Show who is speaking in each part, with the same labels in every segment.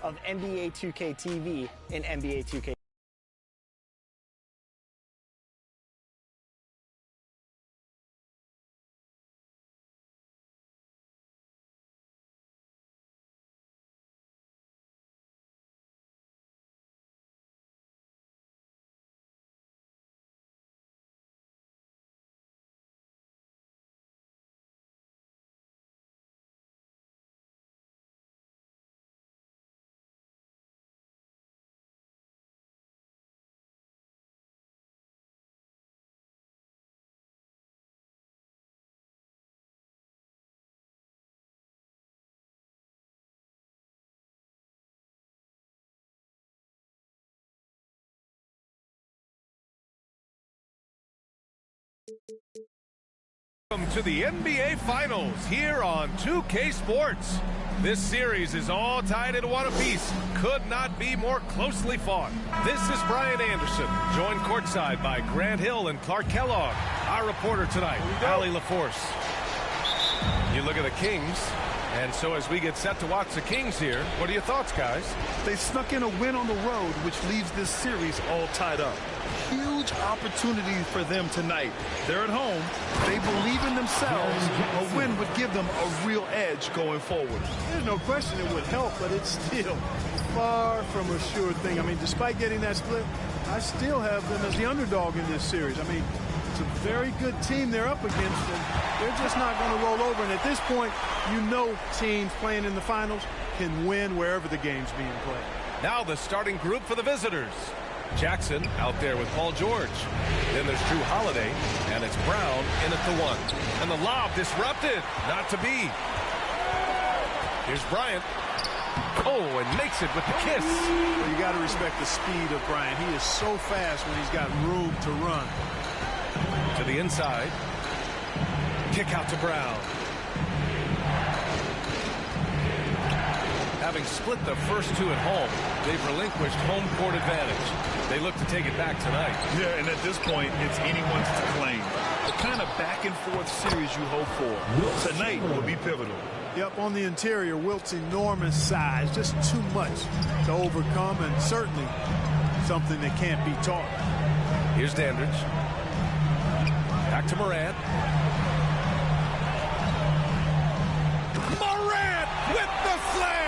Speaker 1: of NBA 2K TV in NBA 2K.
Speaker 2: Welcome to the NBA Finals here on 2K Sports. This series is all tied in one apiece. Could not be more closely fought. This is Brian Anderson, joined courtside by Grant Hill and Clark Kellogg. Our reporter tonight, Allie LaForce. You look at the Kings, and so as we get set to watch the Kings here, what are your thoughts, guys?
Speaker 3: They snuck in a win on the road, which leaves this series all tied up. Huge opportunity for them tonight. They're at home. They believe in themselves. A win would give them a real edge going forward.
Speaker 4: There's no question it would help, but it's still far from a sure thing. I mean, despite getting that split, I still have them as the underdog in this series. I mean, it's a very good team they're up against, and they're just not going to roll over. And at this point, you know teams playing in the finals can win wherever the game's being played.
Speaker 2: Now the starting group for the visitors. Jackson out there with Paul George. Then there's Drew Holiday, and it's Brown in at the one. And the lob disrupted, not to be. Here's Bryant. Oh, and makes it with the kiss.
Speaker 4: Well, you got to respect the speed of Bryant. He is so fast when he's got room to run.
Speaker 2: To the inside. Kick out to Brown. Having split the first two at home, they've relinquished home court advantage. They look to take it back tonight.
Speaker 3: Yeah, and at this point, it's anyone's to claim. The kind of back-and-forth series you hope for tonight will be pivotal.
Speaker 4: Yep, on the interior, Wilt's enormous size, just too much to overcome, and certainly something that can't be taught.
Speaker 2: Here's Dandridge. Back to Morant. Morant with the slam!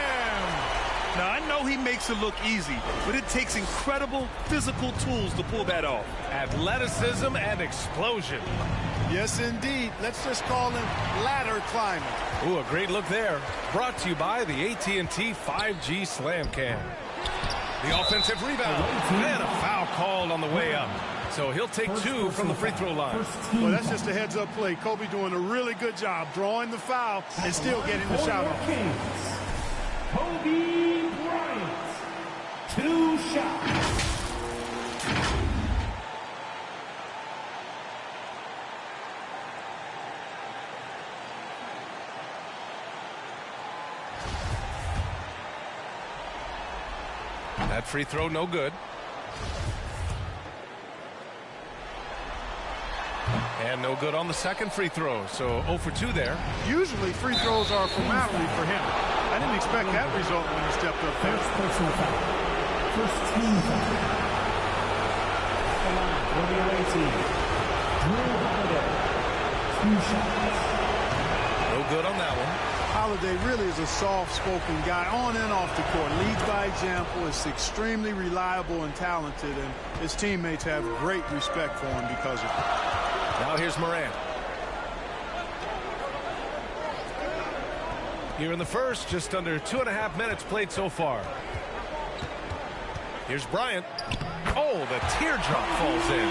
Speaker 3: Now, I know he makes it look easy, but it takes incredible physical tools to pull that off.
Speaker 2: Athleticism and explosion.
Speaker 4: Yes, indeed. Let's just call him ladder climber.
Speaker 2: Ooh, a great look there. Brought to you by the AT&T 5G Slam Cam. The offensive rebound. And a foul called on the way up. So he'll take two from the free throw line.
Speaker 4: Well, that's just a heads-up play. Kobe doing a really good job drawing the foul and still getting the shot off.
Speaker 5: Kobe Bryant, 2 shots.
Speaker 2: That free throw no good. And no good on the second free throw. So 0 for 2 there.
Speaker 4: Usually free throws are a formality for him. I didn't expect that result when he stepped up there.
Speaker 5: First personal foul. First team foul. The line for the away team. Drew Holiday, 2 shots.
Speaker 2: No good on that one.
Speaker 4: Holiday really is a soft-spoken guy on and off the court. Leads by example, is extremely reliable and talented, and his teammates have great respect for him because of it.
Speaker 2: Now here's Morant. Here in the first, just under 2.5 minutes played so far. Here's Bryant. Oh, the teardrop falls in.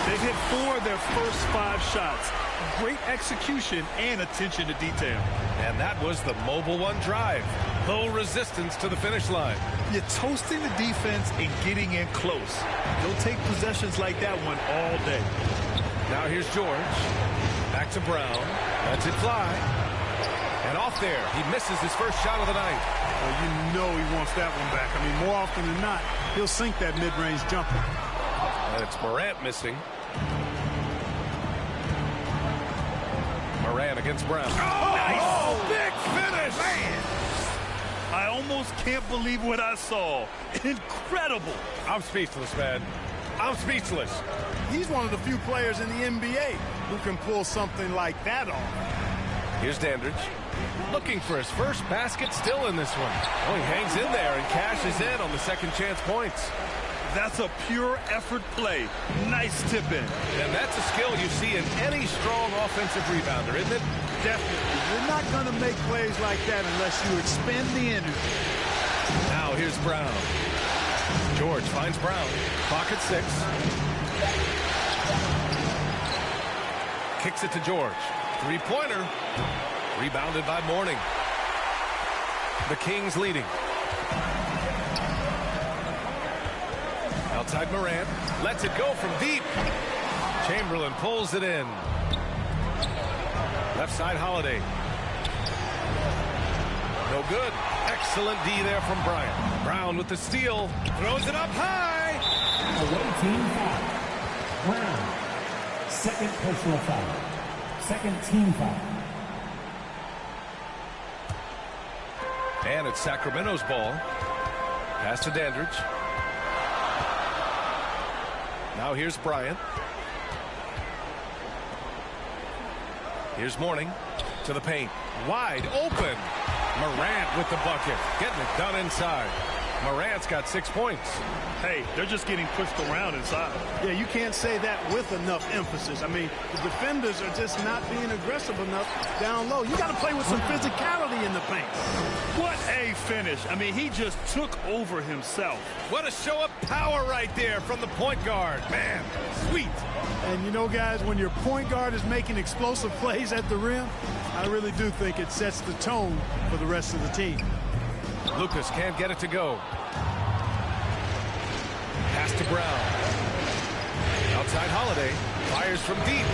Speaker 3: They've hit 4 of their first 5 shots. Great execution and attention to detail.
Speaker 2: And that was the mobile one drive. Low resistance to the finish line.
Speaker 3: You're toasting the defense and getting in close. They'll take possessions like that one all day.
Speaker 2: Now here's George. Back to Brown. Lets it fly. And off there. He misses his first shot of the night.
Speaker 4: Well, you know he wants that one back. I mean, more often than not, he'll sink that mid-range jumper.
Speaker 2: And it's Morant missing. Morant against Brown. Oh, nice. Big finish. Man.
Speaker 3: I almost can't believe what I saw. Incredible.
Speaker 2: I'm speechless, man. I'm speechless.
Speaker 4: He's one of the few players in the NBA who can pull something like that off.
Speaker 2: Here's Dandridge. Looking for his first basket, still in this one. Oh, he hangs in there and cashes in on the second chance points.
Speaker 3: That's a pure effort play. Nice tip in.
Speaker 2: And that's a skill you see in any strong offensive rebounder, isn't it?
Speaker 4: Definitely. You're not going to make plays like that unless you expend the energy.
Speaker 2: Now here's Brown. George finds Brown. Pocket 6. Kicks it to George. Three-pointer. Rebounded by Mourning. The Kings leading. Outside Morant. Lets it go from deep. Chamberlain pulls it in. Left side Holiday. No good. Excellent D there from Bryant. Brown with the steal. Throws it up high.
Speaker 5: Away team foul. Brown. Second personal foul. Second team foul.
Speaker 2: And it's Sacramento's ball. Pass to Dandridge. Now here's Bryant. Here's Mourning to the paint. Wide open. Morant with the bucket. Getting it done inside. Morant's got 6 points.
Speaker 3: Hey, they're just getting pushed around inside.
Speaker 4: Yeah, you can't say that with enough emphasis. I mean, the defenders are just not being aggressive enough down low. You got to play with some physicality in the paint.
Speaker 3: What a finish. I mean, he just took over himself.
Speaker 2: What a show of power right there from the point guard. Man, sweet.
Speaker 4: And you know, guys, when your point guard is making explosive plays at the rim, I really do think it sets the tone for the rest of the team.
Speaker 2: Lucas can't get it to go. Pass to Brown. Outside Holiday. Fires from deep.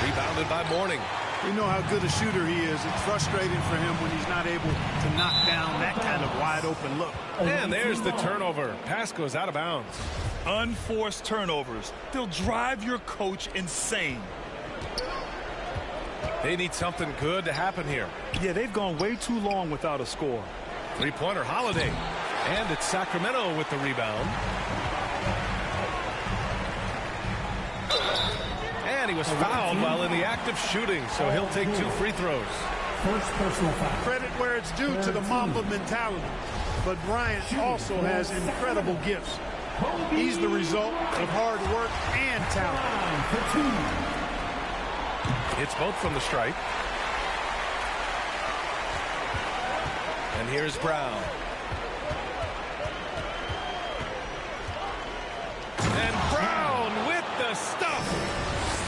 Speaker 2: Rebounded by Mourning.
Speaker 4: You know how good a shooter he is. It's frustrating for him when he's not able to knock down that kind of wide open look.
Speaker 2: And there's the turnover. Pass goes out of bounds.
Speaker 3: Unforced turnovers. They'll drive your coach insane.
Speaker 2: They need something good to happen here.
Speaker 3: Yeah, they've gone way too long without a score.
Speaker 2: Three-pointer Holiday. And it's Sacramento with the rebound. And he was fouled while in the act of shooting, so he'll take 2 free throws.
Speaker 5: First personal foul.
Speaker 4: Credit where it's due to the Mamba mentality. But Bryant also has incredible gifts. He's the result of hard work and talent.
Speaker 2: It's both from the stripe. And here's Brown. And Brown with the stuff.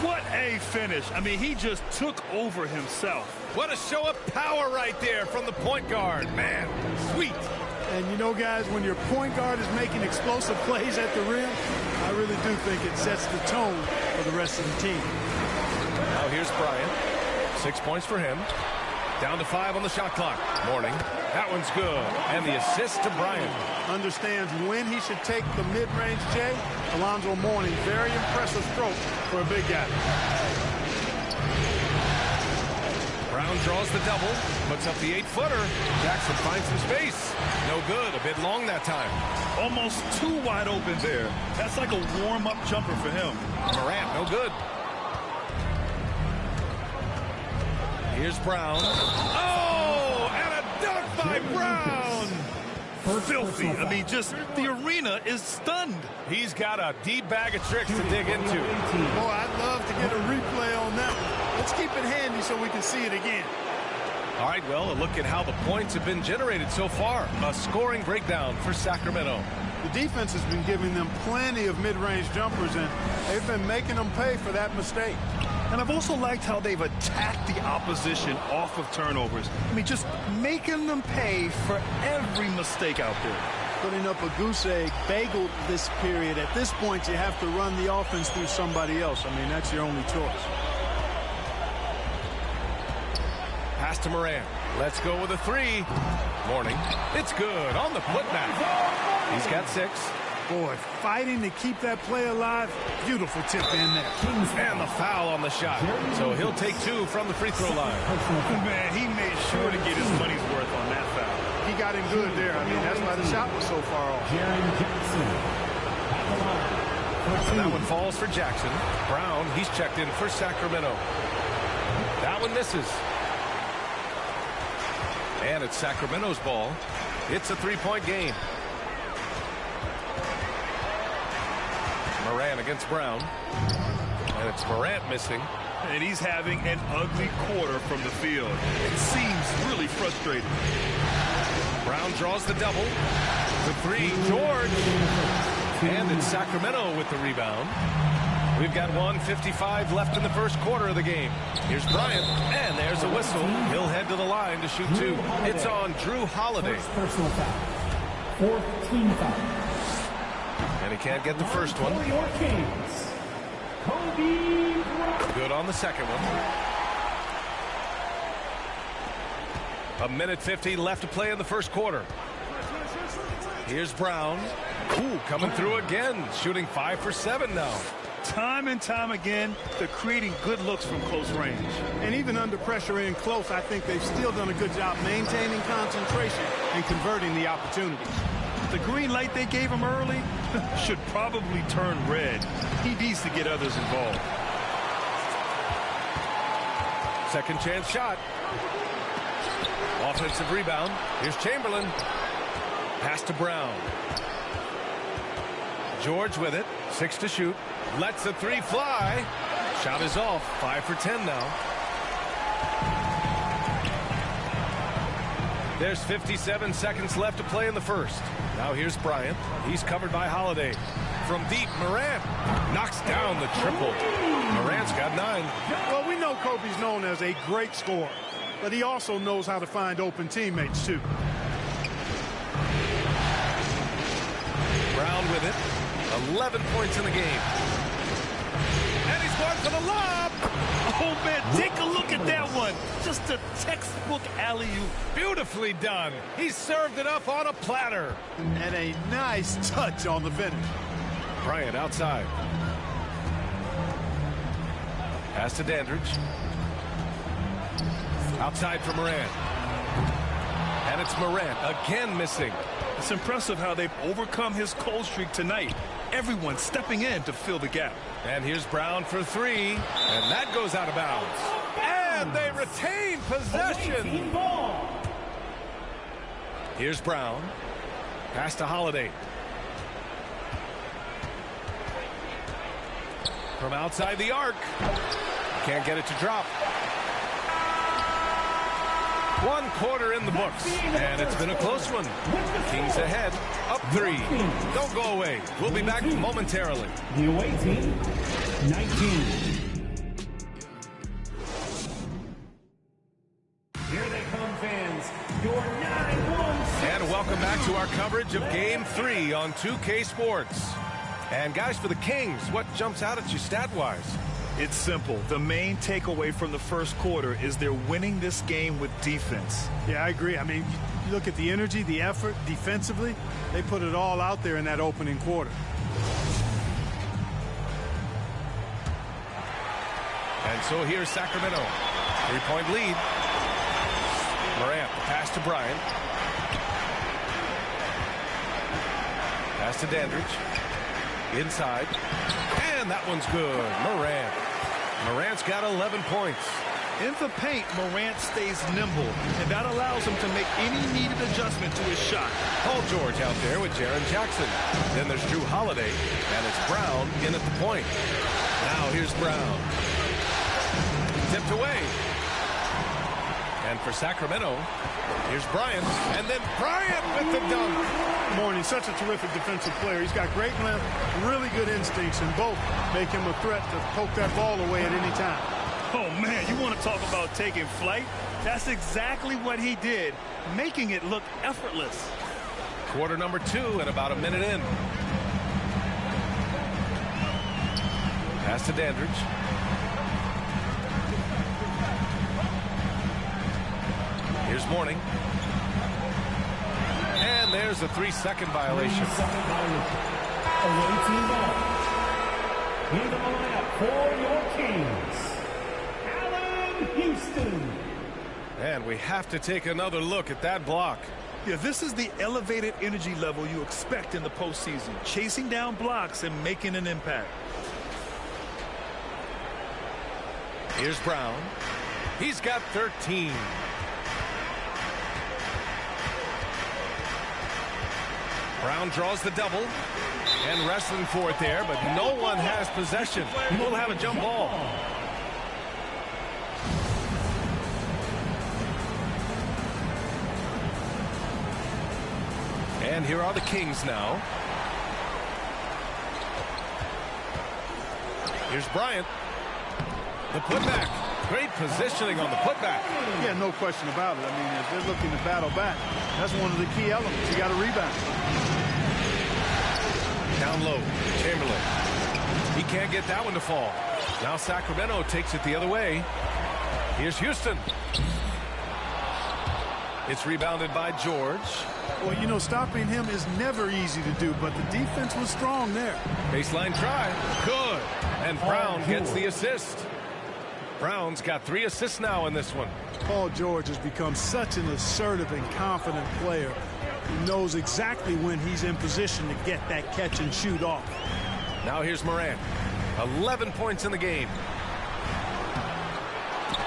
Speaker 3: What a finish. I mean, he just took over himself.
Speaker 2: What a show of power right there from the point guard. Man, sweet.
Speaker 4: And you know, guys, when your point guard is making explosive plays at the rim, I really do think it sets the tone for the rest of the team.
Speaker 2: Now here's Bryant. 6 points for him. Down to 5 on the shot clock. Mourning. That one's good. And the assist to Bryant.
Speaker 4: Understands when he should take the mid-range J. Alonzo Mourning, very impressive stroke for a big guy.
Speaker 2: Brown draws the double. Puts up the 8-footer. Jackson finds some space. No good. A bit long that time.
Speaker 3: Almost too wide open there. That's like a warm-up jumper for him.
Speaker 2: Morant, no good. Here's Brown. Oh, and a dunk by Brown.
Speaker 3: Filthy. I mean, just the arena is stunned.
Speaker 2: He's got a deep bag of tricks to dig into.
Speaker 4: Boy, I'd love to get a replay on that one. Let's keep it handy so we can see it again.
Speaker 2: All right, well, a look at how the points have been generated so far. A scoring breakdown for Sacramento.
Speaker 4: The defense has been giving them plenty of mid-range jumpers, and they've been making them pay for that mistake.
Speaker 3: And I've also liked how they've attacked the opposition off of turnovers. I mean, just making them pay for every mistake out there.
Speaker 4: Putting up a goose egg, bageled this period. At this point, you have to run the offense through somebody else. I mean, that's your only choice.
Speaker 2: Pass to Morant. Let's go with a 3. Mourning. It's good on the putback. He's got 6.
Speaker 4: Boy, fighting to keep that play alive. Beautiful tip in there.
Speaker 2: And the foul on the shot. So he'll take 2 from the free throw line.
Speaker 3: Man, he made sure to get his money's worth on that foul.
Speaker 4: He got got him good there. I mean, that's why the shot was so far off.
Speaker 5: Jaren Jackson at the line for 2.
Speaker 2: That one falls for Jackson. Brown, he's checked in for Sacramento. That one misses. And it's Sacramento's ball. It's a 3-point game. Morant against Brown. And it's Morant missing.
Speaker 3: And he's having an ugly quarter from the field. It seems really frustrating.
Speaker 2: Brown draws the double. The three, George. And it's Sacramento with the rebound. We've got 1:55 left in the first quarter of the game. Here's Bryant, and there's a whistle. He'll head to the line to shoot 2. It's on Drew Holiday.
Speaker 5: First personal foul. 4th team foul.
Speaker 2: And he can't get the first one.
Speaker 5: For your Kings, Kobe Bryant.
Speaker 2: Good on the second one. 1:50 left to play in the first quarter. Here's Brown. Ooh, coming through again, shooting 5 for 7 now.
Speaker 3: Time and time again, they're creating good looks from close range.
Speaker 4: And even under pressure in close, I think they've still done a good job maintaining concentration and converting the opportunities.
Speaker 3: The green light they gave him early should probably turn red. He needs to get others involved.
Speaker 2: Second chance shot. Offensive rebound. Here's Chamberlain. Pass to Brown. George with it. 6 to shoot. Lets the 3 fly. Shot is off. 5 for 10 now. There's 57 seconds left to play in the first. Now here's Bryant. He's covered by Holiday. From deep, Morant knocks down the triple. Morant's got 9.
Speaker 4: Well, we know Kobe's known as a great scorer, but he also knows how to find open teammates, too.
Speaker 2: Brown with it. 11 points in the game. And he's going for the lob.
Speaker 3: Oh, man, take a look at that one. Just a textbook alley-oop.
Speaker 2: Beautifully done. He served it up on a platter.
Speaker 4: And a nice touch on the finish.
Speaker 2: Bryant outside. Pass to Dandridge. Outside for Morant. And it's Morant again missing.
Speaker 3: It's impressive how they've overcome his cold streak tonight. Everyone stepping in to fill the gap.
Speaker 2: And here's Brown for 3. And that goes out of bounds. And they retain possession. Here's Brown. Pass to Holiday. From outside the arc. Can't get it to drop. 1 quarter in the books, and it's been a close one. Kings ahead, up 3. Don't go away. We'll be back momentarily.
Speaker 5: The away team, 19. Here they come, fans. Your 9-1.
Speaker 2: And welcome back to our coverage of Game 3 on 2K Sports. And guys, for the Kings, what jumps out at you stat-wise?
Speaker 3: It's simple. The main takeaway from the first quarter is they're winning this game with defense.
Speaker 4: Yeah, I agree. I mean, you look at the energy, the effort defensively, they put it all out there in that opening quarter.
Speaker 2: And so here's Sacramento. 3-point lead. Morant, pass to Bryant. Pass to Dandridge. Inside. And that one's good. Morant. Morant's got 11 points.
Speaker 3: In the paint, Morant stays nimble, and that allows him to make any needed adjustment to his shot.
Speaker 2: Paul George out there with Jaren Jackson. Then there's Drew Holiday, and it's Brown in at the point. Now here's Brown. Tipped away. And for Sacramento, here's Bryant, and then Bryant with the dunk.
Speaker 4: Morning, such a terrific defensive player. He's got great length, really good instincts, and both make him a threat to poke that ball away at any time.
Speaker 3: Oh, man, you want to talk about taking flight? That's exactly what he did, making it look effortless.
Speaker 2: Quarter number 2 and about a minute in. Pass to Dandridge. Here's Mourning. And there's a 3-second violation.
Speaker 5: 3-second violation. Away team ball. In the lineup for your Kings, Allen Houston.
Speaker 2: And we have to take another look at that block.
Speaker 3: Yeah, this is the elevated energy level you expect in the postseason, chasing down blocks and making an impact.
Speaker 2: Here's Brown. He's got 13. Brown draws the double and wrestling for it there, but no one has possession. We'll have a jump ball. And here are the Kings now. Here's Bryant. The putback. Great positioning on the putback.
Speaker 4: Yeah, no question about it. I mean, as they're looking to battle back, that's one of the key elements. You got to rebound.
Speaker 2: Down low, Chamberlain. He can't get that one to fall. Now Sacramento takes it the other way. Here's Houston. It's rebounded by George.
Speaker 4: Well, you know, stopping him is never easy to do, but the defense was strong there.
Speaker 2: Baseline try. Good. And Brown gets the assist. Brown's got 3 assists now in this one.
Speaker 4: Paul George has become such an assertive and confident player. He knows exactly when he's in position to get that catch and shoot off.
Speaker 2: Now here's Morant. 11 points in the game.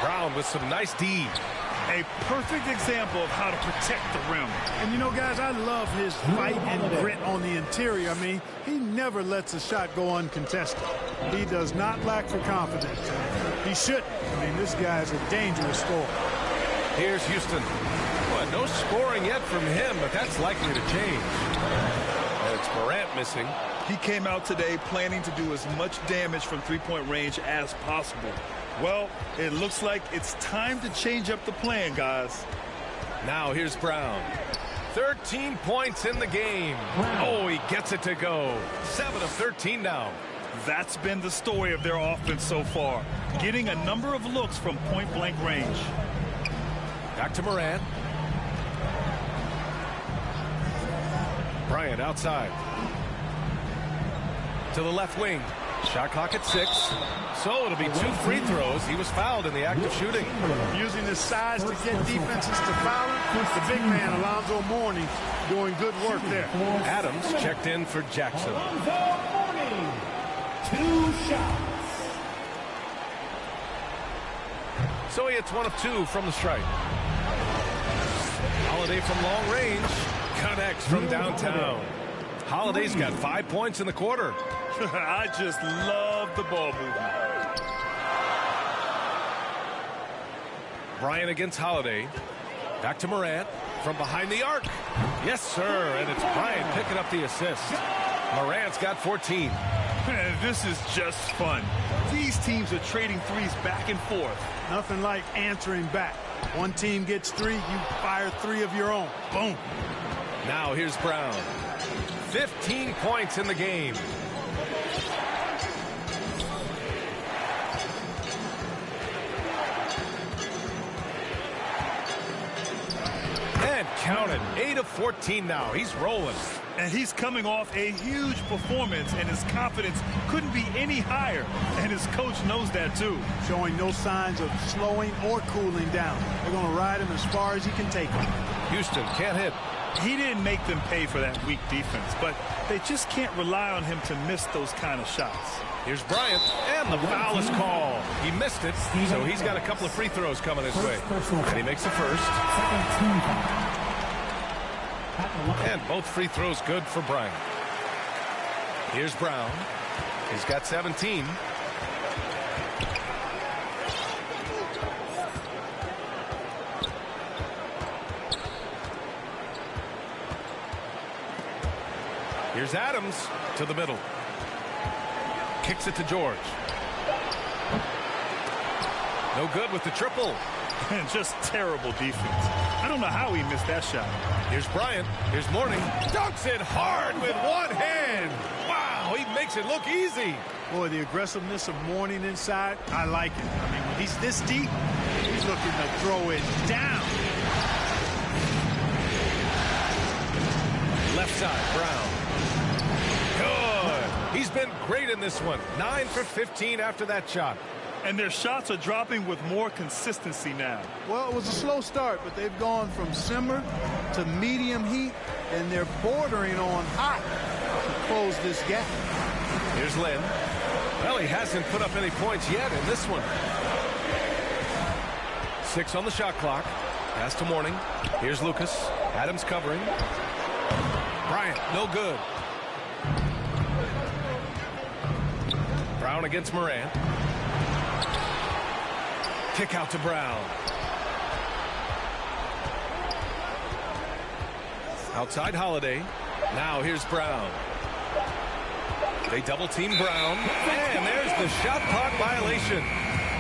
Speaker 2: Brown with some nice D.
Speaker 3: A perfect example of how to protect the rim.
Speaker 4: And you know, guys, I love his fight and grit on the interior. I mean, he never lets a shot go uncontested. He does not lack for confidence. He shouldn't. I mean, this guy's a dangerous scorer.
Speaker 2: Here's Houston. Well, no scoring yet from him, but that's likely to change. And it's Morant missing.
Speaker 3: He came out today planning to do as much damage from three-point range as possible. Well, it looks like it's time to change up the plan, guys.
Speaker 2: Now here's Brown. 13 points in the game. Oh, he gets it to go. 7 of 13 now.
Speaker 3: That's been the story of their offense so far, getting a number of looks from point-blank range.
Speaker 2: Back to Morant. Bryant outside. To the left wing. Shot clock at 6. So it'll be 2 free throws. He was fouled in the act of shooting.
Speaker 4: Using his size to get defenses to foul him. The big man, Alonzo Mourning, doing good work there.
Speaker 2: Adams checked in for Jackson.
Speaker 5: Alonzo Mourning, 2 shots.
Speaker 2: So he hits 1 of 2 from the stripe. Holiday from long range. Connects from downtown. Holiday's got 5 points in the quarter.
Speaker 3: I just love the ball movement.
Speaker 2: Bryant against Holiday. Back to Morant from behind the arc. Yes, sir. And it's Bryant picking up the assist. Morant's got 14.
Speaker 3: This is just fun. These teams are trading threes back and forth.
Speaker 4: Nothing like answering back. One team gets 3, you fire 3 of your own. Boom.
Speaker 2: Now here's Brown. 15 points in the game. And count it. 8 of 14 now. He's rolling.
Speaker 3: And he's coming off a huge performance, and his confidence couldn't be any higher. And his coach knows that, too.
Speaker 4: Showing no signs of slowing or cooling down. They're going to ride him as far as he can take him.
Speaker 2: Houston can't hit.
Speaker 3: He didn't make them pay for that weak defense, but they just can't rely on him to miss those kind of shots.
Speaker 2: Here's Bryant, and the foul is called. He missed it, so he's got a couple of free throws coming his way. And he makes the first. And both free throws good for Bryant. Here's Brown. He's got 17. Here's Adams to the middle. Kicks it to George. No good with the triple.
Speaker 3: And just terrible defense. I don't know how he missed that shot.
Speaker 2: Here's Bryant. Here's Mourning. Dunks it hard with one hand. Wow, he makes it look easy.
Speaker 4: Boy, the aggressiveness of Mourning inside, I like it. I mean, when he's this deep, he's looking to throw it down.
Speaker 2: Left side, Brown. Good. He's been great in this one. 9 for 15 after that shot.
Speaker 3: And their shots are dropping with more consistency now.
Speaker 4: Well, it was a slow start, but they've gone from simmer to medium heat, and they're bordering on hot to close this gap.
Speaker 2: Here's Lynn. Well, he hasn't put up any points yet in this one. 6 on the shot clock. Pass to Morning. Here's Lucas. Adams covering. Bryant, no good. Brown against Morant. Kick out to Brown. Outside Holiday. Now here's Brown. They double team Brown. And there's the shot clock violation.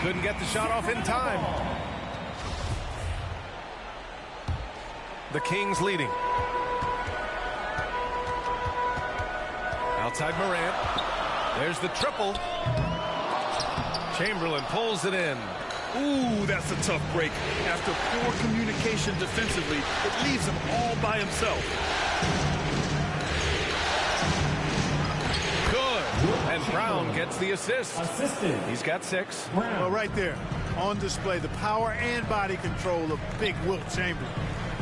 Speaker 2: Couldn't get the shot off in time. The Kings leading. Outside Morant. There's the triple. Chamberlain pulls it in.
Speaker 3: Ooh, that's a tough break. After poor communication defensively, it leaves him all by himself.
Speaker 2: Good. And Brown gets the assist. He's got 6.
Speaker 4: Well, right there, on display, the power and body control of big Wilt Chamberlain.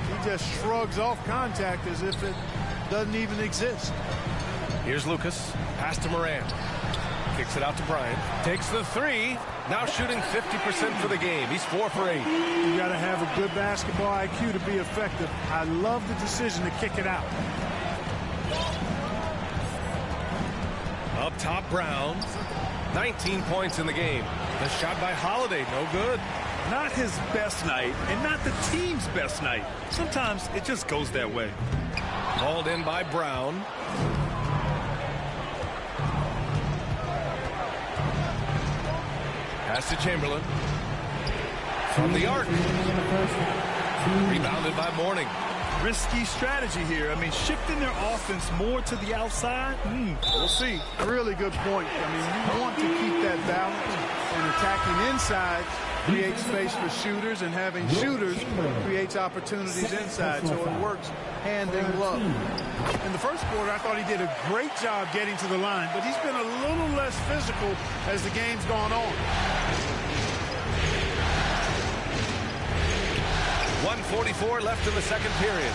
Speaker 4: He just shrugs off contact as if it doesn't even exist.
Speaker 2: Here's Lucas. Pass to Morant. Kicks it out to Bryant. Takes the 3. Now shooting 50% for the game. He's 4 for 8.
Speaker 4: You got to have a good basketball IQ to be effective. I love the decision to kick it out.
Speaker 2: Up top, Brown. 19 points in the game. The shot by Holiday, no good.
Speaker 3: Not his best night, and not the team's best night. Sometimes it just goes that way.
Speaker 2: Hauled in by Brown. Pass to Chamberlain. From the arc. Rebounded by Morning.
Speaker 3: Risky strategy here. I mean, shifting their offense more to the outside. We'll see.
Speaker 4: Really good point. I mean, you want to keep that balance, and attacking inside creates space for shooters, and having shooters creates opportunities inside, so it works hand in glove. In the first quarter, I thought he did a great job getting to the line, but he's been a little less physical as the game's gone on.
Speaker 2: 1:44 left in the second period.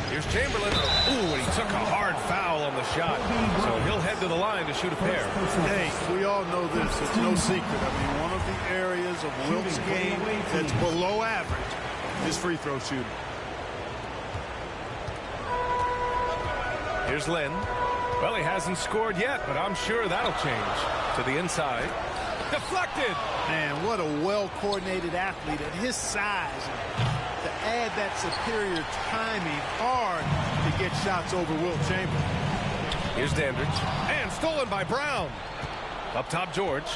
Speaker 2: Here's Chamberlain. Ooh, and he took a hard foul on the shot. So he'll head to the line to shoot a pair.
Speaker 4: Hey, we all know this. It's no secret. I mean, one of the areas of Wilt's game that's below average is free throw shooting.
Speaker 2: Here's Lynn. Well, he hasn't scored yet, but I'm sure that'll change. To the inside. Deflected.
Speaker 4: Man, what a well-coordinated athlete at his size. To add that superior timing, hard to get shots over Wilt Chamberlain.
Speaker 2: Here's Dandridge. And stolen by Brown. Up top, George.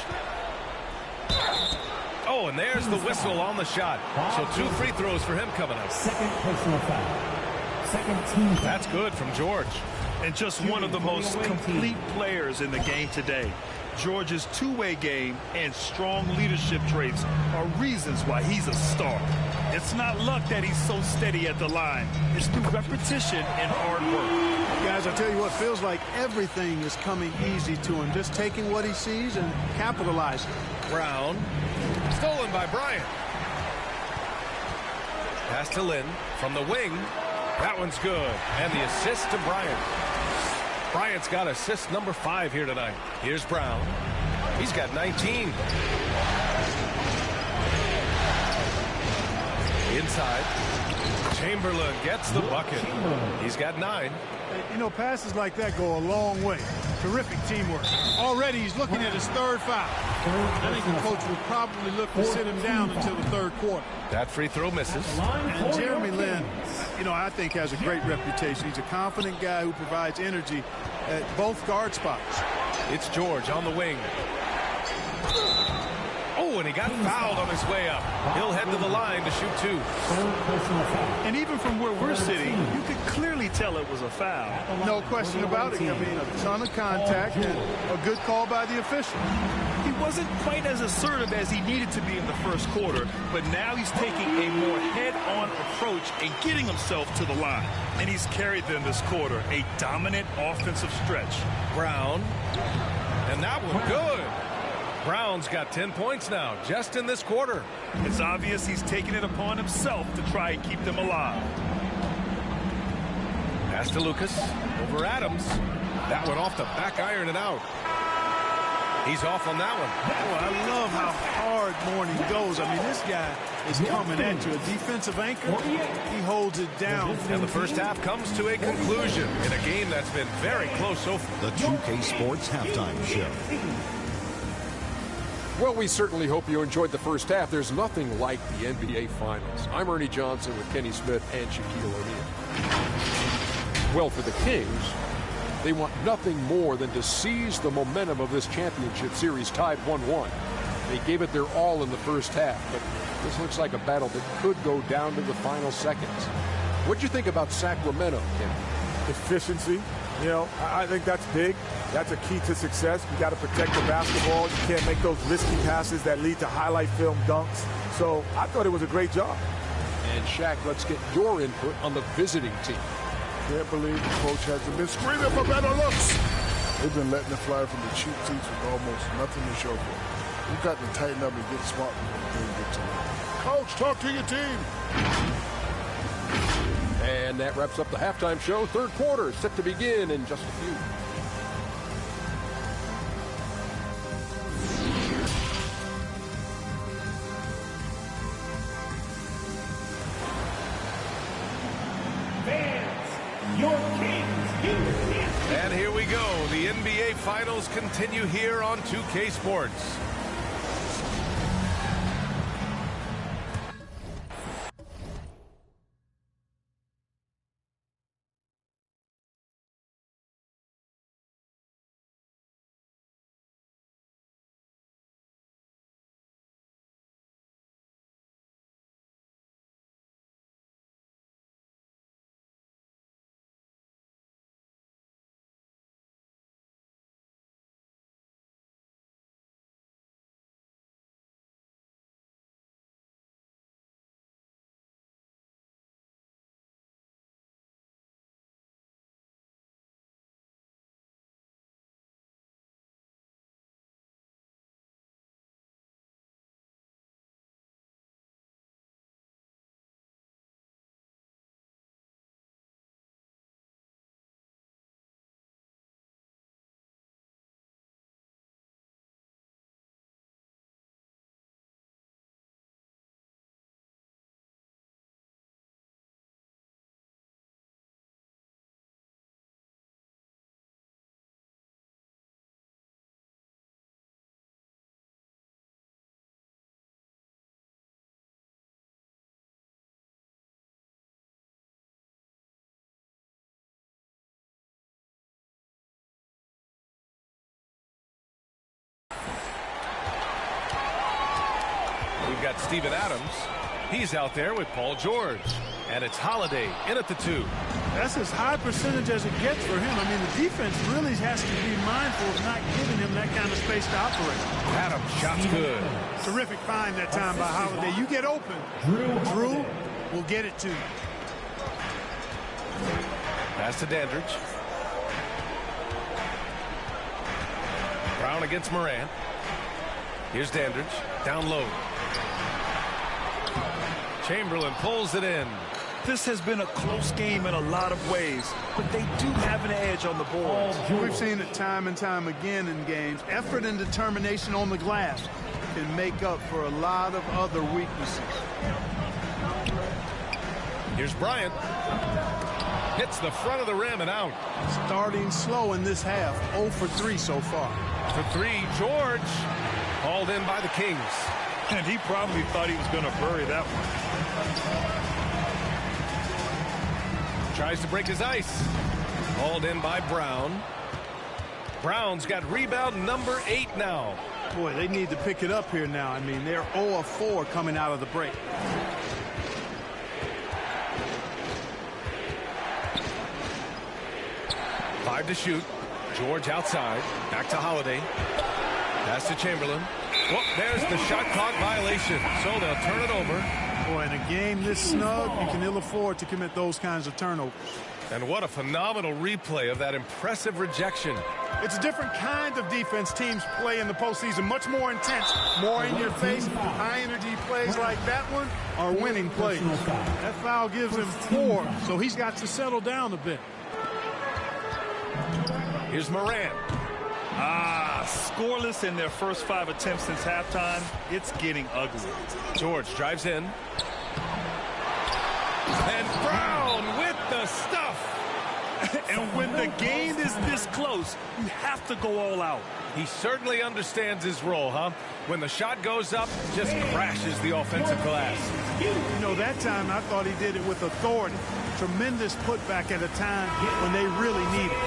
Speaker 2: Oh, and there's the whistle on the shot. So 2 free throws for him coming up.
Speaker 5: Second personal foul. Second team foul.
Speaker 2: That's good from George.
Speaker 3: And just one of the most complete players in the game today. George's two-way game and strong leadership traits are reasons why he's a star. It's not luck that he's so steady at the line. It's through repetition and hard work.
Speaker 4: Guys, I tell you what, feels like everything is coming easy to him. Just taking what he sees and capitalizing.
Speaker 2: Brown. Stolen by Bryant. Pass to Lynn from the wing. That one's good. And the assist to Bryant. Bryant's got assist number 5 here tonight. Here's Brown. He's got 19. Inside. Chamberlain gets the bucket. He's got 9.
Speaker 4: You know, passes like that go a long way. Terrific teamwork. Already he's looking at his 3rd foul. I think the coach will probably look to sit him down until the 3rd quarter.
Speaker 2: That free throw misses.
Speaker 4: And Jeremy Lin, you know, I think has a great reputation. He's a confident guy who provides energy at both guard spots.
Speaker 2: It's George on the wing. Oh, and he got fouled on his way up. He'll head to the line to shoot 2.
Speaker 3: And even from where we're sitting, you could clearly tell it was a foul.
Speaker 4: No question about it. I mean, a ton of contact and a good call by the official.
Speaker 3: He wasn't quite as assertive as he needed to be in the first quarter, but now he's taking a more head-on approach and getting himself to the line. And he's carried them this quarter, a dominant offensive stretch.
Speaker 2: Brown. And that one good. Brown's got 10 points now, just in this quarter.
Speaker 3: It's obvious he's taking it upon himself to try and keep them alive.
Speaker 2: Pass to Lucas. Over Adams. That one off the back iron and out. He's off on that one.
Speaker 4: Oh, I love how hard Mourning goes. I mean, this guy is coming at you. A defensive anchor, he holds it down.
Speaker 2: And the first half comes to a conclusion in a game that's been very close so far.
Speaker 6: The 2K Sports Halftime Show.
Speaker 7: Well, we certainly hope you enjoyed the first half. There's nothing like the NBA Finals. I'm Ernie Johnson with Kenny Smith and Shaquille O'Neal. Well, for the Kings, they want nothing more than to seize the momentum of this championship series tied 1-1. They gave it their all in the first half, but this looks like a battle that could go down to the final seconds. What'd you think about Sacramento, Kenny?
Speaker 8: Efficiency. You know, I think that's big. That's a key to success. You got to protect the basketball. You can't make those risky passes that lead to highlight film dunks. So I thought it was a great job.
Speaker 7: And Shaq, let's get your input on the visiting team.
Speaker 9: Can't believe the coach hasn't been screaming for better looks. They've been letting it fly from the cheap seats with almost nothing to show for it. We've got to tighten up and get smart before the game gets away. Coach, talk to your team.
Speaker 7: And that wraps up the halftime show. Third quarter set to begin in just a few.
Speaker 2: And here we go. The NBA Finals continue here on 2K Sports. We've got Steven Adams. He's out there with Paul George. And it's Holiday in at the 2.
Speaker 4: That's as high percentage as it gets for him. I mean, the defense really has to be mindful of not giving him that kind of space to operate.
Speaker 2: Adams, shot's good.
Speaker 4: Terrific find that time by Holiday. You get open. Drew will get it to you.
Speaker 2: Pass to Dandridge. Brown against Morant. Here's Dandridge. Down low. Chamberlain pulls it in.
Speaker 3: This has been a close game in a lot of ways, but they do have an edge on the boards.
Speaker 4: We've seen it time and time again in games. Effort and determination on the glass can make up for a lot of other weaknesses.
Speaker 2: Here's Bryant. Hits the front of the rim and out.
Speaker 4: Starting slow in this half. 0 for 3 so far.
Speaker 2: For 3, George. Hauled in by the Kings.
Speaker 3: And he probably thought he was going to bury that one.
Speaker 2: Tries to break his ice. Hauled in by Brown. Brown's got rebound number 8 now.
Speaker 4: Boy, they need to pick it up here now. I mean, they're 0 of 4 coming out of the break.
Speaker 2: Five to shoot. George outside. Back to Holiday. Pass to Chamberlain. Well, there's the shot clock violation. So they'll turn it over.
Speaker 4: Boy, in a game this snug, you can ill afford to commit those kinds of turnovers.
Speaker 2: And what a phenomenal replay of that impressive rejection.
Speaker 4: It's a different kind of defense teams play in the postseason, much more intense, more in your face. High-energy plays like that one are winning plays. That foul gives him 4, so he's got to settle down a bit.
Speaker 2: Here's Morant.
Speaker 3: Scoreless in their first 5 attempts since halftime. It's getting ugly.
Speaker 2: George drives in. And Brown with the stuff.
Speaker 3: And when the game is this close, you have to go all out.
Speaker 2: He certainly understands his role, huh? When the shot goes up, just crashes the offensive glass.
Speaker 4: You know, that time I thought he did it with authority. Tremendous putback at a time when they really need it.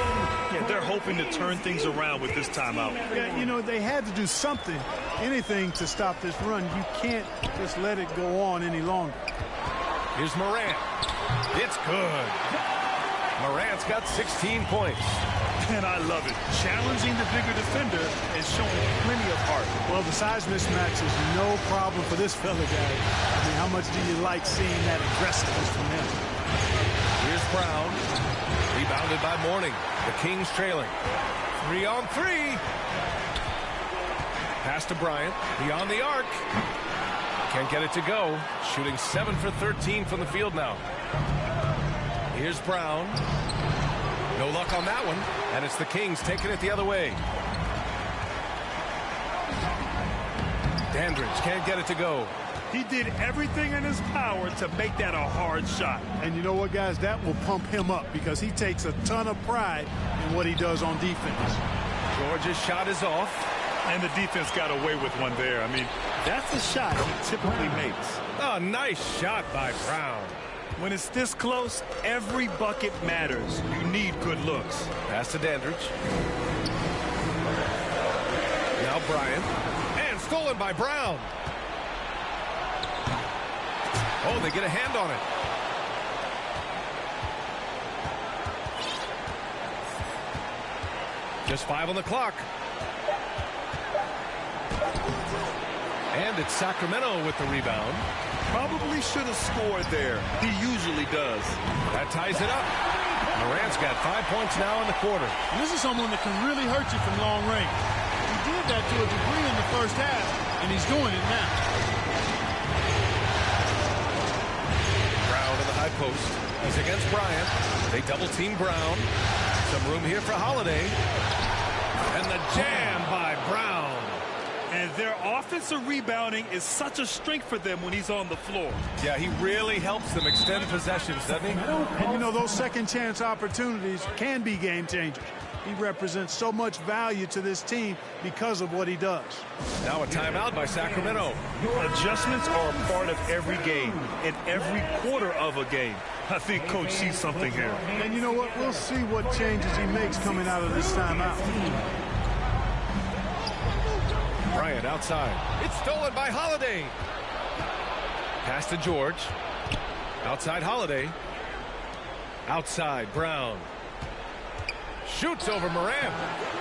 Speaker 3: Yeah, they're hoping to turn things around with this timeout.
Speaker 4: Yeah, you know, they had to do something, anything to stop this run. You can't just let it go on any longer.
Speaker 2: Here's Morant. It's good. Morant's got 16 points.
Speaker 3: And I love it. Challenging the bigger defender and showing plenty of heart.
Speaker 4: Well, the size mismatch is no problem for this fella, guys. I mean, how much do you like seeing that aggressiveness from him?
Speaker 2: Here's Brown. Rebounded by Mourning. The Kings trailing. 3-on-3. Pass to Bryant. Beyond the arc. Can't get it to go. Shooting 7 for 13 from the field now. Here's Brown. No luck on that one. And it's the Kings taking it the other way. Dandridge can't get it to go.
Speaker 3: He did everything in his power to make that a hard shot.
Speaker 4: And you know what, guys? That will pump him up because he takes a ton of pride in what he does on defense.
Speaker 2: George's shot is off.
Speaker 3: And the defense got away with one there. I mean, that's a shot he typically makes.
Speaker 2: Oh, nice shot by Brown.
Speaker 3: When it's this close, every bucket matters. You need good looks.
Speaker 2: Pass to Dandridge. Now Bryant. And stolen by Brown. Oh, they get a hand on it. Just 5 on the clock. And it's Sacramento with the rebound.
Speaker 3: Probably should have scored there. He usually does.
Speaker 2: That ties it up. Morant's got 5 points now in the quarter.
Speaker 4: And this is someone that can really hurt you from long range. He did that to a degree in the first half, and he's doing it now.
Speaker 2: Brown in the high post. He's against Bryant. They double team Brown. Some room here for Holiday. And the jam by Brown.
Speaker 3: And their offensive rebounding is such a strength for them when he's on the floor.
Speaker 2: Yeah, he really helps them extend possessions, doesn't he?
Speaker 4: And you know, those second chance opportunities can be game changers. He represents so much value to this team because of what he does.
Speaker 2: Now a timeout by Sacramento.
Speaker 3: Adjustments are a part of every game and every quarter of a game. I think Coach sees something here.
Speaker 4: And you know what? We'll see what changes he makes coming out of this timeout.
Speaker 2: Bryant outside. It's stolen by Holiday. Pass to George. Outside Holiday. Outside Brown. Shoots over Morant.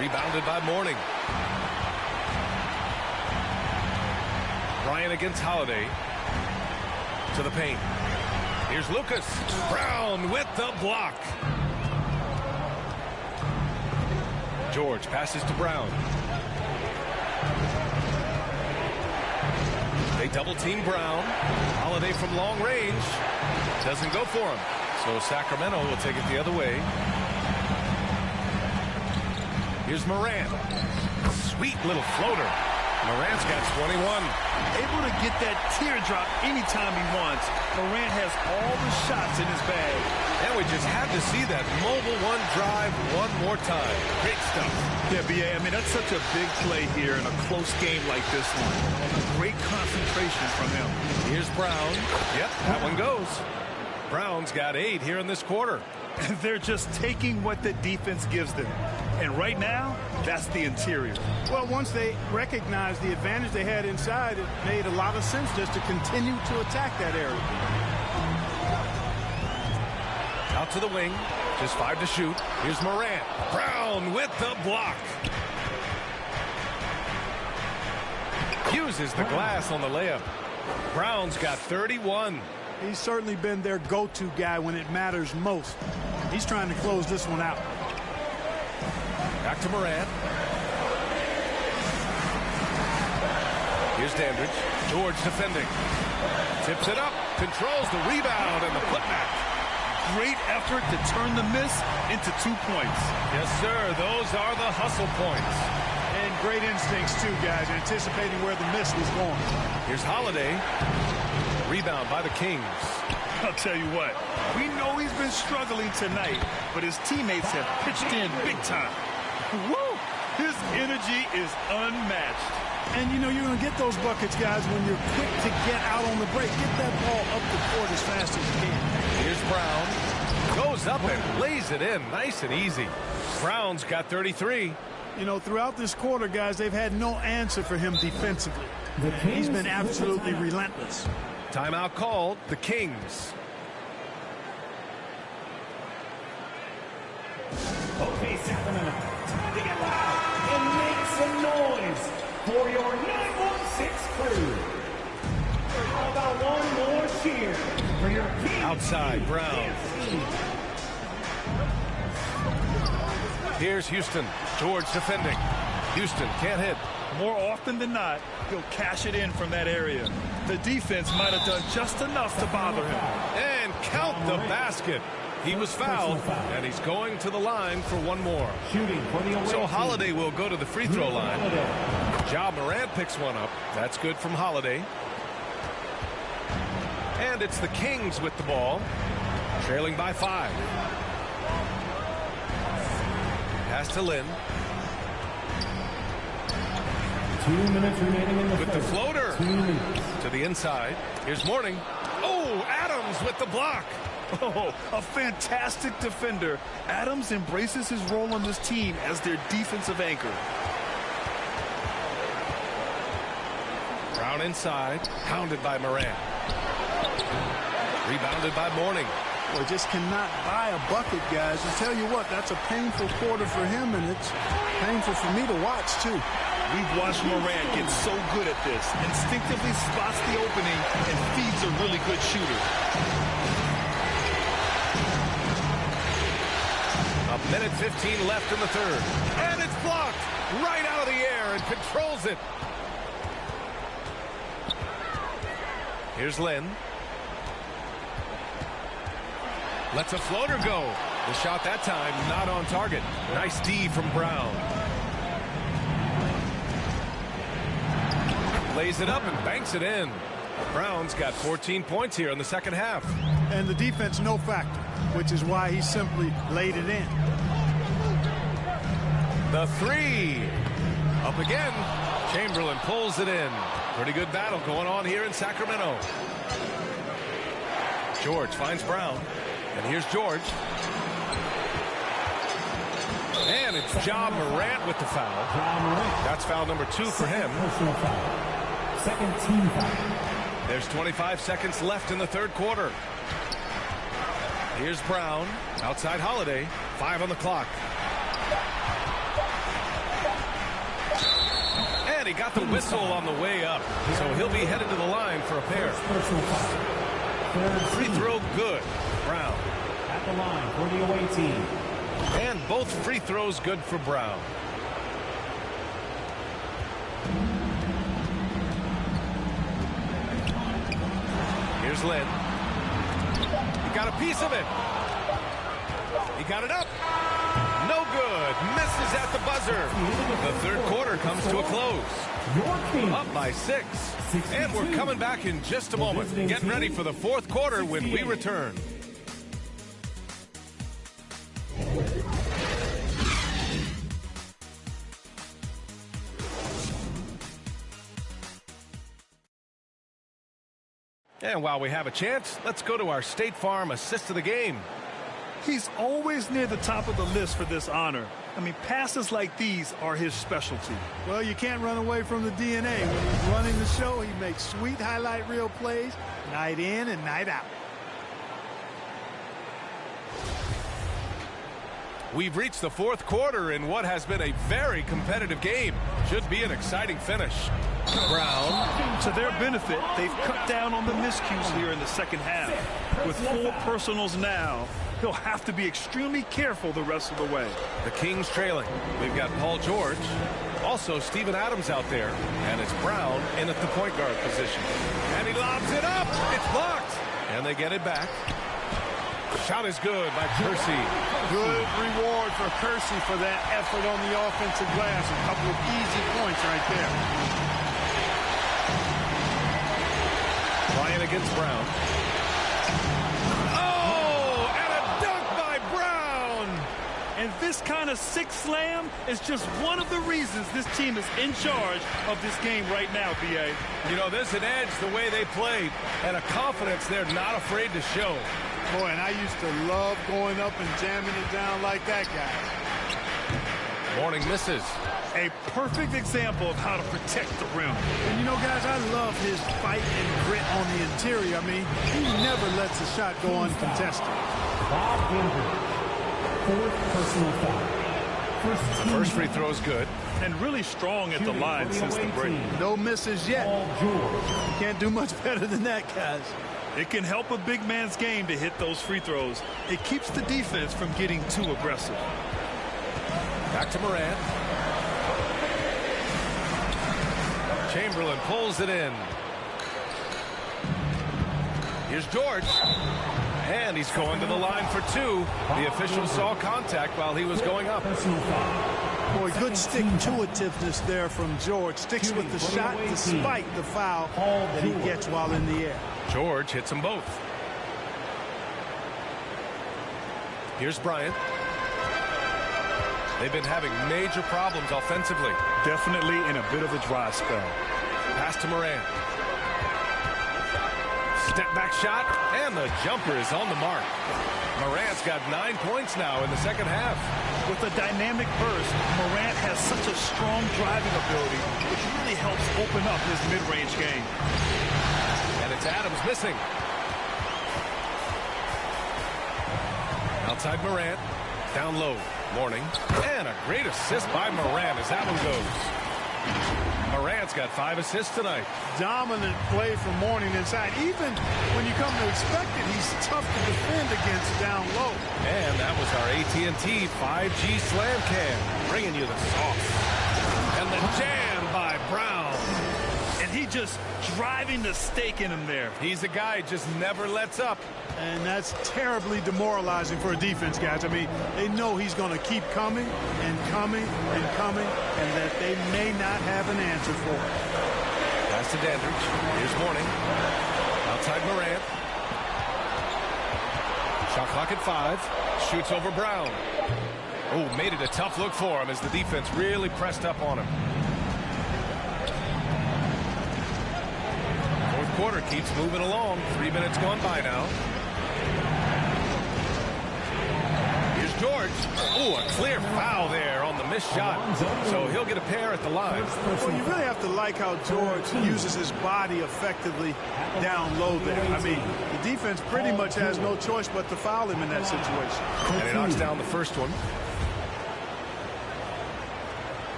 Speaker 2: Rebounded by Mourning. Bryant against Holiday. To the paint. Here's Lucas. Brown with the block. George passes to Brown. They double team Brown. Holiday from long range. Doesn't go for him. So Sacramento will take it the other way. Here's Morant. Sweet little floater. Morant's got 21.
Speaker 3: Able to get that teardrop anytime he wants. Morant has all the shots in his bag.
Speaker 2: And we just had to see that mobile one drive one more time. Great stuff.
Speaker 3: Yeah, B.A., I mean, that's such a big play here in a close game like this one. Great concentration from him.
Speaker 2: Here's Brown. Yep, that one goes. Brown's got 8 here in this quarter.
Speaker 3: They're just taking what the defense gives them. And right now, that's the interior.
Speaker 4: Well, once they recognized the advantage they had inside, it made a lot of sense just to continue to attack that area.
Speaker 2: Out to the wing. Just 5 to shoot. Here's Morant. Brown with the block. Uses the glass on the layup. Brown's got 31.
Speaker 4: He's certainly been their go-to guy when it matters most. He's trying to close this one out.
Speaker 2: Back to Morant. Here's Dandridge. George defending. Tips it up. Controls the rebound and the putback.
Speaker 3: Great effort to turn the miss into 2 points.
Speaker 2: Yes, sir. Those are the hustle points.
Speaker 4: And great instincts, too, guys, anticipating where the miss was going.
Speaker 2: Here's Holiday. Rebound by the Kings.
Speaker 3: I'll tell you what, we know he's been struggling tonight, but his teammates have pitched in big time. Woo! His energy is unmatched.
Speaker 4: And, you know, you're going to get those buckets, guys, when you're quick to get out on the break. Get that ball up the court as fast as you can.
Speaker 2: Here's Brown. Goes up and lays it in. Nice and easy. Brown's got 33.
Speaker 4: You know, throughout this quarter, guys, they've had no answer for him defensively. He's been absolutely relentless.
Speaker 2: Timeout called. The Kings.
Speaker 5: Okay, Sacramento, time to get loud and make some noise for your 916 crew. How about one more cheer for your Kings?
Speaker 2: Outside, Brown. Here's Houston. George defending. Houston can't hit.
Speaker 3: More often than not, he'll cash it in from that area. The defense might have done just enough to bother him.
Speaker 2: And count the basket. He was fouled, and he's going to the line for one more.
Speaker 5: Shooting for the away
Speaker 2: So
Speaker 5: team.
Speaker 2: Holiday will go to the free throw line. Ja Morant picks one up. That's good from Holiday. And it's the Kings with the ball, trailing by 5. Pass to Lynn.
Speaker 5: 2 minutes remaining in the
Speaker 2: With the floater
Speaker 5: 2 minutes.
Speaker 2: to the inside. Here's Morning. Oh, Adams with the block.
Speaker 3: Oh, a fantastic defender. Adams embraces his role on this team as their defensive anchor.
Speaker 2: Brown inside, pounded by Morant. Rebounded by Morning.
Speaker 4: Well, just cannot buy a bucket, guys. I tell you what, that's a painful quarter for him, and it's painful for me to watch, too.
Speaker 3: We've watched Morant get so good at this. Instinctively spots the opening and feeds a really good shooter.
Speaker 2: A minute 15 left in the third. And it's blocked right out of the air and controls it. Here's Lynn. Lets a floater go. The shot that time not on target. Nice D from Brown. Lays it up and banks it in. Brown's got 14 points here in the second half.
Speaker 4: And the defense no factor, which is why he simply laid it in.
Speaker 2: The three. Up again. Chamberlain pulls it in. Pretty good battle going on here in Sacramento. George finds Brown. And here's George. And it's Ja Morant with the foul. That's foul number 2 for him.
Speaker 5: Personal foul. Second team foul.
Speaker 2: There's 25 seconds left in the third quarter. Here's Brown. Outside Holiday. 5 on the clock. And he got the whistle on the way up. So he'll be headed to the line for a pair.
Speaker 5: Personal foul. Third
Speaker 2: Free
Speaker 5: team.
Speaker 2: throw good. Brown.
Speaker 5: At the line for the away team.
Speaker 2: And both free throws good for Brown. Here's Lynn. He got a piece of it. He got it up. No good. Misses at the buzzer. The third quarter comes to a close.
Speaker 5: Your Kings.
Speaker 2: Up by 6. And we're coming back in just a moment. Getting ready for the fourth quarter when we return. And while we have a chance, let's go to our State Farm assist of the game.
Speaker 3: He's always near the top of the list for this honor. I mean, passes like these are his specialty.
Speaker 4: Well, you can't run away from the DNA. When he's running the show, he makes sweet highlight reel plays night in and night out.
Speaker 2: We've reached the fourth quarter in what has been a very competitive game. Should be an exciting finish. Brown.
Speaker 3: To their benefit, they've cut down on the miscues here in the second half. With 4 personals now, He'll have to be extremely careful the rest of the way.
Speaker 2: The Kings trailing. We've got Paul George. Also, Steven Adams out there. And it's Brown in at the point guard position. And he lobs it up. It's blocked. And they get it back. Shot is good by Kersey.
Speaker 4: Good reward for Kersey for that effort on the offensive glass. A couple of easy points right there.
Speaker 2: Bryant against Brown. Oh, and a dunk by Brown.
Speaker 3: And this kind of six slam is just one of the reasons this team is in charge of this game right now, B.A.
Speaker 2: You know, there's an edge the way they played and a confidence they're not afraid to show.
Speaker 4: Boy, and I used to love going up and jamming it down like that guy.
Speaker 2: Mourning misses.
Speaker 3: A perfect example of how to protect the rim.
Speaker 4: And, you know, guys, I love his fight and grit on the interior. I mean, he never lets a shot go uncontested.
Speaker 5: Bob Andrews, fourth personal foul.
Speaker 2: The first free throw is good.
Speaker 3: And really strong at the line since the break.
Speaker 4: No misses yet.
Speaker 5: Paul George.
Speaker 4: You can't do much better than that, guys.
Speaker 3: It can help a big man's game to hit those free throws. It keeps the defense from getting too aggressive.
Speaker 2: Back to Morant. Chamberlain pulls it in. Here's George. And he's going to the line for two. The official saw contact while he was going up.
Speaker 4: Boy, good stick-to-itiveness there from George. Sticks with the shot despite the foul that he gets while in the air.
Speaker 2: George hits them both. Here's Bryant. They've been having major problems offensively.
Speaker 3: Definitely in a bit of a dry spell.
Speaker 2: Pass to Morant. Step back shot, and the jumper is on the mark. Morant's got 9 points now in the second half.
Speaker 3: With a dynamic burst, Morant has such a strong driving ability, which really helps open up his mid-range game.
Speaker 2: And it's Adams missing. Outside Morant. Down low. Mourning. And a great assist by Morant as that one goes. Morant's got 5 assists tonight.
Speaker 4: Dominant play from Mourning inside. Even when you come to expect it, he's tough to defend against down low.
Speaker 2: And that was our AT&T 5G Slam Cam, bringing you the sauce. And the jam by Brown.
Speaker 3: And he just driving the stake in him there.
Speaker 2: He's a guy who just never lets up.
Speaker 4: And that's terribly demoralizing for a defense, guys. I mean, they know he's going to keep coming and coming and coming, and that they may not have an answer for it.
Speaker 2: Pass to Dandridge. Here's Mourning. Outside Morant. Shot clock at 5. Shoots over Brown. Oh, made it a tough look for him as the defense really pressed up on him. Fourth quarter keeps moving along. 3 minutes gone by now. Here's George. Oh, a clear foul there on the missed shot. So he'll get a pair at the line.
Speaker 4: Well, you really have to like how George uses his body effectively down low there. I mean, the defense pretty much has no choice but to foul him in that situation.
Speaker 2: And he knocks down the first one.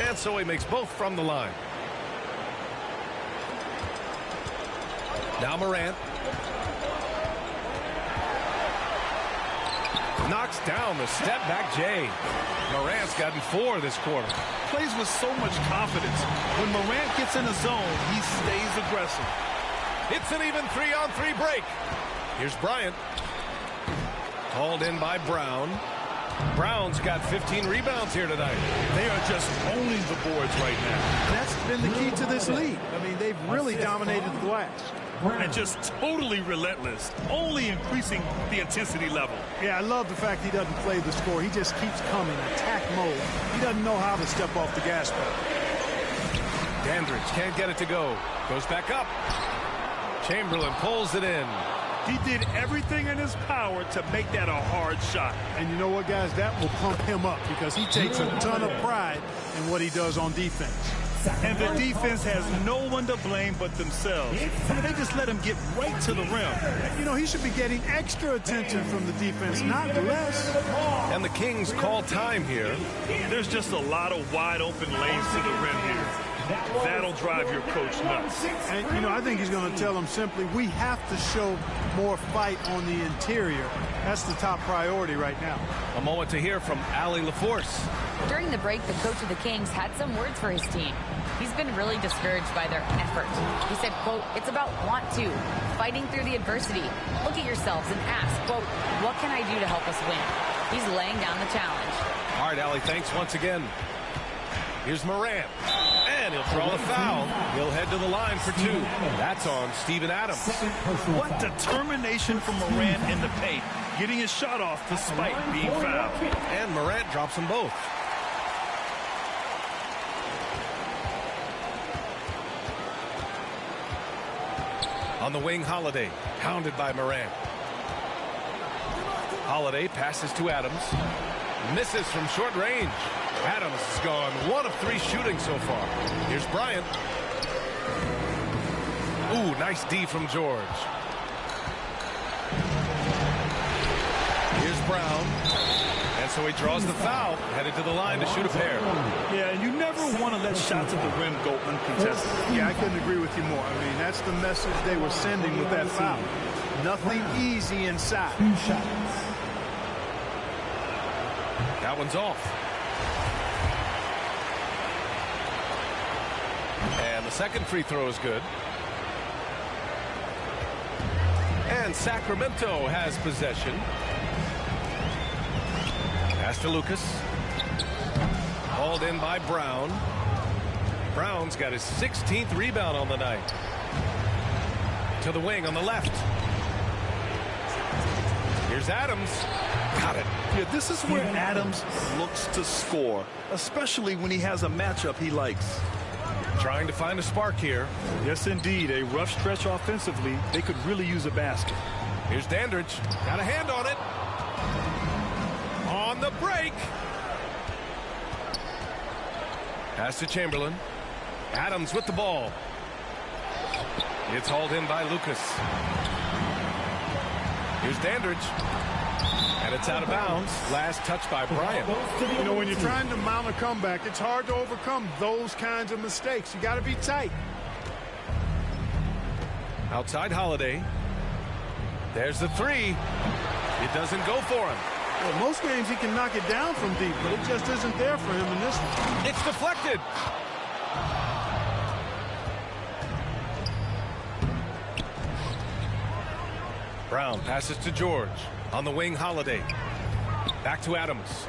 Speaker 2: And so he makes both from the line. Now Morant. Knocks down the step-back J. Morant's gotten 4 this quarter.
Speaker 3: Plays with so much confidence. When Morant gets in the zone, he stays aggressive.
Speaker 2: It's an even 3-on-3 break. Here's Bryant. Called in by Brown. Brown's got 15 rebounds here tonight.
Speaker 3: They are just owning the boards right now.
Speaker 4: That's been the key to this league. I mean, they've really dominated the glass.
Speaker 3: And just totally relentless, only increasing the intensity level.
Speaker 4: Yeah, I love the fact he doesn't play the score. He just keeps coming, attack mode. He doesn't know how to step off the gas pedal.
Speaker 2: Dandridge can't get it to go. Goes back up. Chamberlain pulls it in.
Speaker 3: He did everything in his power to make that a hard shot.
Speaker 4: And you know what, guys? That will pump him up because he takes a ton of pride in what he does on defense.
Speaker 3: And the defense has no one to blame but themselves. They just let him get right to the rim.
Speaker 4: You know, he should be getting extra attention from the defense, not less.
Speaker 2: And the Kings call time here.
Speaker 3: There's just a lot of wide open lanes to the rim here. That'll drive your coach nuts.
Speaker 4: And, you know, I think he's going to tell them simply, we have to show more fight on the interior. That's the top priority right now.
Speaker 2: A moment to hear from Allie LaForce.
Speaker 10: During the break, the coach of the Kings had some words for his team. He's been really discouraged by their effort. He said, quote, it's about want to, fighting through the adversity. Look at yourselves and ask, quote, what can I do to help us win? He's laying down the challenge.
Speaker 2: All right, Allie, thanks once again. Here's Morant. And he'll draw the foul. He'll head to the line for two. That's on Steven Adams.
Speaker 3: What determination from Morant in the paint, getting his shot off despite being fouled.
Speaker 2: And Morant drops them both. On the wing, Holiday, hounded by Morant. Holiday passes to Adams. Misses from short range. Adams has gone 1 of 3 shooting so far. Here's Bryant. Ooh, nice D from George. Here's Brown. And so he draws the foul, headed to the line to shoot a pair.
Speaker 3: Yeah, and you never want to let shots at the rim go uncontested.
Speaker 4: Yeah, I couldn't agree with you more. I mean, that's the message they were sending with that foul. Nothing easy inside.
Speaker 2: That one's off. And the second free throw is good. And Sacramento has possession. Pass to Lucas. Hauled in by Brown. Brown's got his 16th rebound on the night. To the wing on the left. Here's Adams. Got it.
Speaker 3: Yeah, this is where Adams looks to score, especially when he has a matchup he likes.
Speaker 2: Trying to find a spark here.
Speaker 3: Yes, indeed. A rough stretch offensively. They could really use a basket.
Speaker 2: Here's Dandridge. Got a hand on it. On the break. Pass to Chamberlain. Adams with the ball. It's hauled in by Lucas. Here's Dandridge. And it's out of bounds. Last touch by Bryant.
Speaker 4: You know, when you're trying to mount a comeback, it's hard to overcome those kinds of mistakes. You got to be tight.
Speaker 2: Outside Holiday. There's the three. It doesn't go for him.
Speaker 4: Well, most games he can knock it down from deep, but it just isn't there for him in this one.
Speaker 2: It's deflected. Brown passes to George. On the wing, Holiday. Back to Adams.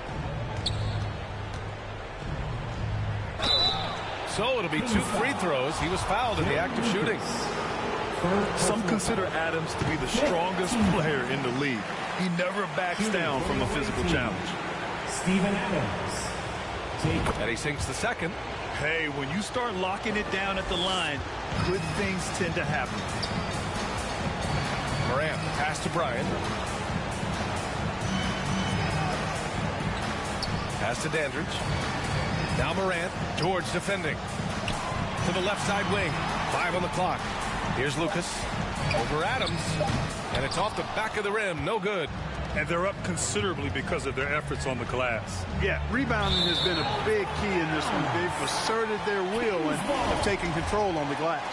Speaker 2: So it'll be 2 free throws. He was fouled in the act of shooting.
Speaker 3: Some consider Adams to be the strongest player in the league. He never backs down from a physical challenge.
Speaker 5: Steven Adams.
Speaker 2: And he sinks the second.
Speaker 3: Hey, when you start locking it down at the line, good things tend to happen.
Speaker 2: Morant, pass to Bryant. Pass to Dandridge. Now Morant. George defending. To the left side wing. 5 on the clock. Here's Lucas. Over Adams. And it's off the back of the rim. No good.
Speaker 3: And they're up considerably because of their efforts on the glass.
Speaker 4: Yeah, rebounding has been a big key in this one. They've asserted their will and have taken control on the glass.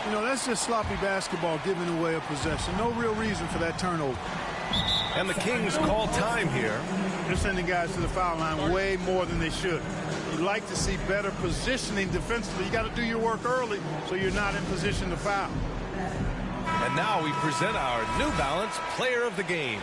Speaker 4: You know, that's just sloppy basketball, giving away a possession. No real reason for that turnover.
Speaker 2: And the Kings call time here.
Speaker 4: They're sending guys to the foul line way more than they should. You'd like to see better positioning defensively. You got to do your work early so you're not in position to foul.
Speaker 2: And now we present our New Balance Player of the Game.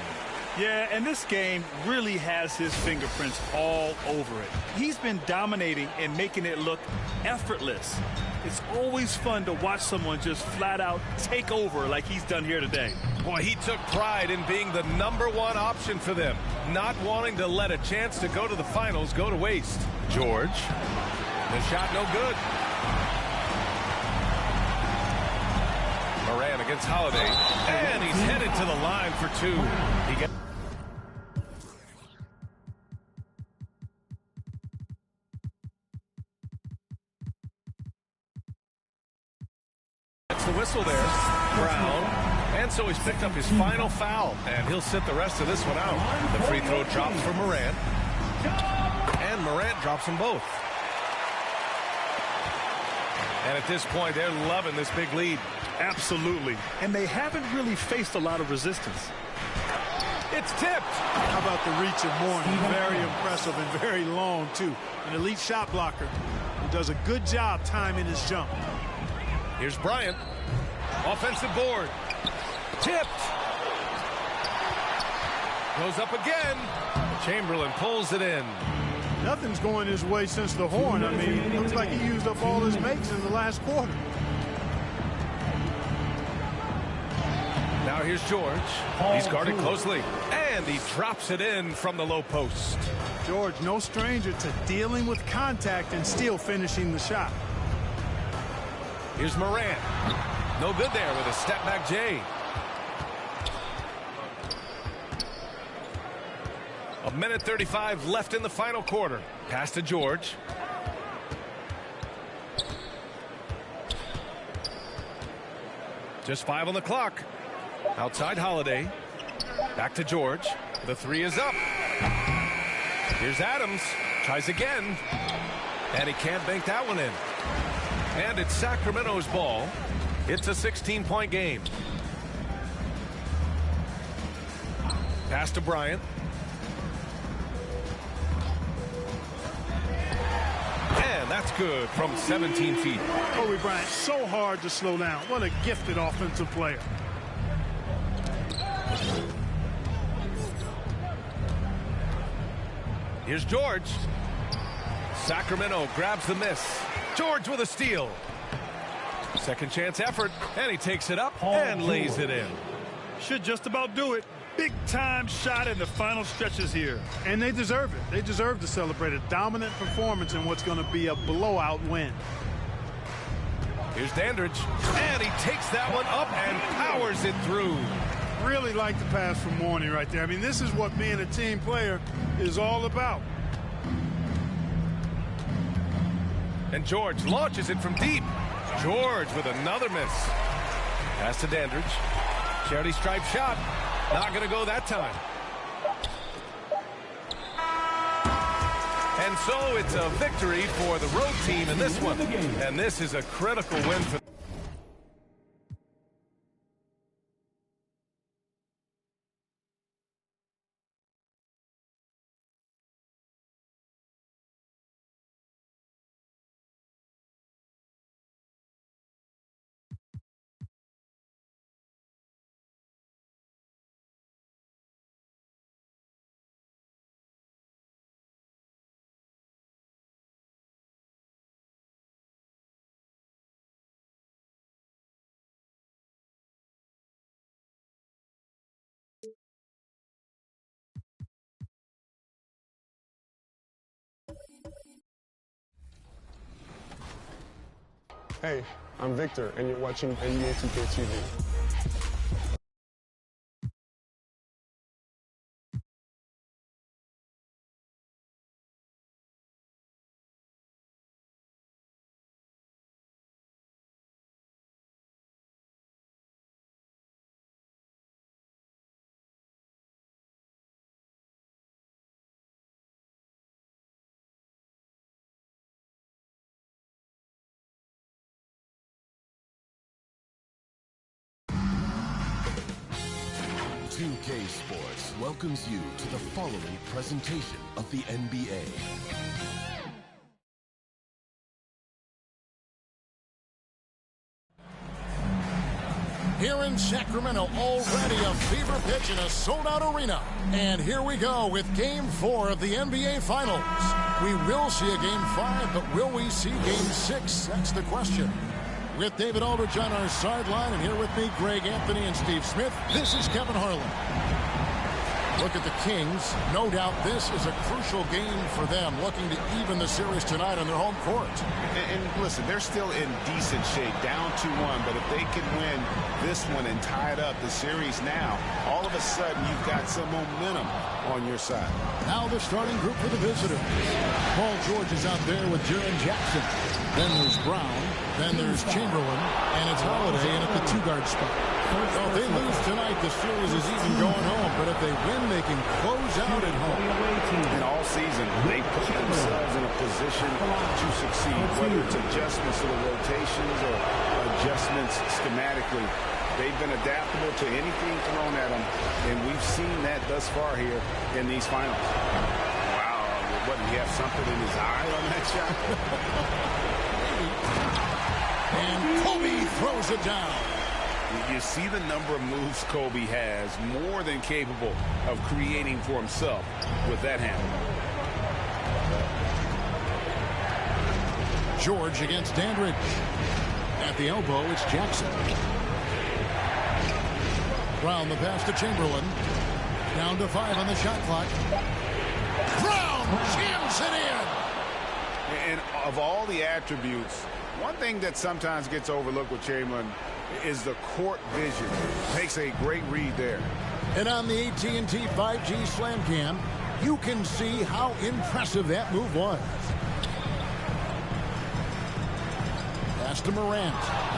Speaker 3: Yeah, and this game really has his fingerprints all over it. He's been dominating and making it look effortless. It's always fun to watch someone just flat out take over like he's done here today.
Speaker 2: Boy, he took pride in being the #1 option for them, not wanting to let a chance to go to the finals go to waste. George, the shot no good. Morant against Holiday, and he's headed to the line for 2. He gets the whistle there. Brown. And so he's picked up his final foul, and he'll sit the rest of this one out. The free throw drops for Morant. And Morant drops them both. And at this point, they're loving this big lead.
Speaker 3: Absolutely. And they haven't really faced a lot of resistance.
Speaker 2: It's tipped.
Speaker 4: How about the reach of Mourning? Very impressive and very long, too. An elite shot blocker who does a good job timing his jump.
Speaker 2: Here's Bryant. Offensive board. Tipped. Goes up again. Chamberlain pulls it in.
Speaker 4: Nothing's going his way since the horn. I mean, it looks like he used up all his makes in the last quarter.
Speaker 2: Now here's George. He's guarded closely. And he drops it in from the low post.
Speaker 4: George, no stranger to dealing with contact and still finishing the shot.
Speaker 2: Here's Morant. No good there with a step-back J. A minute 35 left in the final quarter. Pass to George. Just 5 on the clock. Outside Holiday. Back to George. The 3 is up. Here's Adams. Tries again. And he can't bank that one in. And it's Sacramento's ball. It's a 16-point game. Pass to Bryant. And that's good from 17 feet.
Speaker 4: Kobe Bryant, so hard to slow down. What a gifted offensive player.
Speaker 2: Here's George. Sacramento grabs the miss. George with a steal. Second chance effort, and he takes it up and lays it in.
Speaker 3: Should just about do it. Big time shot in the final stretches here.
Speaker 4: And they deserve it. They deserve to celebrate a dominant performance in what's going to be a blowout win.
Speaker 2: Here's Dandridge, and he takes that one up and powers it through.
Speaker 4: Really like the pass from Mourning right there. I mean, this is what being a team player is all about.
Speaker 2: And George launches it from deep. George with another miss. Pass to Dandridge. Charity stripe shot. Not going to go that time. And so it's a victory for the road team in this one. And this is a critical win for
Speaker 11: Hey, I'm Victor, and you're watching NBA 2K TV.
Speaker 12: Sports welcomes you to the following presentation of the NBA. Here in Sacramento, already a fever pitch in a sold-out arena. And here we go with Game 4 of the NBA Finals. We will see a Game 5, but will we see Game 6? That's the question. With David Aldridge on our sideline, and here with me, Greg Anthony and Steve Smith, this is Kevin Harlan. Look at the Kings. No doubt this is a crucial game for them, looking to even the series tonight on their home court.
Speaker 13: And listen, they're still in decent shape, down 2-1, but if they can win this one and tie it up, the series now, all of a sudden you've got some momentum on your side.
Speaker 12: Now the starting group for the visitors. Paul George is out there with Jaren Jackson. Then there's Brown. Then there's Chamberlain. And it's Holiday in at the 2-guard spot. Well, if they lose tonight, the series is even going home. But if they win, they can close out at home.
Speaker 13: And all season, they put themselves in a position to succeed, whether it's adjustments to the rotations or adjustments schematically. They've been adaptable to anything thrown at them, and we've seen that thus far here in these finals. Wow, what, did he have something in his eye on that shot?
Speaker 12: And Kobe throws it down.
Speaker 13: You see the number of moves Kobe has, more than capable of creating for himself with that handle.
Speaker 12: George against Dandridge. At the elbow, it's Jackson. Brown the pass to Chamberlain. Down to 5 on the shot clock. Brown jams it in.
Speaker 13: And of all the attributes, one thing that sometimes gets overlooked with Chamberlain is the court vision. Makes a great read there.
Speaker 12: And on the AT&T 5G Slam Cam, you can see how impressive that move was. Pass to Morant.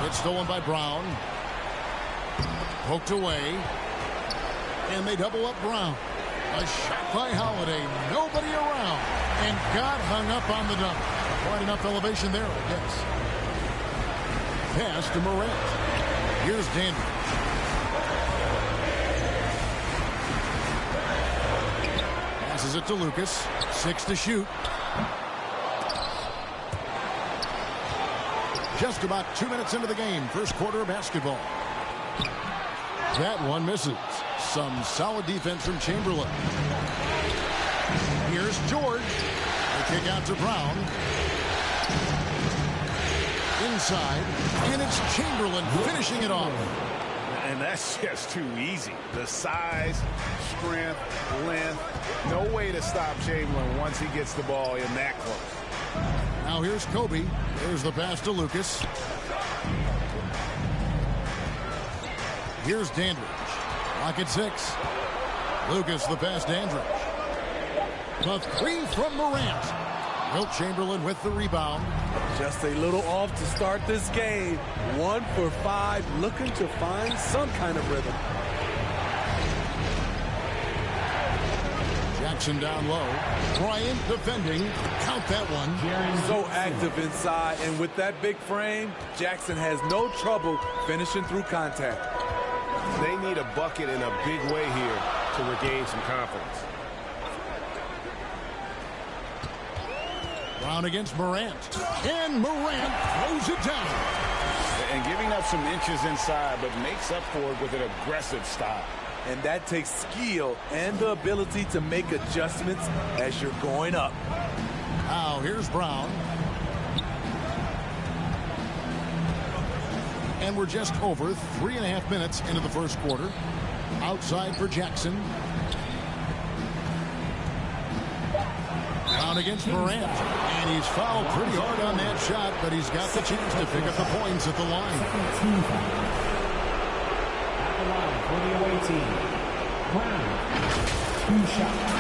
Speaker 12: It's stolen by Brown. Poked away. And they double up Brown. A shot by Holiday. Nobody around. And got hung up on the dunk. Quite enough elevation there, I guess. Pass to Morant. Here's Dandridge. Passes it to Lucas. 6 to shoot. Just about 2 minutes into the game. First quarter of basketball. That one misses. Some solid defense from Chamberlain. Here's George. The kick out to Brown. Inside. And it's Chamberlain finishing it off.
Speaker 13: And that's just too easy. The size, strength, length. No way to stop Chamberlain once he gets the ball in that close.
Speaker 12: Now here's Kobe. There's the pass to Lucas. Here's Dandridge. Lock at 6. Lucas the pass to Dandridge. The 3 from Morant. Wilt Chamberlain with the rebound.
Speaker 14: Just a little off to start this game. 1 for 5, looking to find some kind of rhythm.
Speaker 12: Jackson down low. Bryant defending. Count that one.
Speaker 14: So active inside, and with that big frame, Jackson has no trouble finishing through contact.
Speaker 2: They need a bucket in a big way here to regain some confidence.
Speaker 12: Brown against Morant. And Morant throws it down.
Speaker 13: And giving up some inches inside, but makes up for it with an aggressive style.
Speaker 14: And that takes skill and the ability to make adjustments as you're going up.
Speaker 12: Now here's Brown. And we're just over 3.5 minutes into the first quarter. Outside for Jackson. Brown against Morant. And he's fouled pretty hard on that shot, but he's got the chance to pick up the points at the line.
Speaker 5: At the line for the away team. Brown. 2 shots.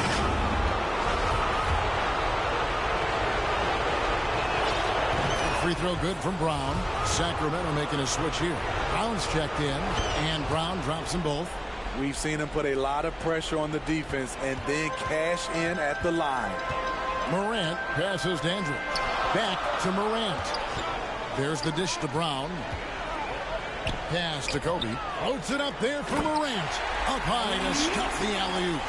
Speaker 12: Free throw good from Brown. Sacramento making a switch here. Brown's checked in, and Brown drops them both.
Speaker 14: We've seen him put a lot of pressure on the defense and then cash in at the line.
Speaker 12: Morant passes Dandridge. Back to Morant. There's the dish to Brown. Pass to Kobe. Floats it up there for Morant. Up high to stop the alley-oop.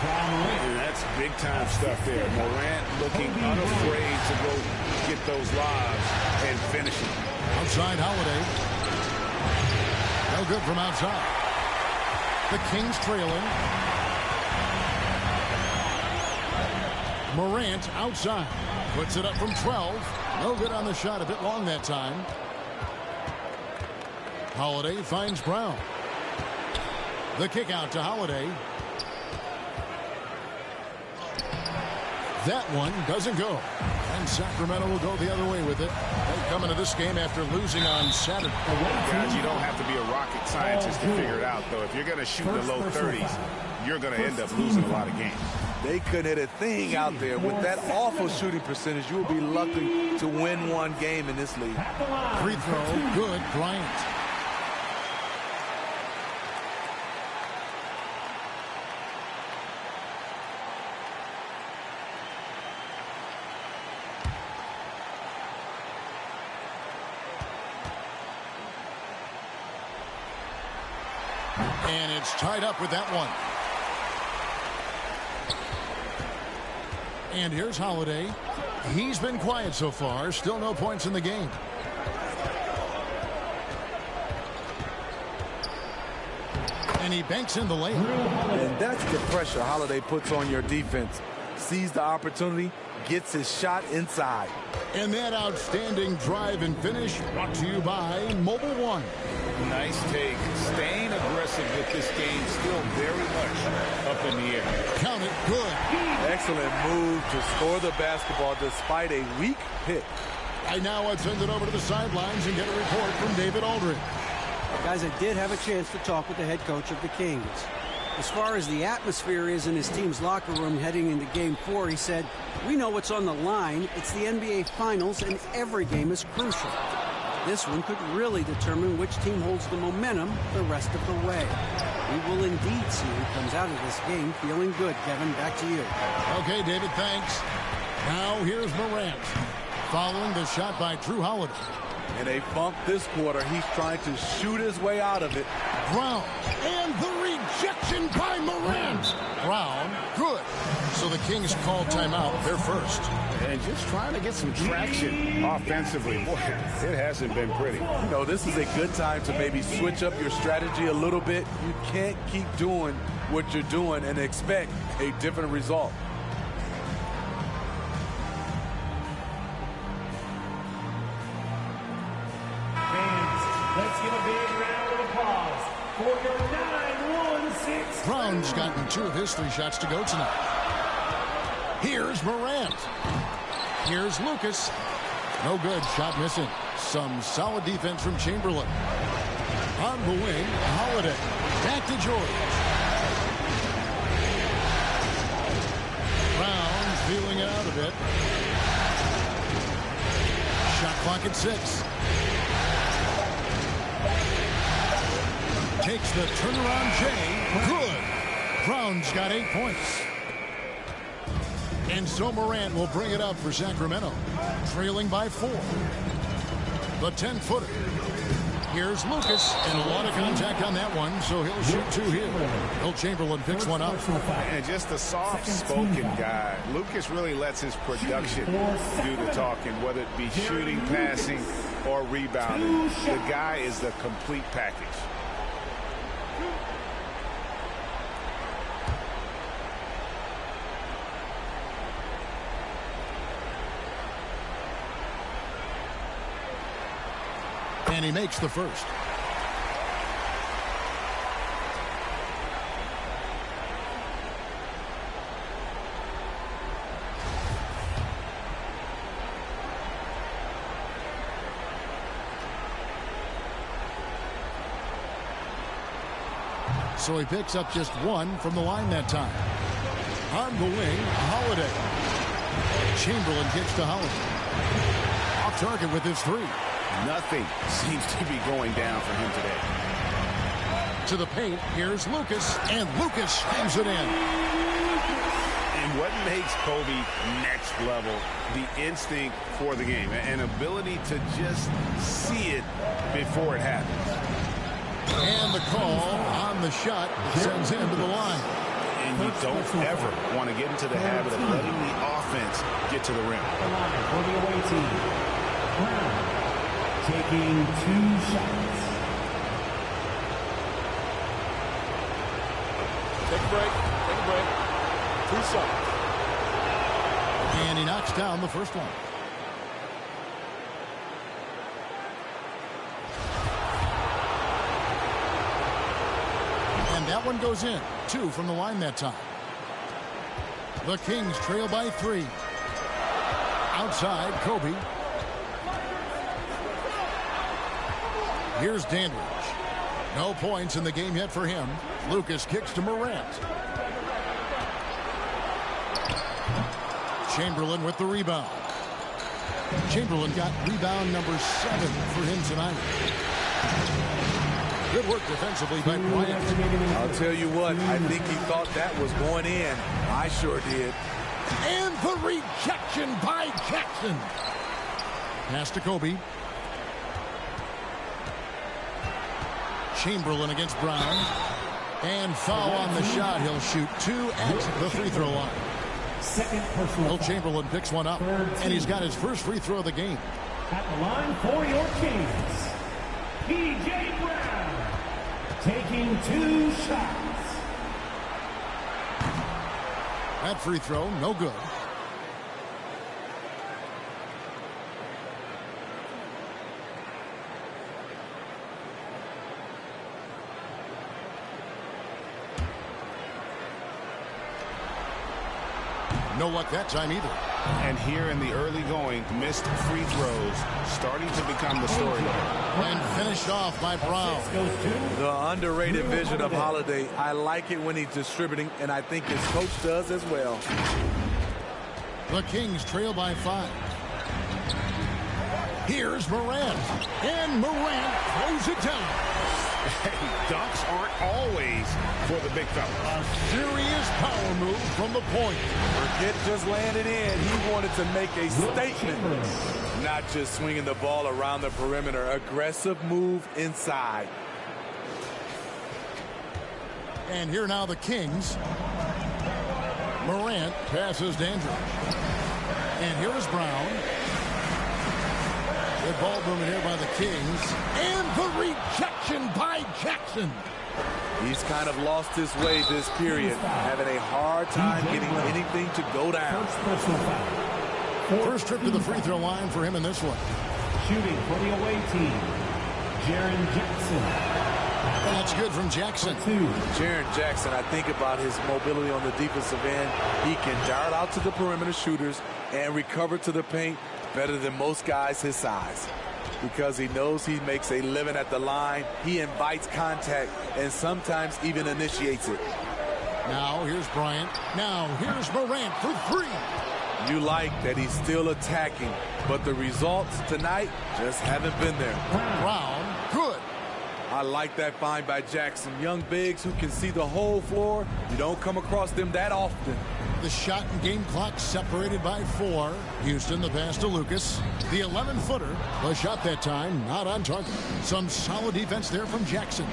Speaker 13: That's big-time stuff there. Morant looking unafraid to go get those lobs and finish it.
Speaker 12: Outside Holiday. No good from outside. The Kings trailing. Morant outside. Puts it up from 12. No good on the shot. A bit long that time. Holiday finds Brown. The kick out to Holiday. That one doesn't go. And Sacramento will go the other way with it. They come into this game after losing on Saturday.
Speaker 13: Guys, you don't have to be a rocket scientist to figure it out, though. If you're going to shoot in the low 30s, you're going to end up losing a lot of games.
Speaker 14: They couldn't hit a thing out there. With that awful shooting percentage, you will be lucky to win one game in this league.
Speaker 12: Free throw, good, Bryant. And it's tied up with that one. And here's Holiday. He's been quiet so far. Still no points in the game. And he banks in the layup.
Speaker 14: And that's the pressure Holiday puts on your defense. Sees the opportunity, gets his shot inside.
Speaker 12: And that outstanding drive and finish brought to you by Mobile One.
Speaker 13: Nice take. Staying aggressive with this game, still very much up in the air.
Speaker 12: Count it, good.
Speaker 14: Excellent move to score the basketball despite a weak pick.
Speaker 12: I now send it over to the sidelines and get a report from David Aldridge.
Speaker 15: Guys, I did have a chance to talk with the head coach of the Kings. As far as the atmosphere is in his team's locker room heading into Game 4, he said, "We know what's on the line. It's the NBA Finals, and every game is crucial. This one could really determine which team holds the momentum the rest of the way. We will indeed see who comes out of this game feeling good." Kevin, back to you.
Speaker 12: Okay, David, thanks. Now here's Morant. Following the shot by Drew Holiday.
Speaker 14: In a funk this quarter, he's trying to shoot his way out of it.
Speaker 12: Brown, and the rejection by Morant. Brown, good. So the Kings call timeout, their first.
Speaker 13: And just trying to get some traction offensively. Boy, it hasn't been pretty.
Speaker 14: You know, this is a good time to maybe switch up your strategy a little bit. You can't keep doing what you're doing and expect a different result.
Speaker 5: Let's give a big round of applause for your 9-1-6.
Speaker 12: Brown's gotten 2 of his 3 shots to go tonight. Here's Morant. Here's Lucas. No good. Shot missing. Some solid defense from Chamberlain. On the wing, Holiday. Back to George. Brown's feeling it out a bit. Shot clock at 6. Takes the turnaround Jay. Good. Brown's got 8 points. And so Morant will bring it up for Sacramento. Trailing by 4. The 10-footer. Here's Lucas. And a lot of contact on that one, so he'll shoot 2 here. Will Chamberlain picks one up.
Speaker 13: And just a soft-spoken guy. Lucas really lets his production do the talking, whether it be shooting, passing, or rebounding. The guy is the complete package.
Speaker 12: And he makes the first. So he picks up just 1 from the line that time. On the wing, Holiday. Chamberlain gets to Holiday. Off target with his 3.
Speaker 13: Nothing seems to be going down for him today.
Speaker 12: To the paint, here's Lucas, and Lucas hangs it in.
Speaker 13: And what makes Kobe next level, the instinct for the game, an ability to just see it before it happens.
Speaker 12: And the call on the shot sends him to the line.
Speaker 13: And you don't ever want to get into the habit of letting the offense get to the rim.
Speaker 5: For the away team, Brown taking 2 shots.
Speaker 12: Take a break. 2 shots. And he knocks down the first one. And that one goes in. 2 from the line that time. The Kings trail by 3. Outside, Kobe. Here's Dandridge. No points in the game yet for him. Lucas kicks to Morant. Chamberlain with the rebound. Chamberlain got rebound number 7 for him tonight. Good work defensively by Bryant.
Speaker 14: I'll tell you what, I think he thought that was going in. I sure did.
Speaker 12: And the rejection by Jackson. Pass to Kobe. Chamberlain against Brown. And foul on the shot. He'll shoot 2 at the free throw line.
Speaker 5: Second personal.
Speaker 12: Will Chamberlain picks one up, and he's got his first free throw of the game.
Speaker 5: At the line for your Kings, P.J. Brown, taking 2 shots.
Speaker 12: That free throw, no good. No luck that time either.
Speaker 13: And here in the early going, missed free throws starting to become the storyline.
Speaker 12: And finished off by Brown.
Speaker 14: The underrated vision of Holiday. I like it when he's distributing, and I think his coach does as well.
Speaker 12: The Kings trail by 5. Here's Morant. And Morant throws it down.
Speaker 13: Hey, dunks aren't always for the big fella.
Speaker 12: A serious power move from the point.
Speaker 14: Forget just landing in. He wanted to make a statement. Not just swinging the ball around the perimeter. Aggressive move inside.
Speaker 12: And here now the Kings. Morant passes to Andrew. And here is Brown. Good ball movement here by the Kings. And the rejection by Jackson.
Speaker 14: He's kind of lost his way this period. Having a hard time getting anything to go down.
Speaker 12: First trip to the free throw line for him in this one.
Speaker 5: Shooting for the away team, Jaren Jackson.
Speaker 12: That's good from Jackson.
Speaker 14: Jaren Jackson, I think about his mobility on the defensive end. He can dart out to the perimeter shooters and recover to the paint better than most guys his size. Because he knows he makes a living at the line. He invites contact and sometimes even initiates it.
Speaker 12: Now here's Bryant. Now here's Morant for 3.
Speaker 14: You like that he's still attacking, but the results tonight just haven't been there.
Speaker 12: Brown, good.
Speaker 14: I like that find by Jackson. Young bigs who can see the whole floor. You don't come across them that often.
Speaker 12: The shot and game clock separated by 4. Houston, the pass to Lucas. The 11-footer, the shot that time, not on target. Some solid defense there from Jackson.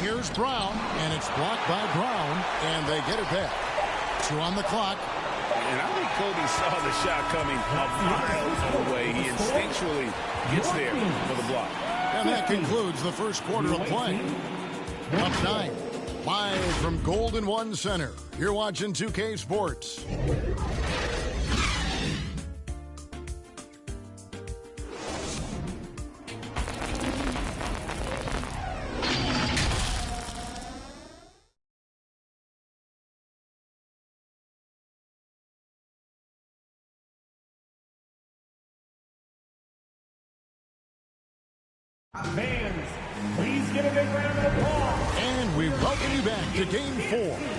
Speaker 12: Here's Brown, and it's blocked by Brown, and they get it back. 2 on the clock.
Speaker 13: And I think Kobe saw the shot coming miles away. He instinctually gets there for the block.
Speaker 12: And that concludes the first quarter of play. Up 9. Live from Golden One Center. You're watching 2K Sports.
Speaker 5: Fans, please give a big round of applause.
Speaker 12: And we welcome you back to Game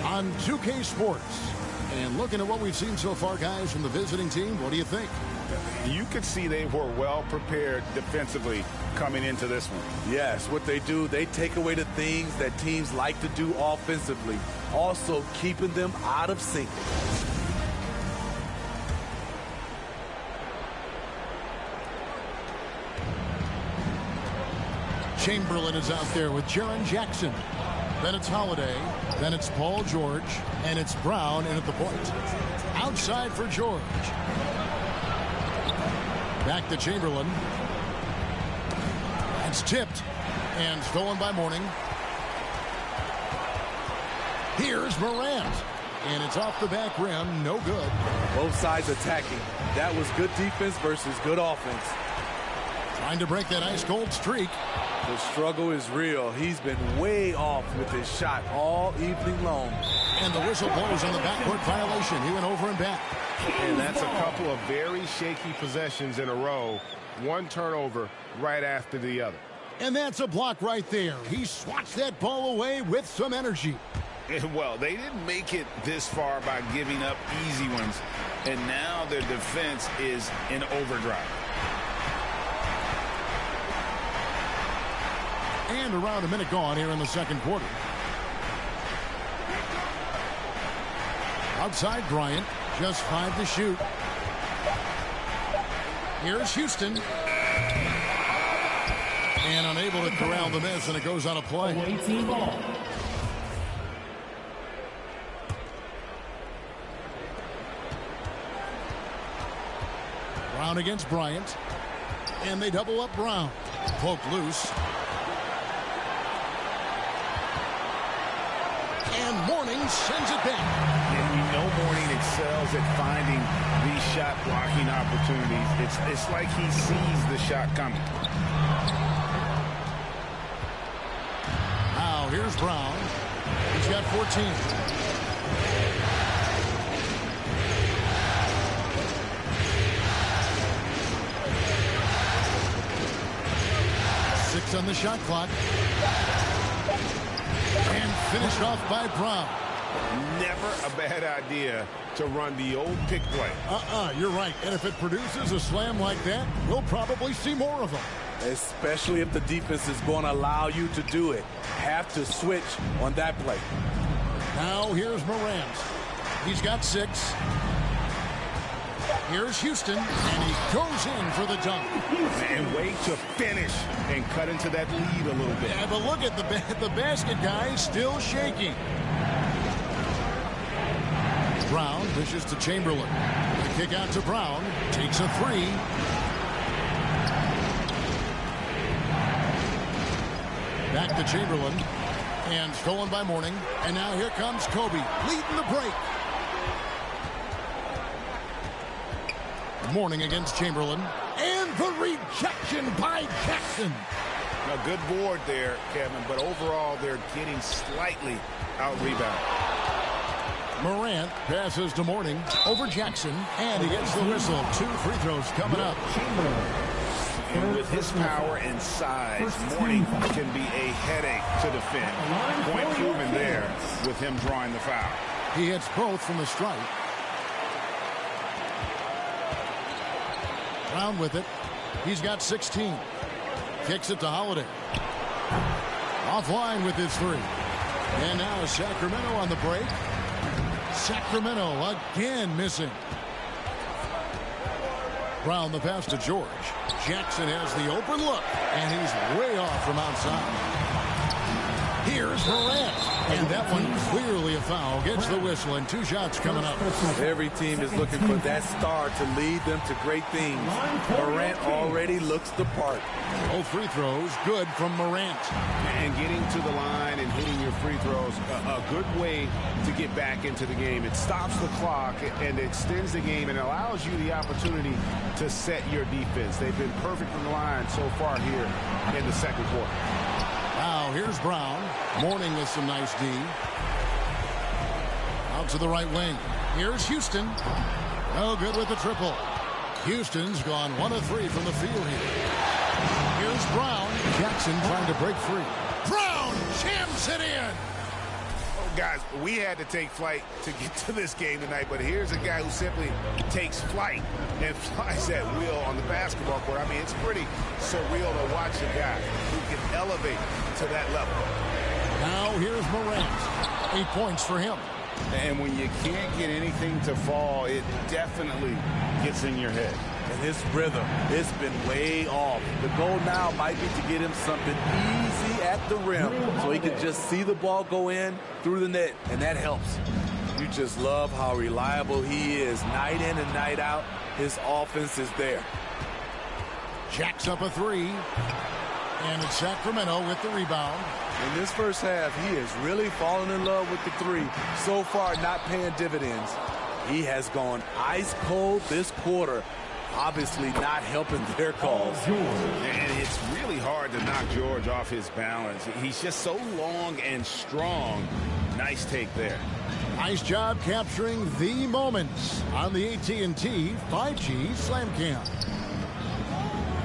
Speaker 12: 4 on 2K Sports. And looking at what we've seen so far, guys, from the visiting team, what do you think?
Speaker 13: You could see they were well prepared defensively coming into this one.
Speaker 14: Yes, what they do, they take away the things that teams like to do offensively, also keeping them out of sync.
Speaker 12: Chamberlain is out there with Jaren Jackson. Then it's Holiday. Then it's Paul George. And it's Brown in at the point. Outside for George. Back to Chamberlain. It's tipped. And stolen by Mourning. Here's Morant. And it's off the back rim. No good.
Speaker 14: Both sides attacking. That was good defense versus good offense.
Speaker 12: Trying to break that ice-cold streak.
Speaker 14: The struggle is real. He's been way off with his shot all evening long.
Speaker 12: And the whistle blows on the backcourt violation. He went over and back.
Speaker 2: And that's a couple of very shaky possessions in a row. One turnover right after the other.
Speaker 12: And that's a block right there. He swats that ball away with some energy.
Speaker 13: Well, they didn't make it this far by giving up easy ones. And now their defense is in overdrive.
Speaker 12: And around a minute gone here in the second quarter. Outside Bryant, just 5 to shoot. Here's Houston. And unable to corral the miss, and it goes on a play. Brown against Bryant. And they double up Brown. Poked loose. And Mourning sends it back.
Speaker 13: And you know Mourning excels at finding these shot blocking opportunities. It's like he sees the shot coming.
Speaker 12: Now here's Brown. He's got 14. Six on the shot clock. And finished off by Brown.
Speaker 13: Never a bad idea to run the old pick play.
Speaker 12: You're right. And if it produces a slam like that, we'll probably see more of them.
Speaker 14: Especially if the defense is going to allow you to do it. Have to switch on that play.
Speaker 12: Now here's Morant. He's got 6. Here's Houston, and he goes in for the dunk.
Speaker 13: And way to finish and cut into that lead a little bit.
Speaker 12: Yeah, but look at the basket guy still shaking. Brown dishes to Chamberlain. The kick out to Brown. Takes a 3. Back to Chamberlain. And stolen by Mourning. And now here comes Kobe, leading the break. Mourning against Chamberlain. And the rejection by Jackson.
Speaker 13: A good board there, Kevin, but overall they're getting slightly out-rebounded.
Speaker 12: Morant passes to Mourning over Jackson, and he gets the whistle. 2 free throws coming up.
Speaker 13: And with his power and size, Mourning can be a headache to defend. Point proven there with him drawing the foul.
Speaker 12: He hits both from the stripe. Brown with it. He's got 16. Kicks it to Holiday. Offline with his 3. And now Sacramento on the break. Sacramento again missing. Brown the pass to George. Jackson has the open look, and he's way off from outside. Here's Morant, and that one clearly a foul. Gets the whistle, and 2 shots coming up.
Speaker 14: Every team is looking for that star to lead them to great things. Morant already looks the part.
Speaker 12: Both free throws good from Morant.
Speaker 13: And getting to the line and hitting your free throws, a good way to get back into the game. It stops the clock and extends the game and allows you the opportunity to set your defense. They've been perfect from the line so far here in the second quarter.
Speaker 12: Now here's Brown. Mourning with some nice D. Out to the right wing. Here's Houston. No good with the triple. Houston's gone 1 of 3 from the field here. Here's Brown. Jackson trying to break free. Brown jams it in.
Speaker 13: Oh, guys, we had to take flight to get to this game tonight, but here's a guy who simply takes flight and flies at will on the basketball court. I mean, it's pretty surreal to watch a guy who can elevate to that level.
Speaker 12: Now here's Morant. 8 points for him.
Speaker 13: And when you can't get anything to fall, it definitely gets in your head.
Speaker 14: And his rhythm, it's been way off. The goal now might be to get him something easy at the rim so he can just see the ball go in through the net, and that helps. You just love how reliable he is night in and night out. His offense is there.
Speaker 12: Jacks up a 3. And it's Sacramento with the rebound.
Speaker 14: In this first half, he is really falling in love with the 3. So far, not paying dividends. He has gone ice cold this quarter. Obviously not helping their cause.
Speaker 13: And it's really hard to knock George off his balance. He's just so long and strong. Nice take there.
Speaker 12: Nice job capturing the moments on the AT&T 5G Slam Cam.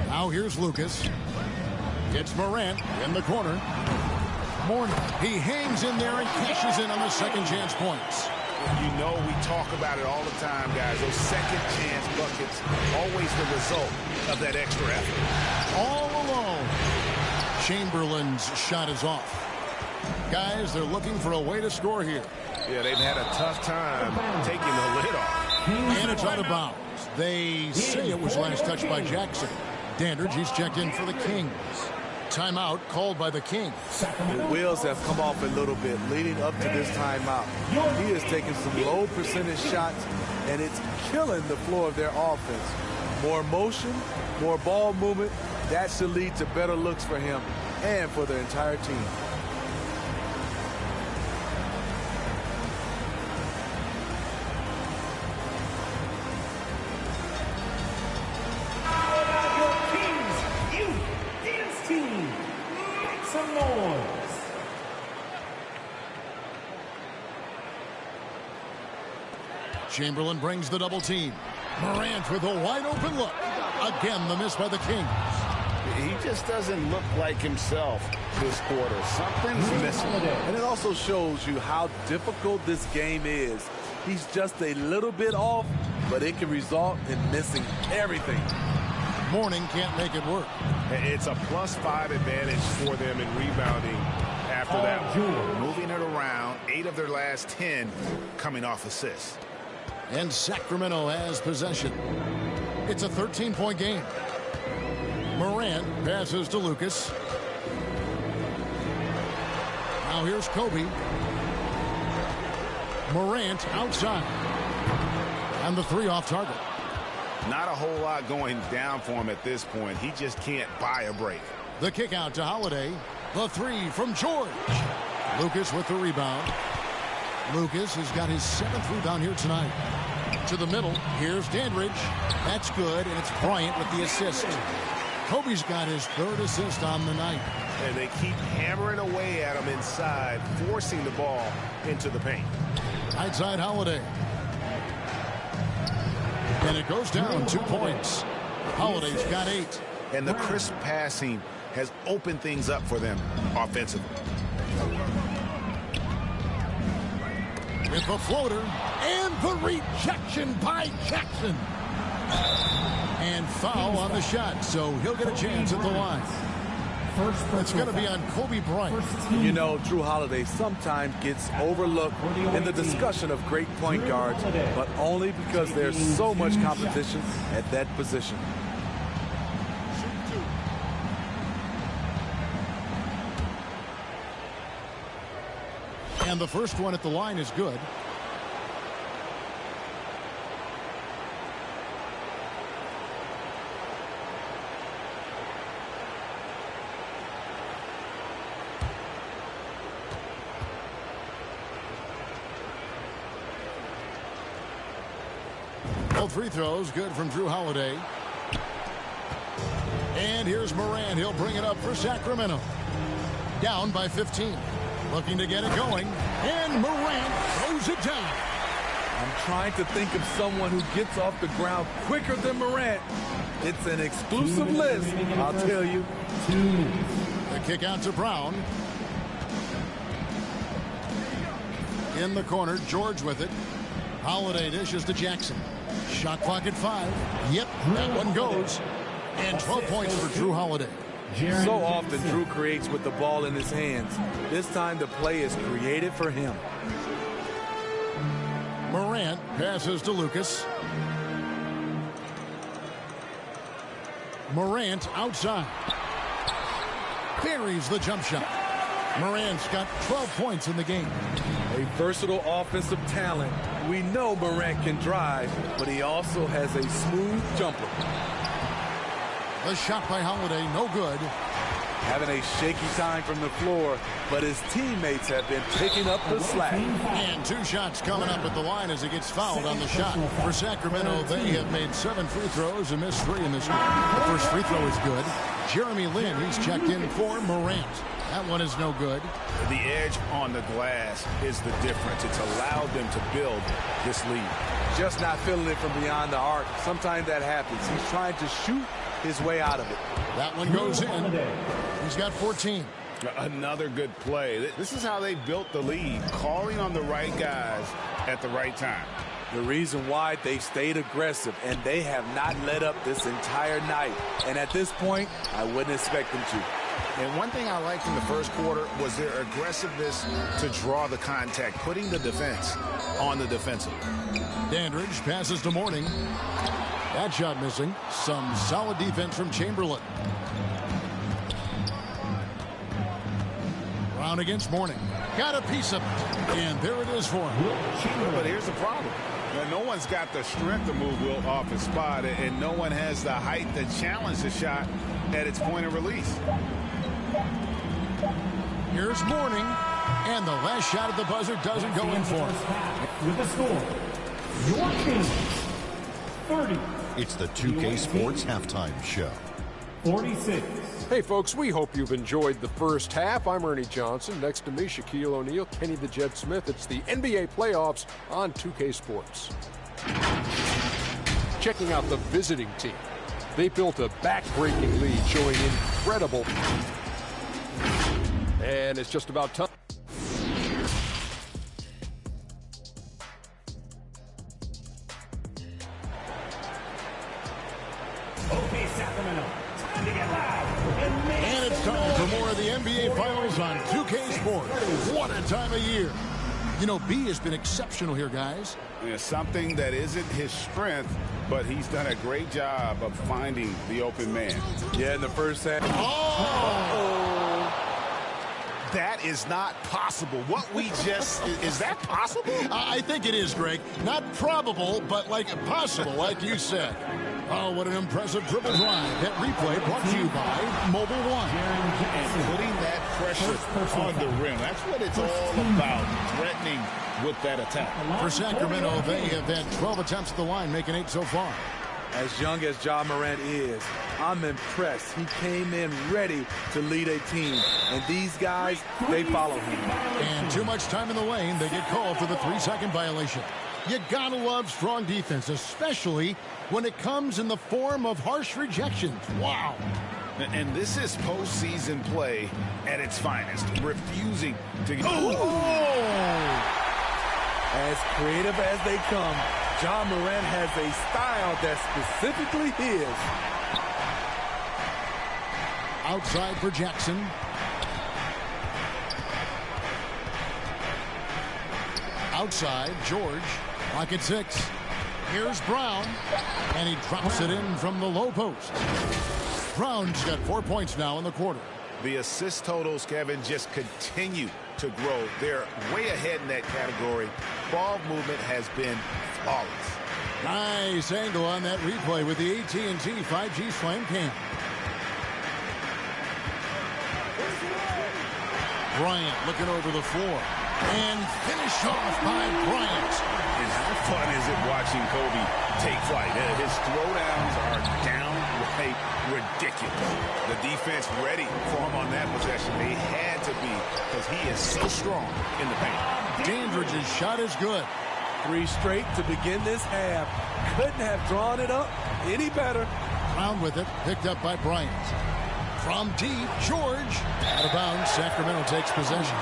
Speaker 12: Now here's Lucas. It's Morant in the corner. Mourning. He hangs in there and cashes in on the second chance points.
Speaker 13: You know we talk about it all the time, guys. Those second chance buckets, always the result of that extra effort.
Speaker 12: All alone. Chamberlain's shot is off. Guys, they're looking for a way to score here.
Speaker 13: Yeah, they've had a tough time taking the lid off.
Speaker 12: And it's out of bounds. They say it was last touched by Jackson. Dandridge, he's checked in for the Kings. timeout called by the Kings.
Speaker 14: The wheels have come off a little bit leading up to this timeout. He is taking some low percentage shots, and it's killing the flow of their offense. More motion, more ball movement, that should lead to better looks for him and for the entire team.
Speaker 12: Chamberlain brings the double team. Morant with a wide open look. Again, the miss by the Kings.
Speaker 13: He just doesn't look like himself this quarter. Something's missing.
Speaker 14: And it also shows you how difficult this game is. He's just a little bit off, but it can result in missing everything.
Speaker 12: Mourning can't make it work.
Speaker 2: It's a +5 advantage for them in rebounding after that.
Speaker 13: Moving it around, 8 of their last 10 coming off assists.
Speaker 12: And Sacramento has possession. It's a 13-point game. Morant passes to Lucas. Now here's Kobe. Morant outside. And the 3 off target.
Speaker 13: Not a whole lot going down for him at this point. He just can't buy a break.
Speaker 12: The kick out to Holiday. The 3 from George. Lucas with the rebound. Lucas has got his 7th rebound here tonight. To the middle. Here's Dandridge. That's good, and it's Bryant with the assist. Kobe's got his 3rd assist on the night.
Speaker 2: And they keep hammering away at him inside, forcing the ball into the paint.
Speaker 12: Outside Holiday. And it goes down 2 points. Holiday's got 8.
Speaker 13: And the crisp passing has opened things up for them offensively.
Speaker 12: With the floater and the rejection by Jackson. And foul on the shot, so he'll get a chance at the line. It's going to be on Kobe Bryant.
Speaker 14: You know, Drew Holiday sometimes gets overlooked in the discussion of great point guards, but only because there's so much competition at that position.
Speaker 12: And the first one at the line is good. All 3 throws good from Drew Holiday. And here's Morant. He'll bring it up for Sacramento. Down by 15. Looking to get it going. And Morant throws it down.
Speaker 14: I'm trying to think of someone who gets off the ground quicker than Morant. It's an exclusive list, I'll tell you.
Speaker 12: The kick out to Brown. In the corner, George with it. Holiday dishes to Jackson. Shot clock at 5. Yep, that one goes. And 12 points for Drew Holiday.
Speaker 14: So often Drew creates with the ball in his hands. This time the play is created for him.
Speaker 12: Morant passes to Lucas. Morant outside. Buries the jump shot. Morant's got 12 points in the game.
Speaker 14: A versatile offensive talent. We know Morant can drive, but he also has a smooth jumper.
Speaker 12: The shot by Holiday, no good.
Speaker 14: Having a shaky time from the floor, but his teammates have been picking up the slack.
Speaker 12: And 2 shots coming up at the line as he gets fouled on the shot. For Sacramento, they have made 7 free throws and missed 3 in this game. The first free throw is good. Jeremy Lin, he's checked in for Morant. That one is no good.
Speaker 13: The edge on the glass is the difference. It's allowed them to build this lead.
Speaker 14: Just not feeling it from beyond the arc. Sometimes that happens. He's trying to shoot his way out of it.
Speaker 12: That one goes in. He's got 14.
Speaker 13: Another good play. This is how they built the lead, calling on the right guys at the right time.
Speaker 14: The reason why they stayed aggressive, and they have not let up this entire night. And at this point, I wouldn't expect them to.
Speaker 13: And one thing I liked in the first quarter was their aggressiveness to draw the contact, putting the defense on the defensive.
Speaker 12: Dandridge passes to Mourning. That shot missing. Some solid defense from Chamberlain. Brown against Mourning. Got a piece of it. And there it is for him.
Speaker 13: But here's the problem. No one's got the strength to move Will off his spot, and no one has the height to challenge the shot at its point of release.
Speaker 12: Here's Mourning, and the last shot at the buzzer doesn't go in for him.
Speaker 5: With the score, your Kings 30.
Speaker 6: It's the 2K Sports Halftime Show.
Speaker 5: 46.
Speaker 7: Hey, folks, we hope you've enjoyed the first half. I'm Ernie Johnson. Next to me, Shaquille O'Neal, Kenny the Jet Smith. It's the NBA playoffs on 2K Sports. Checking out the visiting team. They built a back-breaking lead, showing incredible. And it's just about time.
Speaker 5: Okay, Sacramento. Time to get loud.
Speaker 12: And it's time for more of the NBA Finals on 2K Sports. What a time of year. You know, B has been exceptional here, guys.
Speaker 13: Yeah, something that isn't his strength, but he's done a great job of finding the open man.
Speaker 14: Yeah, in the first half.
Speaker 13: That is not possible. What we just, is that possible?
Speaker 12: I think it is, Greg. Not probable, but like possible, like you said. Oh, what an impressive triple drive. That replay brought to you by Mobile One.
Speaker 13: And putting that pressure on the rim. That's what it's all about, threatening with that attack.
Speaker 12: For Sacramento, they have had 12 attempts at the line, making 8 so far.
Speaker 14: As young as Ja Morant is, I'm impressed. He came in ready to lead a team. And these guys, they follow him.
Speaker 12: And too much time in the lane, they get called for the 3-second violation. You gotta love strong defense, especially when it comes in the form of harsh rejections. Wow.
Speaker 13: And this is postseason play at its finest, refusing to...
Speaker 14: As creative as they come, Ja Morant has a style that's specifically his.
Speaker 12: Outside for Jackson. Outside, George. Lock at 6. Here's Brown. And he drops it in from the low post. Brown's got 4 points now in the quarter.
Speaker 13: The assist totals, Kevin, just continue to grow. They're way ahead in that category. Ball movement has been flawless.
Speaker 12: Nice angle on that replay with the AT&T 5G Slam Cam. Bryant looking over the floor. And finish off by Bryant.
Speaker 13: And how fun is it watching Kobe take flight? His throwdowns are downright ridiculous. The defense ready for him on that possession. They had to be, because he is so strong in the paint.
Speaker 12: Dandridge's shot is good.
Speaker 14: 3 straight to begin this half. Couldn't have drawn it up any better.
Speaker 12: Brown with it, picked up by Bryant. From deep, George. Out of bounds, Sacramento takes possession.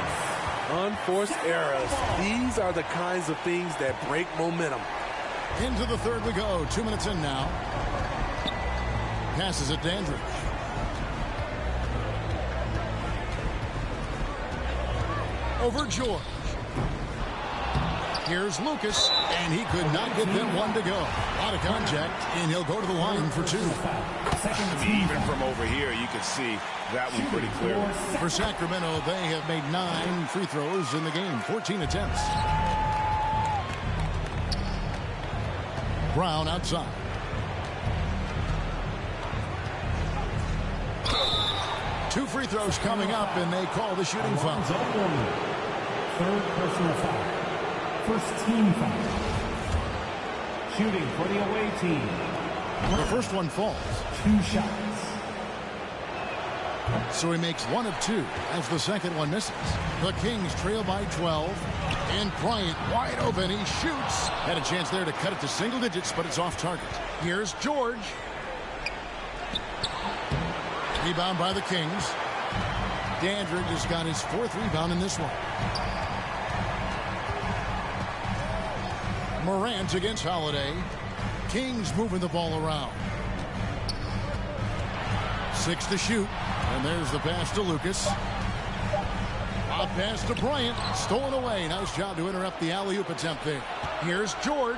Speaker 14: Unforced errors. These are the kinds of things that break momentum.
Speaker 12: Into the third we go. 2 minutes in now. Passes it Dandridge. Over George. Here's Lucas, and he could not get them one to go. A lot of contact, and he'll go to the line for 2.
Speaker 13: Even from over here, you can see that one pretty clearly.
Speaker 12: For Sacramento, they have made 9 free throws in the game, 14 attempts. Brown outside. Two free throws coming up, and they call the shooting foul.
Speaker 5: Third personal foul. First team foul. Shooting for the away team.
Speaker 12: The first one falls.
Speaker 5: 2 shots.
Speaker 12: So he makes 1 of 2 as the second one misses. The Kings trail by 12. And Bryant wide open. He shoots. Had a chance there to cut it to single digits, but it's off target. Here's George. Rebound by the Kings. Dandridge has got his 4th rebound in this one. Morant against Holiday. Kings moving the ball around. 6 to shoot. And there's the pass to Lucas. A pass to Bryant. Stolen away. Nice job to interrupt the alley-oop attempt there. Here's George.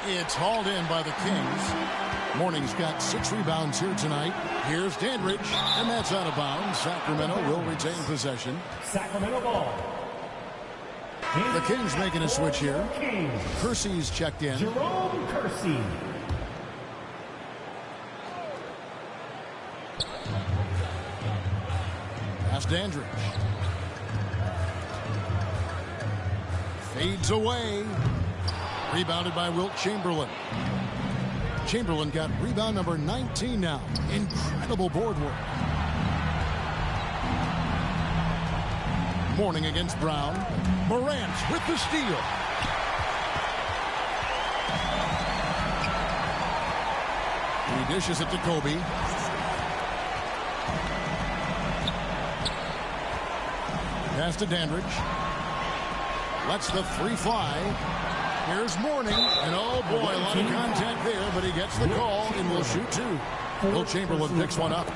Speaker 12: It's hauled in by the Kings. Morning's got 6 rebounds here tonight. Here's Dandridge, and that's out of bounds. Sacramento will retain possession.
Speaker 5: Sacramento ball.
Speaker 12: The Kings making a switch here. Kersey's checked in.
Speaker 5: Jerome Kersey.
Speaker 12: Pass Dandridge. Fades away. Rebounded by Wilt Chamberlain. Chamberlain got rebound number 19 now. Incredible board work. Morning against Brown. Morant with the steal. He dishes it to Kobe. Pass to Dandridge. Lets the 3 fly. Here's Morning, and oh boy, a lot of contact there, but he gets the call and will shoot 2. Wilt Chamberlain picks one up.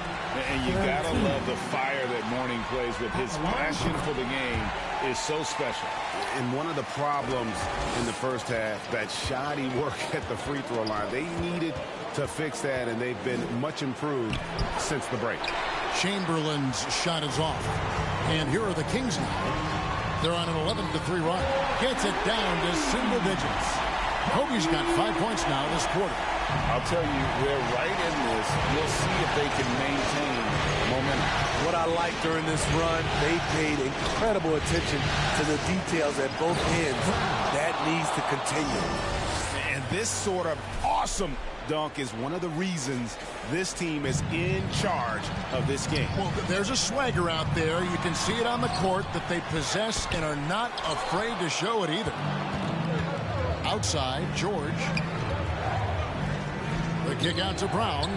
Speaker 13: And you gotta love the fire that Morning plays with. His passion for the game is so special. And one of the problems in the first half, that shoddy work at the free throw line. They needed to fix that, and they've been much improved since the break.
Speaker 12: Chamberlain's shot is off. And here are the Kings now. They're on an 11-3 run. Gets it down to single digits. Kobe's got 5 points now this quarter.
Speaker 13: I'll tell you, they're right in this. We'll see if they can maintain momentum.
Speaker 14: What I like during this run, they paid incredible attention to the details at both ends. That needs to continue.
Speaker 13: And this sort of awesome dunk is one of the reasons this team is in charge of this game.
Speaker 12: Well, there's a swagger out there. You can see it on the court that they possess and are not afraid to show it either. Outside, George. The kick out to Brown.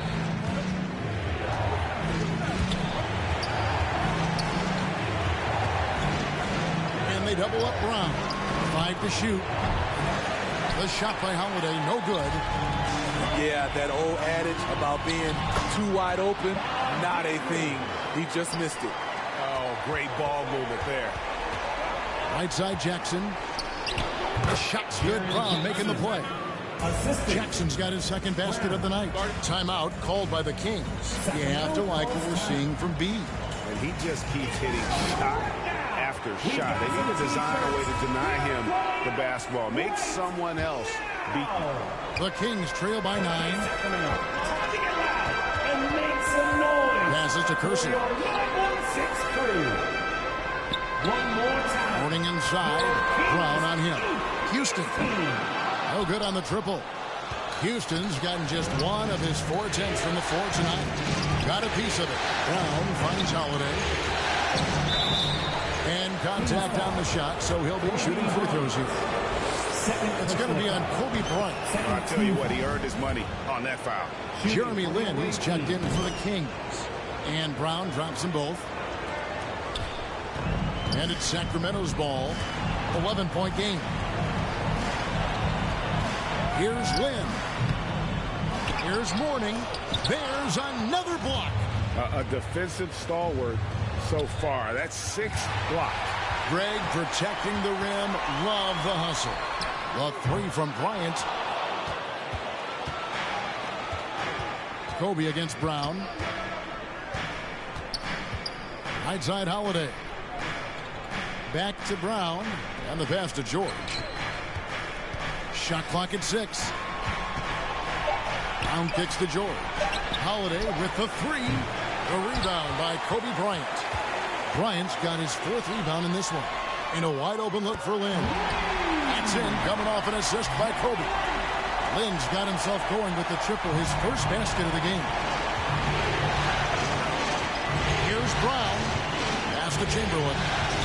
Speaker 12: And they double up Brown. 5 to shoot. The shot by Holiday, no good.
Speaker 14: Yeah, that old adage about being too wide open, not a thing. He just missed it.
Speaker 13: Oh, great ball movement there.
Speaker 12: Right side, Jackson. The shot's good. Brown making the play. Jackson's got his second basket of the night. Timeout called by the Kings. You have to like what we're seeing from B.
Speaker 13: And he just keeps hitting shot after shot. They need to design a way to deny him the basketball. Make someone else beat him.
Speaker 12: The Kings trail by 9.
Speaker 5: And make some noise.
Speaker 12: Passes to Kersey.
Speaker 5: One more time.
Speaker 12: Morning inside. Brown on him. Houston. No good on the triple. Houston's gotten just 1 of his 4 attempts from the floor tonight. Got a piece of it. Brown finds Holiday. And contact on the shot, so he'll be shooting free throws here. It's going to be on Kobe Bryant.
Speaker 13: I'll tell you what, he earned his money on that foul.
Speaker 12: Jeremy Lin, he's checked in for the Kings. And Brown drops them both. And it's Sacramento's ball. 11-point game. Here's Lin. Here's Morning. There's another block.
Speaker 13: A defensive stalwart so far. That's 6 blocks.
Speaker 12: Greg protecting the rim. Love the hustle. The 3 from Bryant. Kobe against Brown. Right side Holiday. Back to Brown. And the pass to George. Shot clock at 6. Brown kicks to George. Holiday with the 3. The rebound by Kobe Bryant. Bryant's got his 4th rebound in this one. And a wide open look for Lin. That's in, coming off an assist by Kobe. Lin's got himself going with the triple, his first basket of the game. Here's Brown. Pass to Chamberlain.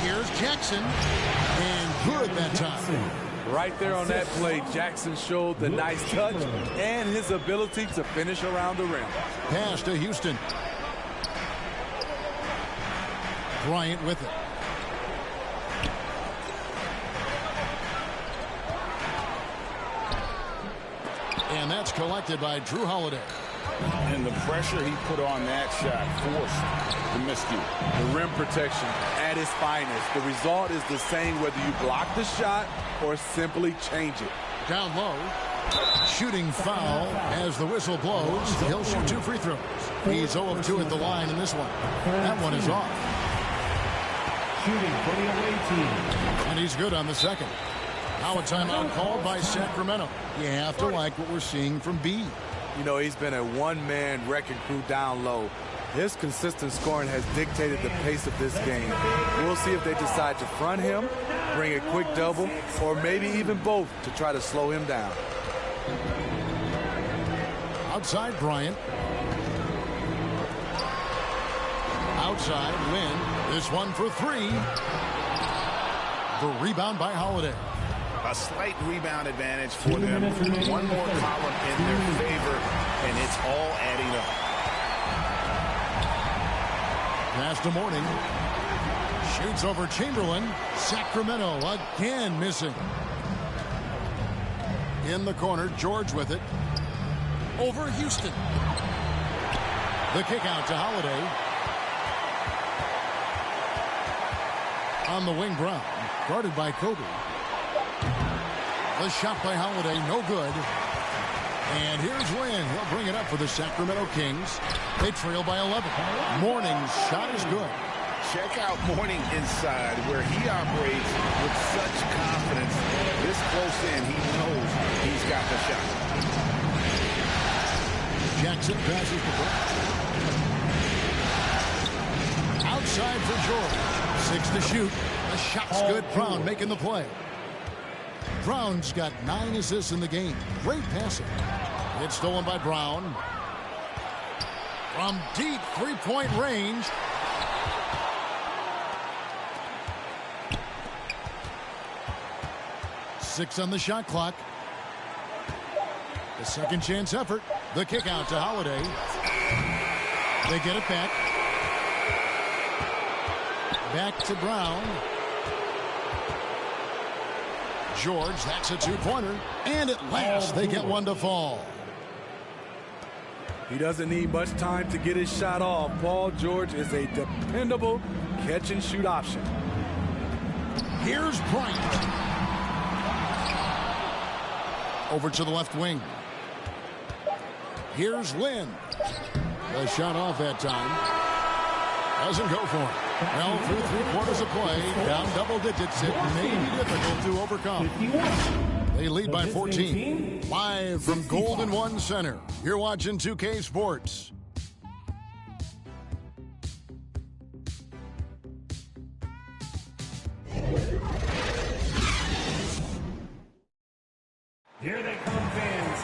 Speaker 12: Here's Jackson. And good that time.
Speaker 14: Right there on that play, Jackson showed the nice touch and his ability to finish around the rim.
Speaker 12: Pass to Houston. Bryant with it. And that's collected by Drew Holiday.
Speaker 13: And the pressure he put on that shot forced the miscue.
Speaker 14: The rim protection at its finest. The result is the same whether you block the shot or simply change it.
Speaker 12: Down low, Shooting foul as the whistle blows. He'll shoot 2 free throws. He's 0 of 2 at the line in this one. That one is off.
Speaker 5: Shooting for the away team.
Speaker 12: And he's good on the second. Now a timeout called by Sacramento. You have to like what we're seeing from B.
Speaker 14: You know, he's been a one-man wrecking crew down low. His consistent scoring has dictated the pace of this game. We'll see if they decide to front him, bring a quick double, or maybe even both to try to slow him down.
Speaker 12: Outside Bryant. Outside Lynn. This one for 3. The rebound by Holiday.
Speaker 13: A slight rebound advantage for them. One more column in their favor, and it's all adding up.
Speaker 12: Pass to Morning. Shoots over Chamberlain. Sacramento again missing. In the corner, George with it. Over Houston. The kick out to Holiday. On the wing, Brown. Guarded by Kobe. The shot by Holiday, no good. And here's Lynn. He'll bring it up for the Sacramento Kings. They trail by 11. Morning's shot is good.
Speaker 13: Check out Morning inside, where he operates with such confidence. This close in, he knows he's got the shot.
Speaker 12: Jackson passes the ball. Outside for George. 6 to shoot. The shot's good. Brown making the play. Brown's got 9 assists in the game. Great passing. It's stolen by Brown. From deep three-point range. Six on the shot clock. The second chance effort. The kick out to Holiday. They get it back. Back to Brown. George, that's a 2-pointer. And at last, they get one to fall.
Speaker 14: He doesn't need much time to get his shot off. Paul George is a dependable catch-and-shoot option.
Speaker 12: Here's Bryant. Over to the left wing. Here's Lynn. The shot off that time. Doesn't go for it. Well, through 3 quarters of play, down double digits, it may be difficult to overcome. They lead by 14. Live from Golden One Center, you're watching 2K Sports.
Speaker 5: Here they come, fans.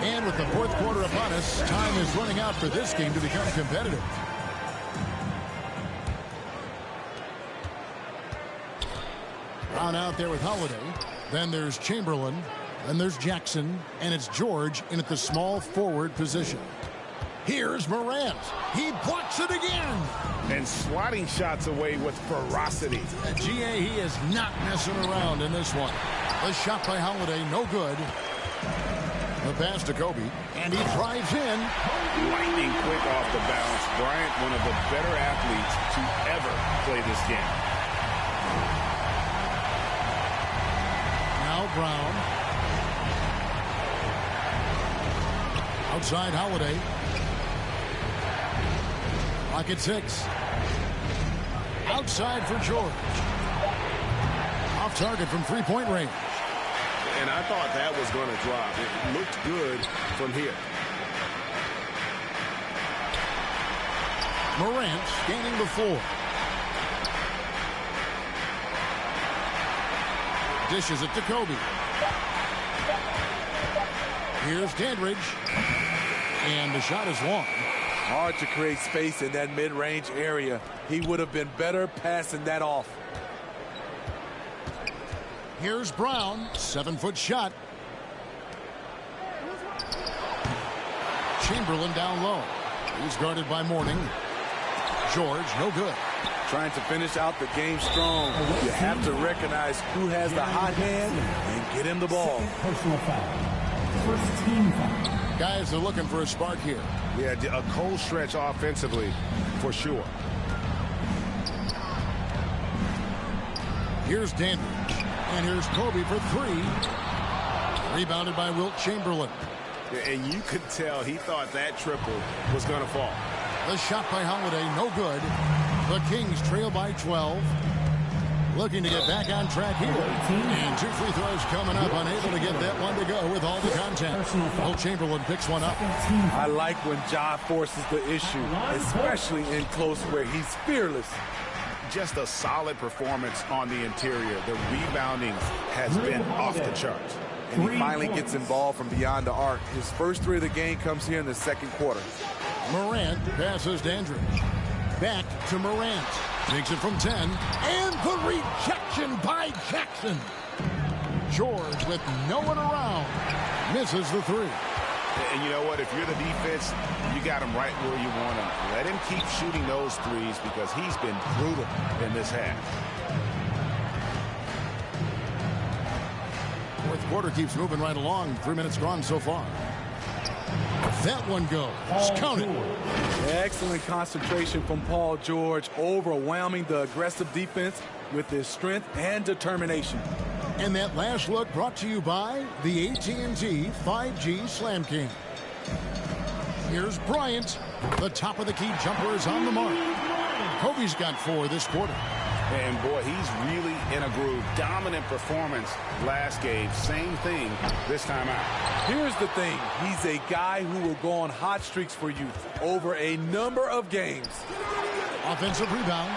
Speaker 12: And with the fourth quarter upon us, time is running out for this game to become competitive. Brown out there with Holiday. Then there's Chamberlain. Then there's Jackson. And it's George in at the small forward position. Here's Morant. He blocks it again.
Speaker 13: And swatting shots away with ferocity.
Speaker 12: GA, he is not messing around in this one. The shot by Holiday, no good. The pass to Kobe. And he drives in.
Speaker 13: Lightning quick off the bounce. Bryant, one of the better athletes to ever play this game.
Speaker 12: Now Brown. Outside Holiday. Clock at 6. Outside for George. Off target from three-point range.
Speaker 13: And I thought that was going to drop. It looked good from here.
Speaker 12: Morant gaining the floor. Dishes it to Kobe. Here's Dandridge. And the shot is long.
Speaker 14: Hard to create space in that mid-range area. He would have been better passing that off.
Speaker 12: Here's Brown. 7-foot shot. Chamberlain down low. He's guarded by Morning. George, no good.
Speaker 14: Trying to finish out the game strong. You have to recognize who has the hot hand and get him the ball.
Speaker 5: Personal foul. First team foul.
Speaker 12: Guys are looking for a spark here.
Speaker 13: Yeah, a cold stretch offensively for sure.
Speaker 12: Here's Dandridge. And here's Kobe for 3. Rebounded by Wilt Chamberlain.
Speaker 13: And you could tell he thought that triple was going to fall.
Speaker 12: The shot by Holiday, no good. The Kings trail by 12. Looking to get back on track here. And 2 free throws coming up. Unable to get that one to go with all the contact. Wilt Chamberlain picks one up.
Speaker 14: I like when Ja forces the issue, especially in close where he's fearless.
Speaker 13: Just a solid performance on the interior. The rebounding has been off the charts.
Speaker 14: And he finally gets involved from beyond the arc. His first 3 of the game comes here in the second quarter.
Speaker 12: Morant passes Dandridge. Back to Morant. Takes it from 10. And the rejection by Jackson. George with no one around. Misses the 3.
Speaker 13: And you know what? If you're the defense, you got him right where you want him. Let him keep shooting those threes because he's been brutal in this half.
Speaker 12: Fourth quarter keeps moving right along. 3 minutes gone so far. That one goes. Counted.
Speaker 14: Excellent concentration from Paul George, overwhelming the aggressive defense with his strength and determination.
Speaker 12: And that last look brought to you by the AT&T 5G Slam King. Here's Bryant. The top of the key jumper is on the mark. Kobe's got 4 this quarter.
Speaker 13: And boy, he's really in a groove. Dominant performance last game. Same thing this time out.
Speaker 14: Here's the thing. He's a guy who will go on hot streaks for you over a number of games.
Speaker 12: Offensive rebound.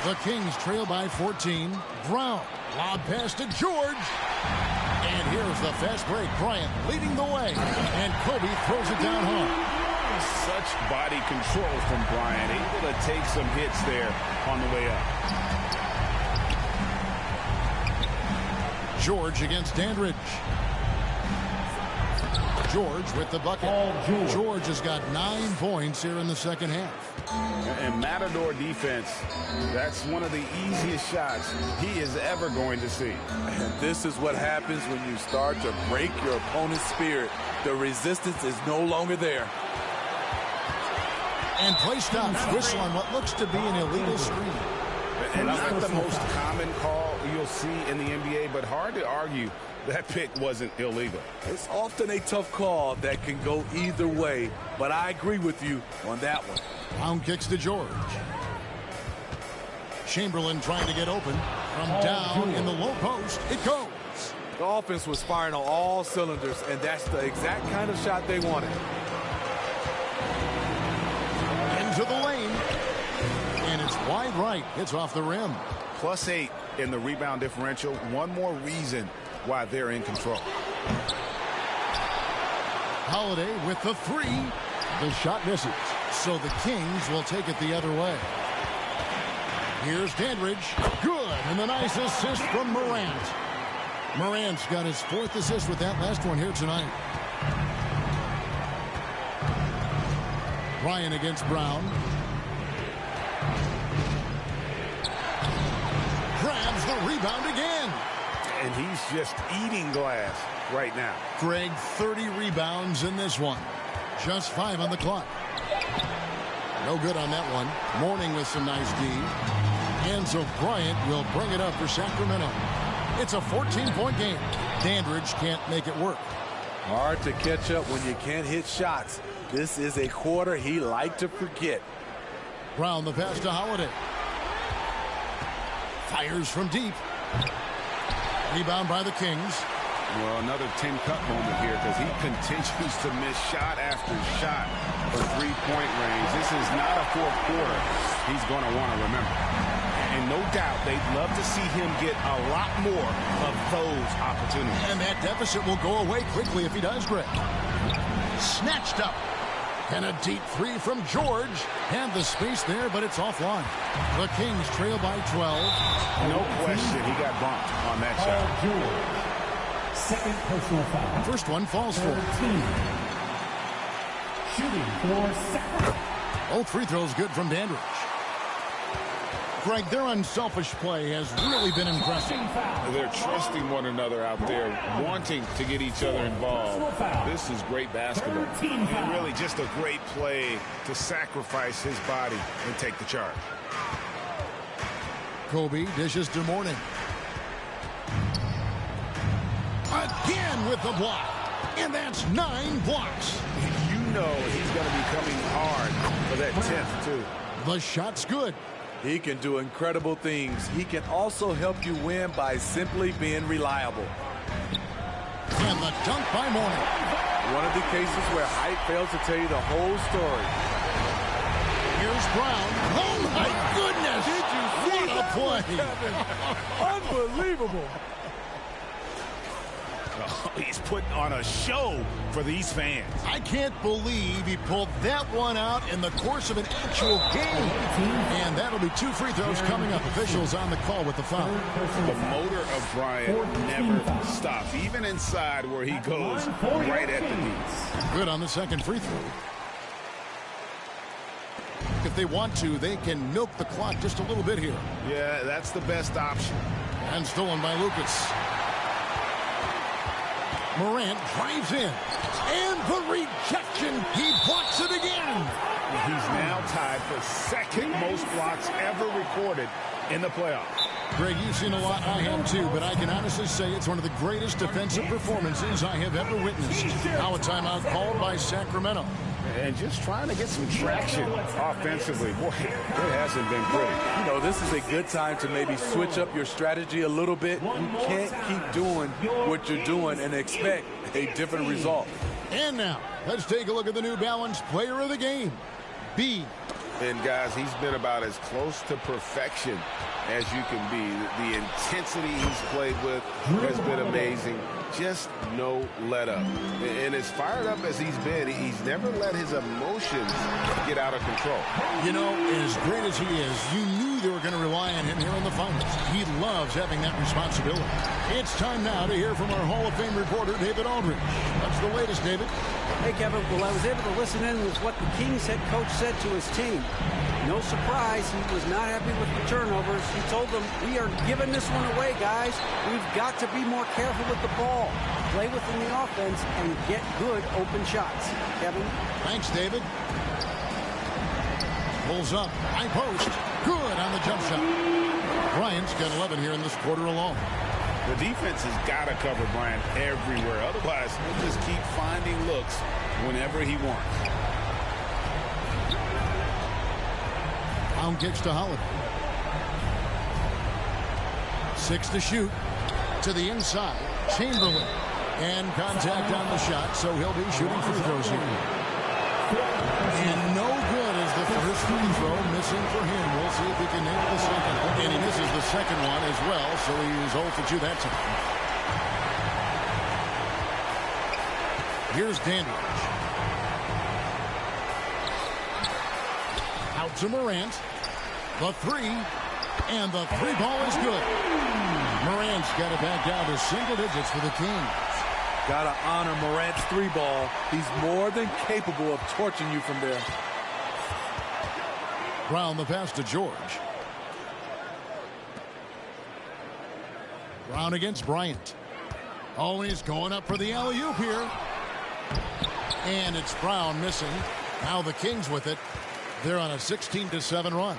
Speaker 12: The Kings trail by 14. Brown. Lob pass to George. And here's the fast break. Bryant leading the way. And Kobe throws it down hard.
Speaker 13: Such body control from Bryant. Able to take some hits there on the way up.
Speaker 12: George against Dandridge. George with the bucket. George has got 9 points here in the second half.
Speaker 13: And Matador defense, that's one of the easiest shots he is ever going to see.
Speaker 14: And this is what happens when you start to break your opponent's spirit. The resistance is no longer there.
Speaker 12: And play stops. Whistle on what looks to be an illegal screen.
Speaker 13: And not the most common call you'll see in the NBA, but hard to argue that pick wasn't illegal.
Speaker 14: It's often a tough call that can go either way, but I agree with you on that one.
Speaker 12: Brown kicks to George. Chamberlain trying to get open. From down in the low post, it goes.
Speaker 14: The offense was firing on all cylinders, and that's the exact kind of shot they wanted.
Speaker 12: Into the lane. And it's wide right. It's off the rim.
Speaker 13: +8 in the rebound differential. One more reason why they're in control.
Speaker 12: Holiday with the 3. The shot misses. So the Kings will take it the other way. Here's Dandridge. Good. And the nice assist from Morant. Morant's got his 4th assist with that last one here tonight. Ryan against Brown. Grabs the rebound again.
Speaker 13: And he's just eating glass right now.
Speaker 12: Greg, 30 rebounds in this one. Just 5 on the clock. No good on that one. Mourning with some nice D. And so Bryant will bring it up for Sacramento. It's a 14-point game. Dandridge can't make it work.
Speaker 14: Hard to catch up when you can't hit shots. This is a quarter he liked to forget.
Speaker 12: Brown the pass to Holiday. Fires from deep. Rebound by the Kings.
Speaker 13: Well, another 10-cut moment here because he continues to miss shot after shot for three-point range. This is not a fourth quarter he's going to want to remember. And no doubt they'd love to see him get a lot more of those opportunities.
Speaker 12: And that deficit will go away quickly if he does, Greg. Snatched up. And a deep 3 from George. And the space there, but it's offline. The Kings trail by 12.
Speaker 13: No question he got bumped on that shot.
Speaker 5: George. Second personal foul.
Speaker 12: First one falls for.
Speaker 5: Shooting for Sacramento.
Speaker 12: Both free throws good from Dandridge. Greg, their unselfish play has really been impressive.
Speaker 13: They're trusting one another out there, wanting to get each other involved. This is great basketball. And really just a great play to sacrifice his body and take the charge.
Speaker 12: Kobe dishes to Mourning. A Again with the block. And that's 9 blocks.
Speaker 13: You know he's going to be coming hard for that 10th, too.
Speaker 12: The shot's good.
Speaker 14: He can do incredible things. He can also help you win by simply being reliable.
Speaker 12: And the dunk by Mourning.
Speaker 14: One of the cases where height fails to tell you the whole story.
Speaker 12: Here's Brown. Oh, my goodness.
Speaker 14: Did you see
Speaker 12: what a play?
Speaker 14: Unbelievable.
Speaker 13: Oh, he's putting on a show for these fans.
Speaker 12: I can't believe he pulled that one out in the course of an actual game. And that'll be 2 free throws coming up. Officials on the call with the foul.
Speaker 13: The motor of Bryant never stops, even inside where he goes right at the knees.
Speaker 12: Good on the second free throw. If they want to, they can milk the clock just a little bit here.
Speaker 13: Yeah, that's the best option.
Speaker 12: And stolen by Lucas. Morant drives in. And the rejection. He blocks it again.
Speaker 13: He's now tied for second most blocks ever recorded in the playoffs.
Speaker 12: Greg, you've seen a lot. I have too, but I can honestly say it's one of the greatest defensive performances I have ever witnessed. Now a timeout called by Sacramento.
Speaker 13: And just trying to get some traction offensively. Boy, it hasn't been pretty.
Speaker 14: You know, this is a good time to maybe switch up your strategy a little bit. You can't keep doing what you're doing and expect a different result.
Speaker 12: And now, let's take a look at the New Balance player of the game, B.
Speaker 13: And guys, he's been about as close to perfection as you can be. The intensity he's played with has been amazing. Just no let up. And as fired up as he's been, he's never let his emotions get out of control.
Speaker 12: You know, as great as he is, you knew they were going to rely on him here in the finals. He loves having that responsibility. It's time now to hear from our Hall of Fame reporter, David Aldridge. What's the latest, David?
Speaker 15: Hey, Kevin. Well, I was able to listen in with what the Kings head coach said to his team. No surprise, he was not happy with the turnovers. He told them, we are giving this one away, guys. We've got to be more careful with the ball, play within the offense, and get good open shots. Kevin?
Speaker 12: Thanks, David. Pulls up, high post. Good on the jump shot. Bryant's got 11 here in this quarter alone.
Speaker 13: The defense has got to cover Bryant everywhere. Otherwise, he'll just keep finding looks whenever he wants.
Speaker 12: Brown kicks to Holiday. 6 to shoot. To the inside. Chamberlain. And contact on the shot, so he'll be shooting free throws here. And no good as the first free throw missing for him. We'll see if he can nail the second. And he misses the second one as well, so he's 0 for 2 that time. Here's Dandridge. Out to Morant. The 3. And the 3 ball is good. Morant's got it back down to single digits for the Kings.
Speaker 14: Gotta honor Morant's 3 ball. He's more than capable of torching you from there.
Speaker 12: Brown the pass to George. Brown against Bryant. Oh, he's going up for the alley-oop here. And it's Brown missing. Now the Kings with it. They're on a 16-7 run.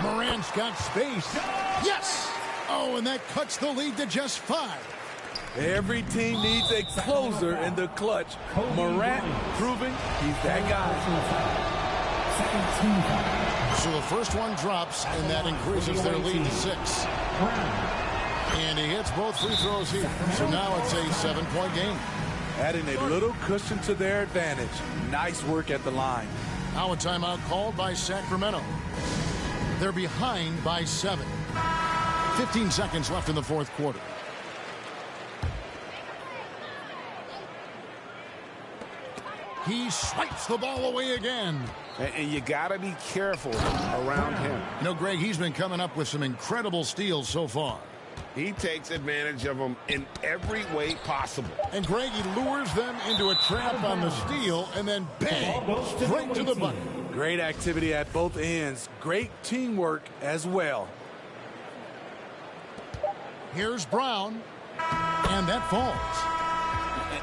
Speaker 12: Morant's got space. Yes! Oh, and that cuts the lead to just 5.
Speaker 14: Every team needs a closer in the clutch. Morant proving he's that guy.
Speaker 12: So the first one drops, and that increases their lead to 6. And he hits both free throws here. So now it's a 7-point game.
Speaker 14: Adding a little cushion to their advantage. Nice work at the line.
Speaker 12: Now a timeout called by Sacramento. They're behind by 7. 15 seconds left in the fourth quarter. He swipes the ball away again.
Speaker 13: And you got to be careful around him.
Speaker 12: You know, Greg, he's been coming up with some incredible steals so far.
Speaker 13: He takes advantage of them in every way possible.
Speaker 12: And Greg, he lures them into a trap on the steal, and then bang, straight to the bucket.
Speaker 14: Great activity at both ends. Great teamwork as well.
Speaker 12: Here's Brown, and that falls.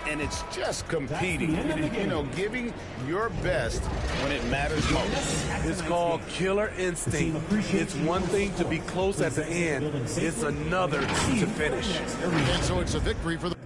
Speaker 13: And it's just competing, you know, giving your best when it matters most.
Speaker 14: It's called killer instinct. It's one thing to be close at the end. It's another to finish.
Speaker 12: And so it's a victory for the...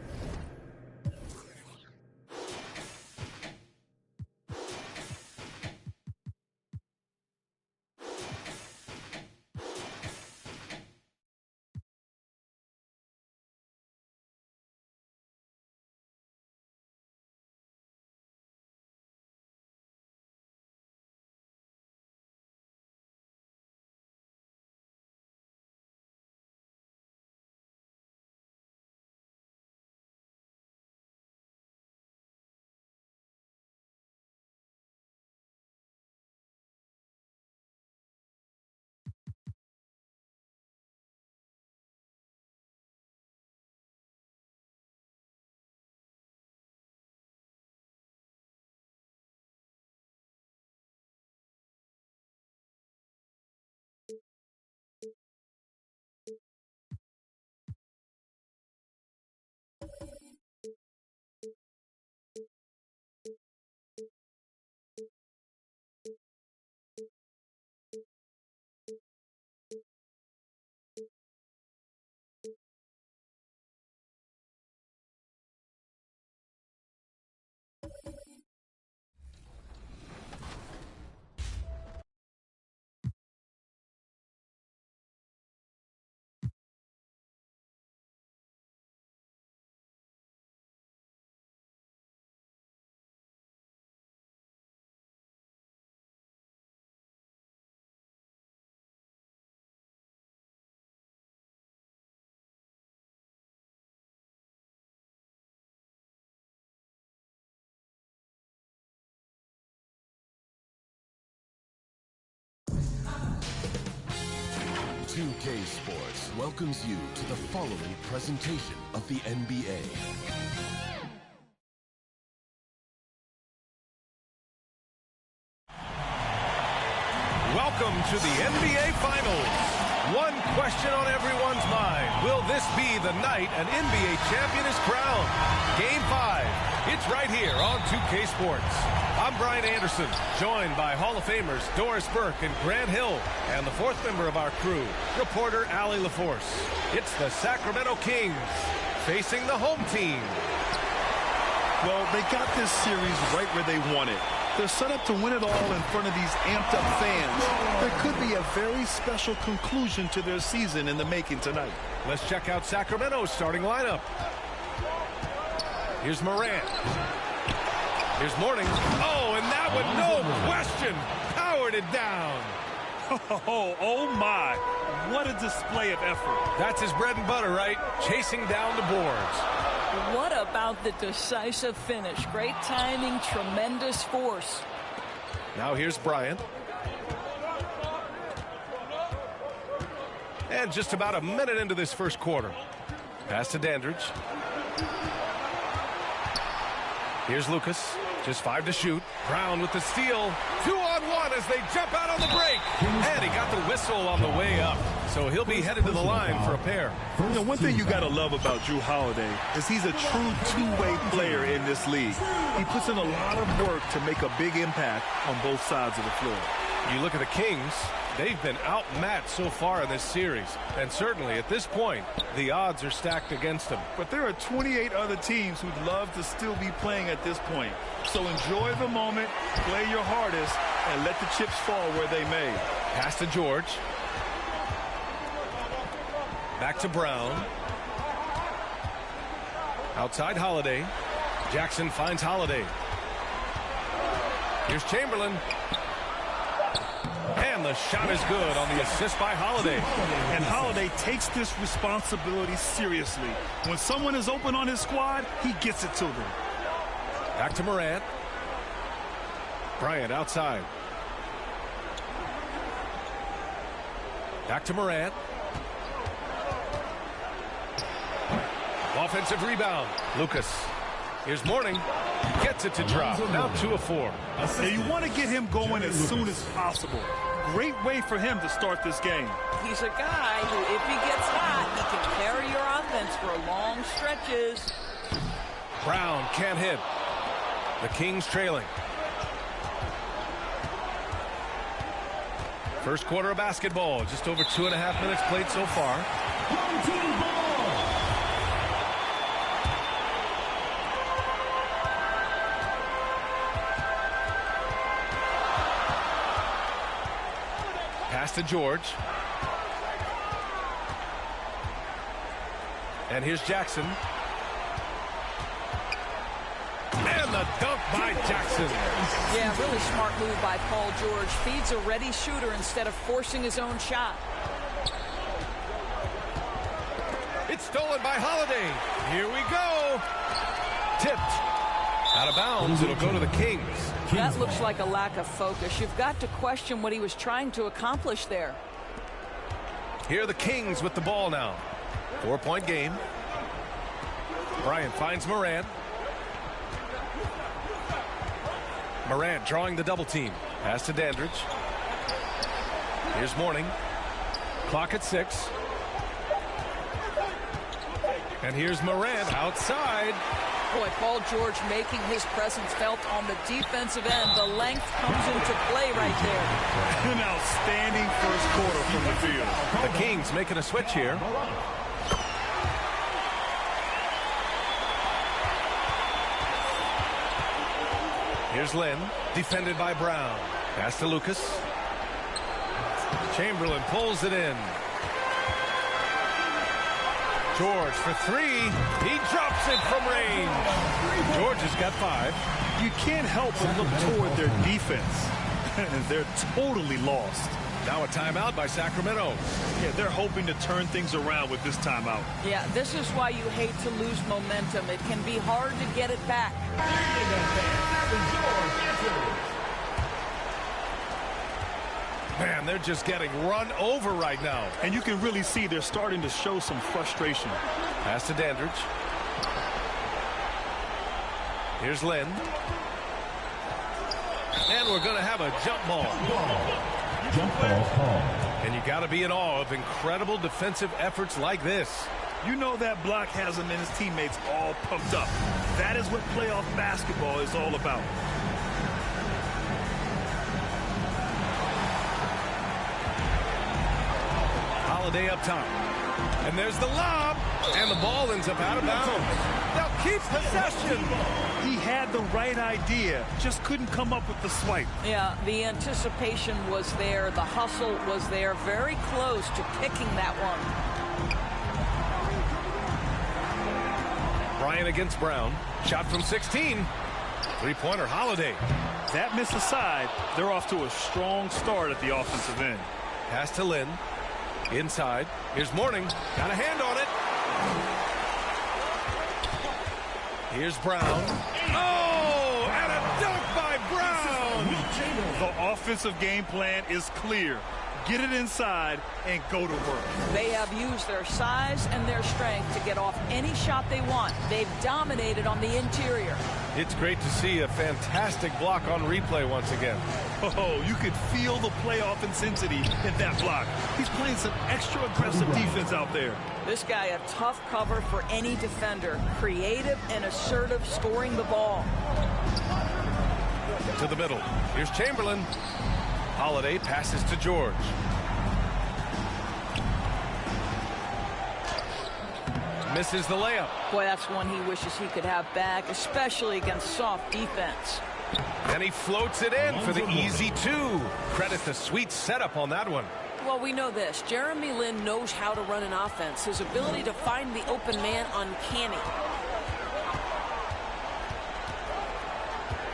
Speaker 16: Sports welcomes you to the following presentation of the NBA.
Speaker 2: Welcome to the NBA Finals. One question on everyone's mind. Will this be the night an NBA champion is crowned? Game 5. It's right here on 2K Sports. I'm Brian Anderson, joined by Hall of Famers Doris Burke and Grant Hill, and the fourth member of our crew, reporter Allie LaForce. It's the Sacramento Kings facing the home team.
Speaker 3: Well, they got this series right where they want it. They're set up to win it all in front of these amped-up fans. There could be a very special conclusion to their season in the making tonight.
Speaker 2: Let's check out Sacramento's starting lineup. Here's Morant. Here's Mourning. Oh, and that one, no question, powered it down.
Speaker 3: Oh my, what a display of effort.
Speaker 2: That's his bread and butter, right? Chasing down the boards.
Speaker 17: What about the decisive finish? Great timing, tremendous force.
Speaker 2: Now here's Bryant. And just about a minute into this first quarter. Pass to Dandridge. Here's Lucas. Just 5 to shoot. Brown with the steal. 2-on-1 as they jump out on the break. And he got the whistle on the way up. So he'll be headed to the line for a pair.
Speaker 3: You know, one thing you got to love about Jrue Holiday is he's a true two-way player in this league. He puts in a lot of work to make a big impact on both sides of the floor.
Speaker 2: You look at the Kings, they've been outmatched so far in this series. And certainly at this point, the odds are stacked against them.
Speaker 3: But there are 28 other teams who'd love to still be playing at this point. So enjoy the moment, play your hardest, and let the chips fall where they may.
Speaker 2: Pass to George. Back to Brown. Outside Holiday. Jackson finds Holiday. Here's Chamberlain. And the shot is good on the assist by Holiday.
Speaker 3: And Holiday takes this responsibility seriously. When someone is open on his squad, he gets it to them.
Speaker 2: Back to Morant. Bryant outside. Back to Morant. Offensive rebound. Lucas. Here's Mourning. Gets it to drop. Now 2 of 4.
Speaker 3: Now you want to get him going as soon as possible. Great way for him to start this game.
Speaker 17: He's a guy who, if he gets hot, he can carry your offense for long stretches.
Speaker 2: Brown can't hit. The Kings trailing. First quarter of basketball. Just over 2.5 minutes played so far. Pass to George. And here's Jackson. And the dunk by Jackson.
Speaker 17: Yeah, really smart move by Paul George. Feeds a ready shooter instead of forcing his own shot.
Speaker 2: It's stolen by Holiday. Here we go. Tipped. Out of bounds. It'll go to the Kings.
Speaker 17: That looks like a lack of focus. You've got to question what he was trying to accomplish there.
Speaker 2: Here are the Kings with the ball now. 4-point game. Bryant finds Morant. Morant drawing the double team. Pass to Dandridge. Here's Mourning. Clock at 6. And here's Morant outside.
Speaker 17: Boy, Paul George making his presence felt on the defensive end. The length comes into play right there.
Speaker 3: An outstanding first quarter from the field.
Speaker 2: The Kings making a switch here. Here's Lynn, defended by Brown. Pass to Lucas. Chamberlain pulls it in. George for 3. He drops it from range. George has got 5.
Speaker 3: You can't help but look toward their defense. They're totally lost.
Speaker 2: Now a timeout by Sacramento.
Speaker 3: Yeah, they're hoping to turn things around with this timeout.
Speaker 17: Yeah, this is why you hate to lose momentum. It can be hard to get it back.
Speaker 2: Man, they're just getting run over right now.
Speaker 3: And you can really see they're starting to show some frustration.
Speaker 2: Pass to Dandridge. Here's Lynn. And we're going to have a jump ball.
Speaker 5: Jump ball call.
Speaker 2: And you got to be in awe of incredible defensive efforts like this.
Speaker 3: You know that block has him and his teammates all pumped up. That is what playoff basketball is all about.
Speaker 2: Holiday up top. And there's the lob. And the ball ends up out of bounds. They'll keep possession.
Speaker 3: He had the right idea, just couldn't come up with the swipe.
Speaker 17: Yeah, the anticipation was there. The hustle was there. Very close to picking that one.
Speaker 2: Bryant against Brown. Shot from 16. Three-pointer Holiday.
Speaker 3: That miss aside, they're off to a strong start at the offensive end.
Speaker 2: Pass to Lynn. Inside. Here's Mourning. Got a hand on it. Here's Brown. Oh, and a dunk by Brown.
Speaker 3: The offensive game plan is clear. Get it inside and go to work.
Speaker 17: They have used their size and their strength to get off any shot they want. They've dominated on the interior.
Speaker 2: It's great to see a fantastic block on replay once again.
Speaker 3: Oh, you could feel the playoff intensity in that block. He's playing some extra aggressive defense out there.
Speaker 17: This guy a tough cover for any defender. Creative and assertive scoring the ball.
Speaker 2: To the middle. Here's Chamberlain. Holiday passes to George. Misses the layup.
Speaker 17: Boy, that's one he wishes he could have back, especially against soft defense.
Speaker 2: And he floats it in for the easy two. Credit the sweet setup on that one.
Speaker 18: Well, we know this. Jeremy Lin knows how to run an offense. His ability to find the open man uncanny.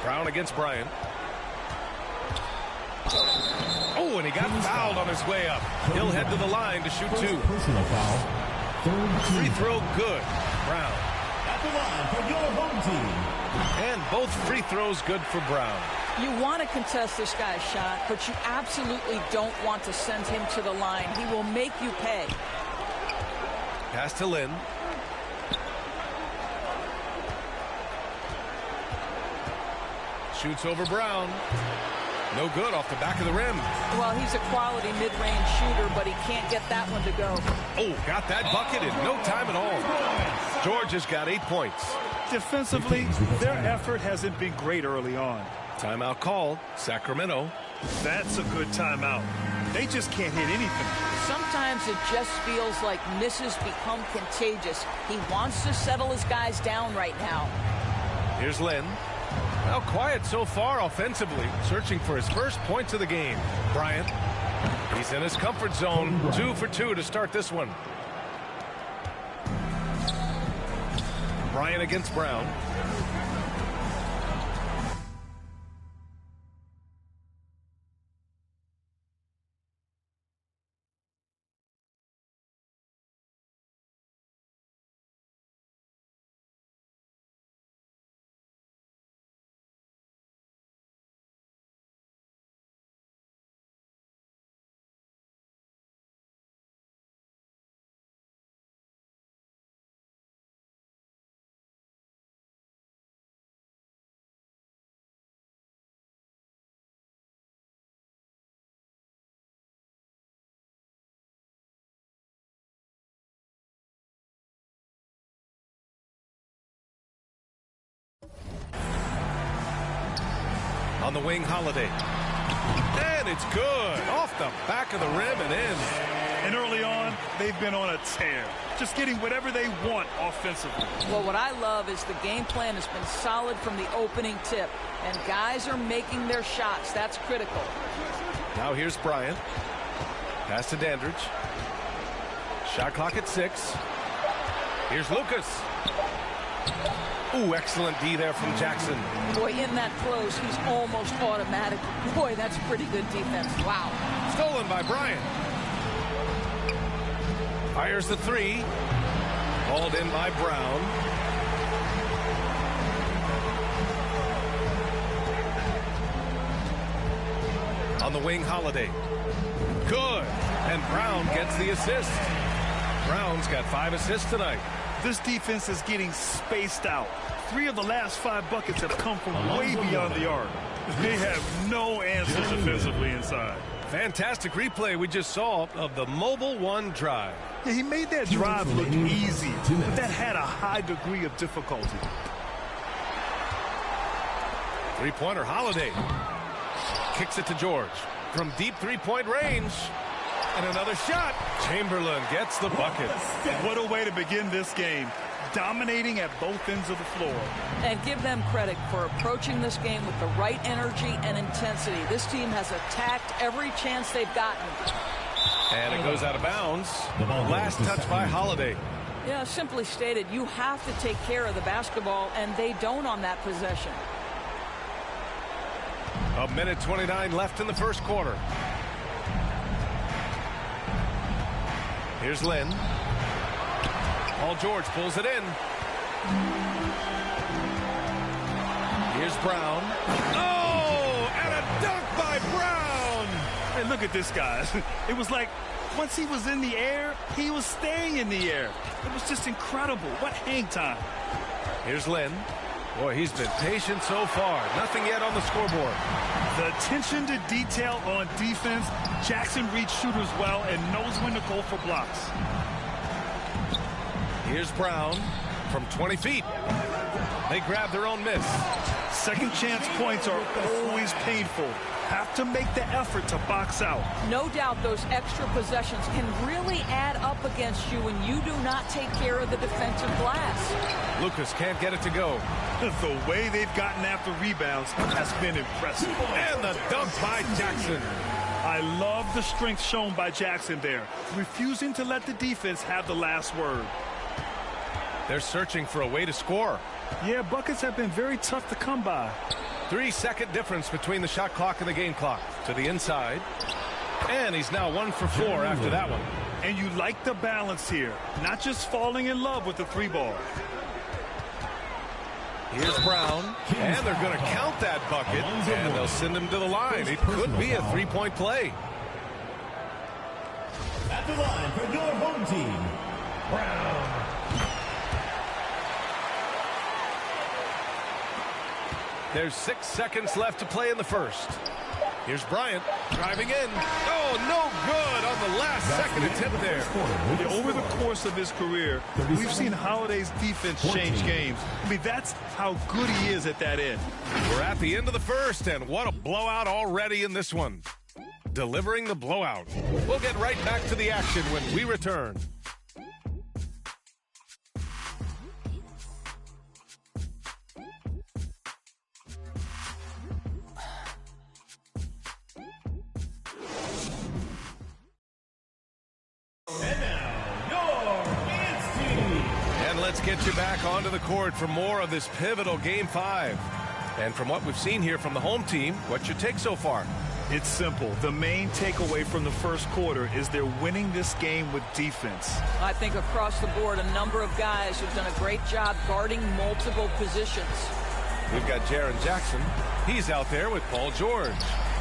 Speaker 2: Brown against Bryant. Oh, and he got fouled on his way up. He'll head to the line to shoot two.
Speaker 5: Personal foul.
Speaker 2: Free throw good. Brown.
Speaker 5: At the line for your home team.
Speaker 2: And both free throws good for Brown.
Speaker 17: You want to contest this guy's shot, but you absolutely don't want to send him to the line. He will make you pay.
Speaker 2: Pass to Lynn. Shoots over Brown. No good off the back of the rim.
Speaker 17: Well, he's a quality mid-range shooter, but he can't get that one to go.
Speaker 2: Oh, got that bucket in no time at all. George has got 8 points.
Speaker 3: Defensively, their effort hasn't been great early on.
Speaker 2: Timeout called. Sacramento.
Speaker 3: That's a good timeout. They just can't hit anything.
Speaker 17: Sometimes it just feels like misses become contagious. He wants to settle his guys down right now.
Speaker 2: Here's Lynn. Well, quiet so far offensively, searching for his first points of the game. Bryant, he's in his comfort zone. 2 for 2 to start this one. Bryant against Brown. On the wing, Holiday. And it's good. Off the back of the rim and in.
Speaker 3: And early on, they've been on a tear. Just getting whatever they want offensively.
Speaker 17: Well, what I love is the game plan has been solid from the opening tip. And guys are making their shots. That's critical.
Speaker 2: Now here's Bryant. Pass to Dandridge. Shot clock at 6. Here's Lucas. Ooh, excellent D there from Jackson.
Speaker 17: Boy, in that close, he's almost automatic. Boy, that's pretty good defense. Wow.
Speaker 2: Stolen by Bryant. Fires the 3. Called in by Brown. On the wing, Holiday. Good. And Brown gets the assist. Brown's got 5 assists tonight.
Speaker 3: This defense is getting spaced out. 3 of the last 5 buckets have come from way beyond the arc. They have no answer defensively inside.
Speaker 2: Fantastic replay we just saw of the Mobile One drive.
Speaker 3: Yeah, he made that drive look easy, but that had a high degree of difficulty.
Speaker 2: Three-pointer, Holiday. Kicks it to George. From deep three-point range. And another shot. Chamberlain gets the bucket.
Speaker 3: What a way to begin this game. Dominating at both ends of the floor.
Speaker 17: And give them credit for approaching this game with the right energy and intensity. This team has attacked every chance they've gotten.
Speaker 2: And it goes out of bounds. Last touch by Holiday.
Speaker 17: Yeah, simply stated, you have to take care of the basketball, and they don't on that possession.
Speaker 2: A minute 29 left in the first quarter. Here's Lynn. Paul George pulls it in. Here's Brown. Oh, and a dunk by Brown.
Speaker 3: Hey, look at this, guys. It was like once he was in the air, he was staying in the air. It was just incredible. What hang time.
Speaker 2: Here's Lynn. Boy, he's been patient so far. Nothing yet on the scoreboard.
Speaker 3: The attention to detail on defense. Jackson reads shooters well and knows when to go for blocks.
Speaker 2: Here's Brown from 20 feet. They grab their own miss.
Speaker 3: Second chance points are always painful. Have to make the effort to box out.
Speaker 17: No doubt those extra possessions can really add up against you when you do not take care of the defensive glass.
Speaker 2: Lucas can't get it to go.
Speaker 3: The way they've gotten after rebounds has been impressive.
Speaker 2: And the dunk by Jackson.
Speaker 3: I love the strength shown by Jackson there, refusing to let the defense have the last word.
Speaker 2: They're searching for a way to score.
Speaker 3: Yeah, buckets have been very tough to come by.
Speaker 2: 3-second difference between the shot clock and the game clock. To the inside. And he's now 1 for 4 after that one.
Speaker 3: And you like the balance here. Not just falling in love with the 3-ball.
Speaker 2: Here's Brown. And they're going to count that bucket. And they'll send him to the line. It could be a 3-point play.
Speaker 5: At the line for your home team, Brown.
Speaker 2: There's 6 seconds left to play in the first. Here's Bryant driving in. Oh, no good on the last second attempt there.
Speaker 3: Yeah, over the course of his career, we've seen Holiday's defense change games. I mean, that's how good he is at that end.
Speaker 2: We're at the end of the first, and what a blowout already in this one. Delivering the blowout. We'll get right back to the action when we return. Let's get you back onto the court for more of this pivotal Game 5. And from what we've seen here from the home team, what's your take so far?
Speaker 3: It's simple. The main takeaway from the first quarter is they're winning this game with defense.
Speaker 17: I think across the board, a number of guys who've done a great job guarding multiple positions.
Speaker 2: We've got Jaren Jackson. He's out there with Paul George.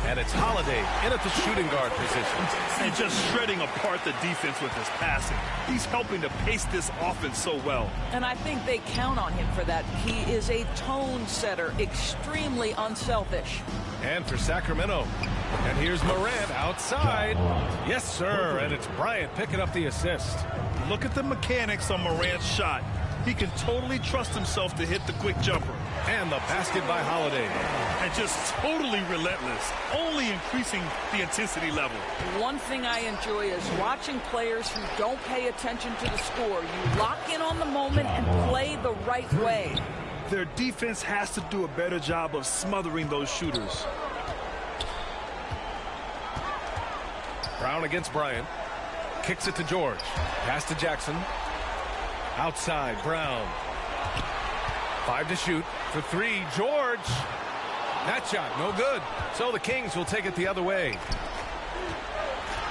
Speaker 2: And it's Holiday in at the shooting guard position.
Speaker 3: And just shredding apart the defense with his passing. He's helping to pace this offense so well.
Speaker 17: And I think they count on him for that. He is a tone setter, extremely unselfish.
Speaker 2: And for Sacramento. And here's Morant outside. Yes, sir. And it's Bryant picking up the assist.
Speaker 3: Look at the mechanics on Morant's shot. He can totally trust himself to hit the quick jumper.
Speaker 2: And the basket by Holiday.
Speaker 3: And just totally relentless, only increasing the intensity level.
Speaker 17: One thing I enjoy is watching players who don't pay attention to the score. You lock in on the moment and play the right way.
Speaker 3: Their defense has to do a better job of smothering those shooters.
Speaker 2: Brown against Bryant. Kicks it to George. Pass to Jackson. Outside, Brown. 5 to shoot for 3. George. That shot, no good. So the Kings will take it the other way.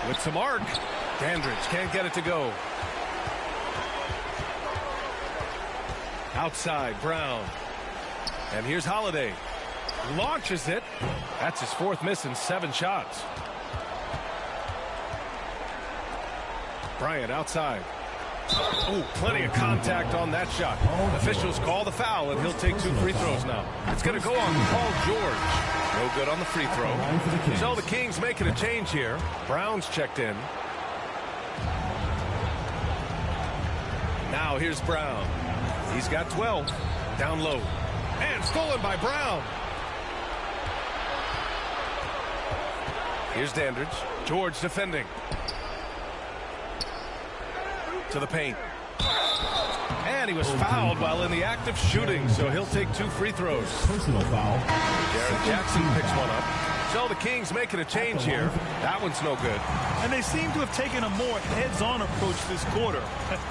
Speaker 2: With some arc. Dandridge can't get it to go. Outside, Brown. And here's Holiday. Launches it. That's his 4th miss in 7 shots. Bryant outside. Oh, plenty of contact on that shot. Officials call the foul, and he'll take 2 free throws now. It's going to go on Paul George. No good on the free throw. So the Kings making a change here. Brown's checked in. Now here's Brown. He's got 12. Down low. And stolen by Brown. Here's Dandridge. George defending. To the paint. And he was fouled while in the act of shooting, so he'll take 2 free throws.
Speaker 5: Personal foul.
Speaker 2: Jared Jackson picks one up. So the Kings making a change here. That one's no good.
Speaker 3: And they seem to have taken a more heads-on approach this quarter,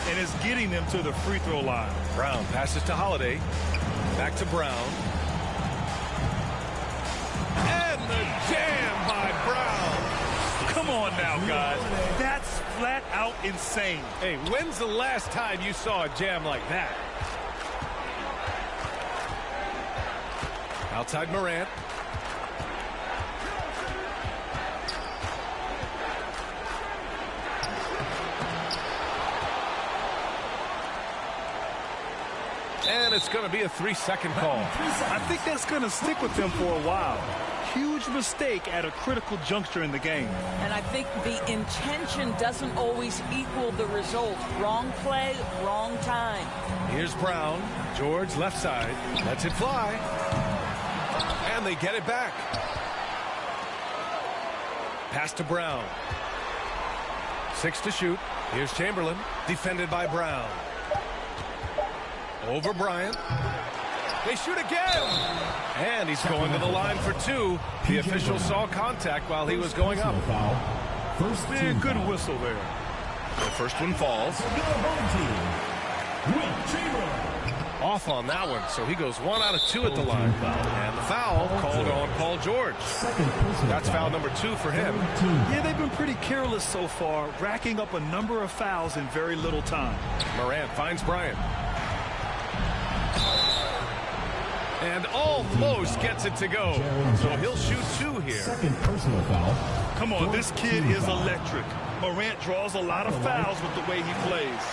Speaker 3: and it's getting them to the free throw line.
Speaker 2: Brown passes to Holiday. Back to Brown. And the jam by Brown.
Speaker 3: Come on now, guys. That's flat out insane.
Speaker 2: Hey, when's the last time you saw a jam like that? Outside Morant. And it's going to be a 3-second call.
Speaker 3: I think that's going to stick with them for a while. Huge mistake at a critical juncture in the game.
Speaker 17: And I think the intention doesn't always equal the result. Wrong play, wrong time.
Speaker 2: Here's Brown. George left side. Lets it fly. And they get it back. Pass to Brown. 6 to shoot. Here's Chamberlain. Defended by Brown. Over Bryant. They shoot again. And he's going to the line for 2. The official saw contact while he was going up.
Speaker 3: Good whistle there.
Speaker 2: The first one falls. Off on that one, so he goes 1 out of 2 at the line. And the foul called on Paul George. That's foul number 2 for him.
Speaker 3: Yeah, they've been pretty careless so far, racking up a number of fouls in very little time.
Speaker 2: Morant finds Bryant. And almost gets it to go. So he'll shoot 2 here.
Speaker 5: Second personal foul.
Speaker 3: Come on, this kid is electric. Morant draws a lot of fouls with the way he plays.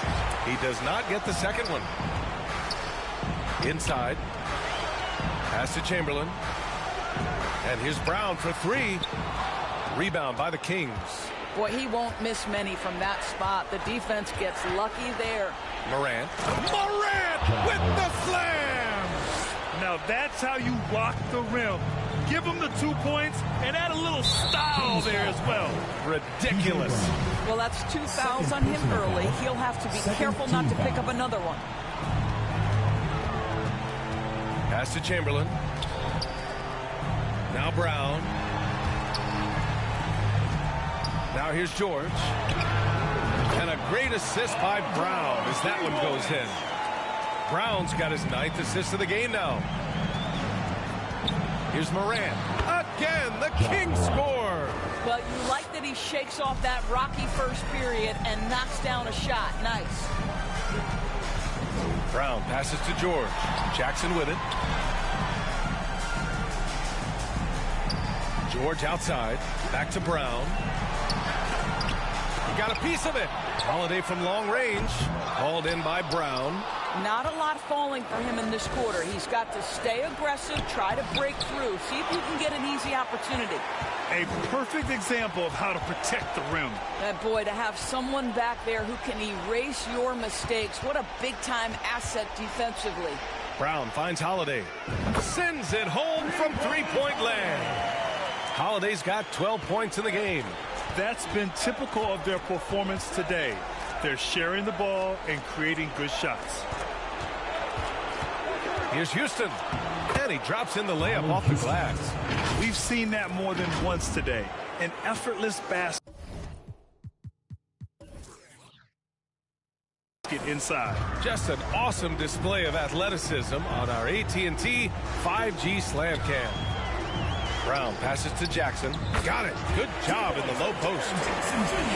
Speaker 2: He does not get the second one. Inside. Pass to Chamberlain. And here's Brown for 3. Rebound by the Kings.
Speaker 17: Boy, he won't miss many from that spot. The defense gets lucky there.
Speaker 2: Morant. Morant with the slam!
Speaker 3: Now that's how you rock the rim. Give him the 2 points and add a little style there as well.
Speaker 2: Ridiculous.
Speaker 17: Well, that's 2 fouls on him early. He'll have to be careful not to pick up another one.
Speaker 2: Pass to Chamberlain. Now Brown. Now here's George. And a great assist by Brown as that one goes in. Brown's got his 9th assist of the game now. Here's Morant. Again, the Kings score.
Speaker 17: Well, you like that he shakes off that rocky first period and knocks down a shot. Nice.
Speaker 2: Brown passes to George. Jackson with it. George outside. Back to Brown. He got a piece of it. Holiday from long range. Hauled in by Brown.
Speaker 17: Not a lot falling for him in this quarter. He's got to stay aggressive, try to break through, see if you can get an easy opportunity.
Speaker 3: A perfect example of how to protect the rim.
Speaker 17: And boy, to have someone back there who can erase your mistakes, what a big-time asset defensively.
Speaker 2: Brown finds Holiday. Sends it home from 3-point land. Holiday's got 12 points in the game.
Speaker 3: That's been typical of their performance today. They're sharing the ball and creating good shots.
Speaker 2: Here's Houston. And he drops in the layup off the glass.
Speaker 3: We've seen that more than once today. An effortless basket inside.
Speaker 2: Just an awesome display of athleticism on our AT&T 5G Slam Cam. Brown passes to Jackson. Got it. Good job in the low post.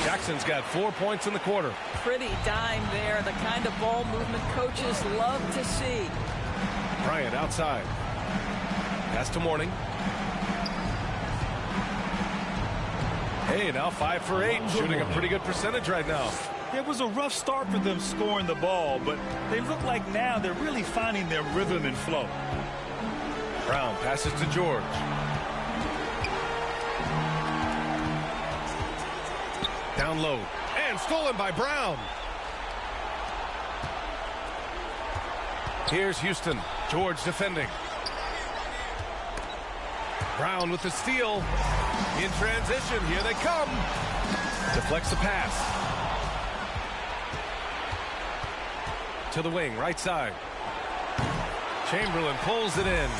Speaker 2: Jackson's got 4 points in the quarter.
Speaker 17: Pretty dime there. The kind of ball movement coaches love to see.
Speaker 2: Bryant outside. Pass to Mourning. Hey, now 5 for 8, shooting a pretty good percentage right now.
Speaker 3: It was a rough start for them scoring the ball, but they look like now they're really finding their rhythm and flow.
Speaker 2: Brown passes to George. Down low, and stolen by Brown. Here's Houston. George defending. Brown with the steal. In transition, here they come. Deflects the pass. To the wing, right side. Chamberlain pulls it in.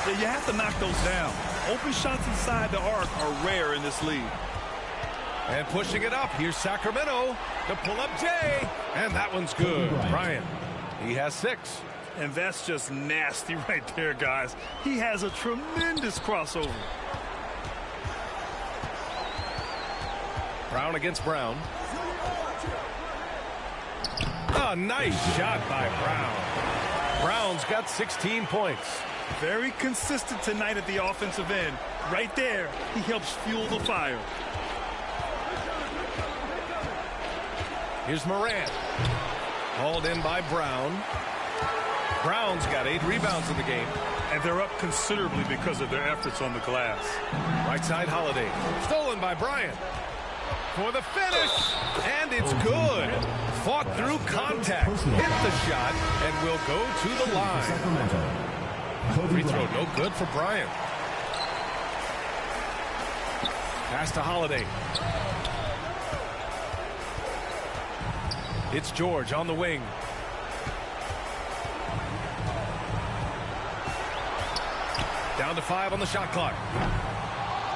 Speaker 3: Yeah, you have to knock those down. Open shots inside the arc are rare in this league.
Speaker 2: And pushing it up, here's Sacramento. The pull-up J, and that one's good. Bryant, he has 6.
Speaker 3: And that's just nasty right there, guys. He has a tremendous crossover.
Speaker 2: Brown against Brown. A nice shot by Brown. Brown's got 16 points.
Speaker 3: Very consistent tonight at the offensive end. Right there, he helps fuel the fire.
Speaker 2: Here's Morant. Hauled in by Brown. Brown's got 8 rebounds in the game.
Speaker 3: And they're up considerably because of their efforts on the glass.
Speaker 2: Right side, Holiday. Stolen by Bryant. For the finish. And it's good. Fought through contact. Hit the shot and will go to the line. Free throw no good for Bryant. Pass to Holiday. It's George on the wing. Down to 5 on the shot clock.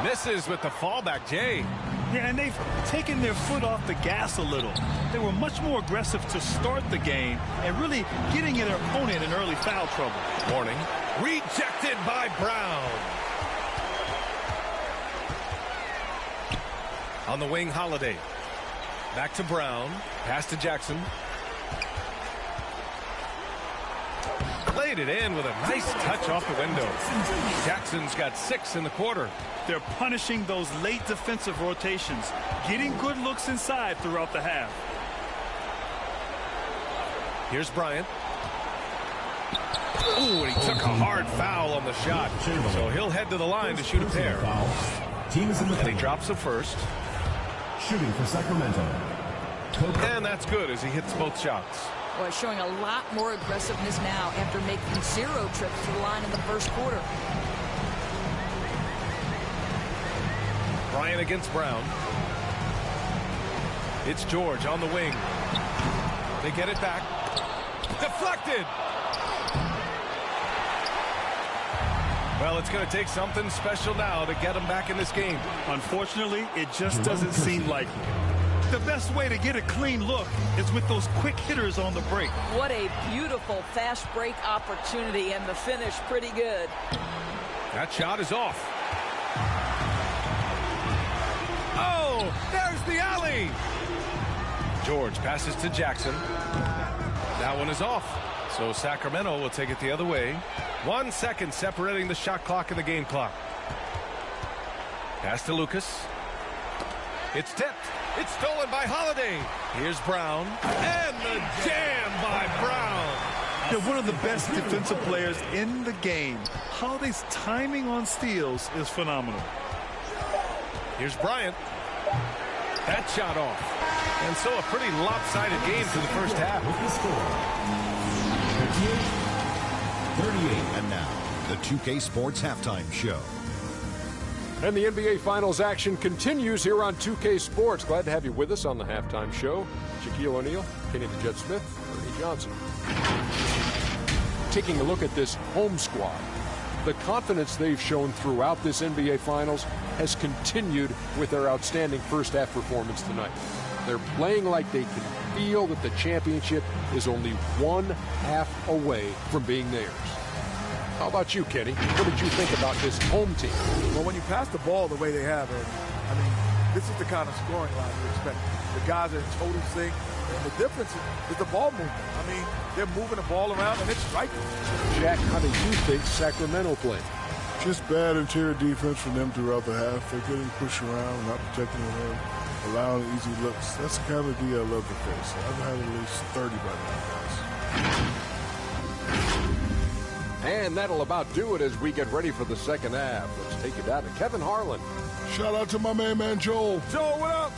Speaker 2: Misses with the fallback, Jay.
Speaker 3: Yeah, and they've taken their foot off the gas a little. They were much more aggressive to start the game and really getting their opponent in early foul trouble.
Speaker 2: Mourning. Rejected by Brown. On the wing, Holiday. Back to Brown. Pass to Jackson. Played it in with a nice touch off the window. Jackson's got 6 in the quarter.
Speaker 3: They're punishing those late defensive rotations, getting good looks inside throughout the half.
Speaker 2: Here's Bryant. Ooh, and he took a hard foul on the shot. So he'll head to the line to shoot a pair. And he drops the first.
Speaker 5: Shooting for Sacramento.
Speaker 2: And that's good as he hits both shots.
Speaker 17: Boy, showing a lot more aggressiveness now after making 0 trips to the line in the first quarter.
Speaker 2: Bryant against Brown. It's George on the wing. They get it back. Deflected. Well, it's going to take something special now to get him back in this game.
Speaker 3: Unfortunately, it just doesn't seem likely. The best way to get a clean look is with those quick hitters on the break.
Speaker 17: What a beautiful fast break opportunity, and the finish pretty good.
Speaker 2: That shot is off. Oh, there's the alley. George passes to Jackson. That one is off. So Sacramento will take it the other way. 1 second separating the shot clock and the game clock. Pass to Lucas. It's tipped. It's stolen by Holiday. Here's Brown. And the jam by Brown.
Speaker 3: They're one of the best defensive players in the game. Holiday's timing on steals is phenomenal.
Speaker 2: Here's Bryant. That shot off. And so a pretty lopsided game for the first half.
Speaker 6: 38. And now, the 2K Sports Halftime Show.
Speaker 7: And the NBA Finals action continues here on 2K Sports. Glad to have you with us on the halftime show. Shaquille O'Neal, Kenny the Jet Smith, Ernie Johnson. Taking a look at this home squad, the confidence they've shown throughout this NBA Finals has continued with their outstanding first half performance tonight. They're playing like they can feel that the championship is only 1 half away from being theirs. How about you, Kenny? What did you think about this home team?
Speaker 8: Well, when you pass the ball the way they have, I mean, this is the kind of scoring line you expect. The guys are in total sync. And the difference is the ball movement. I mean, they're moving the ball around and it's striking.
Speaker 7: Jack, how do you think Sacramento played?
Speaker 9: Just bad interior defense from them throughout the half. They're getting pushed around, not protecting the rim, allowing easy looks. That's the kind of D I love to face. I've had at least 30 by now, guys.
Speaker 7: And that'll about do it as we get ready for the second half. Let's take it down to Kevin Harlan.
Speaker 9: Shout out to my man Joel.
Speaker 7: Joel, what up?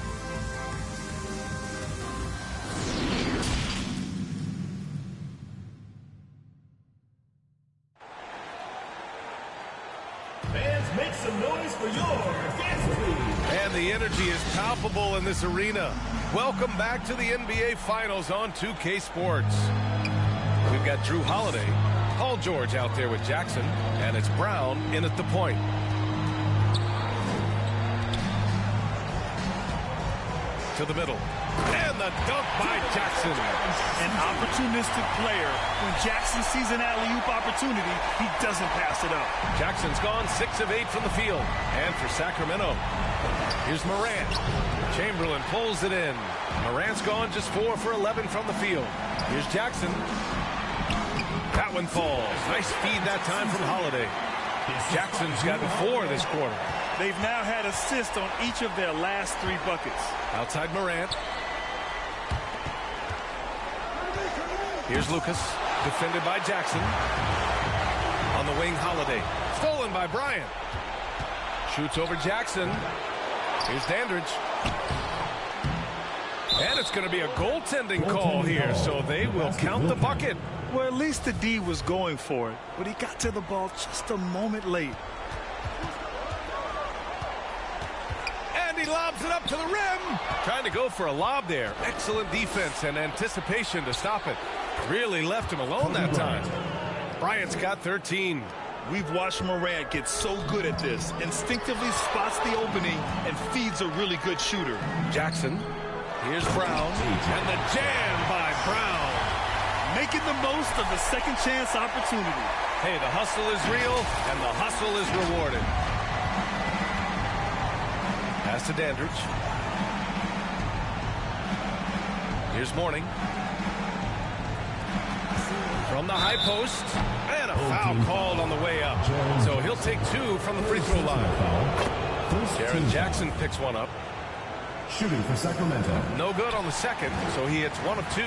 Speaker 5: Fans, make some noise for your dance please.
Speaker 2: And the energy is palpable in this arena. Welcome back to the NBA Finals on 2K Sports. We've got Drew Holiday, Paul George out there with Jackson, and it's Brown in at the point. To the middle. And the dunk by Jackson.
Speaker 4: An opportunistic player. When Jackson sees an alley-oop opportunity, he doesn't pass it up.
Speaker 2: Jackson's gone 6 of 8 from the field. And for Sacramento, here's Morant. Chamberlain pulls it in. Morant's gone just 4 for 11 from the field. Here's Jackson. That one falls. Nice feed that time from Holiday. Jackson's gotten 4 this quarter.
Speaker 4: They've now had assists on each of their last 3 buckets.
Speaker 2: Outside Morant. Here's Lucas, defended by Jackson. On the wing, Holiday. Stolen by Bryant. Shoots over Jackson. Here's Dandridge. And it's going to be a goaltending call here, so they will count the bucket.
Speaker 4: Well, at least the D was going for it, but he got to the ball just a moment late.
Speaker 2: And he lobs it up to the rim. Trying to go for a lob there. Excellent defense and anticipation to stop it. Really left him alone that time. Bryant's got 13.
Speaker 4: We've watched Morant get so good at this. Instinctively spots the opening and feeds a really good shooter.
Speaker 2: Jackson. Here's Brown. And the jam by Brown.
Speaker 4: Making the most of the second chance opportunity.
Speaker 2: Hey, the hustle is real and the hustle is rewarded. Pass to Dandridge. Here's Mourning. From the high post. And a foul called on the way up. So he'll take 2 from the free throw line. Jaren Jackson picks one up.
Speaker 5: Shooting for Sacramento.
Speaker 2: No good on the second, so he hits 1 of 2.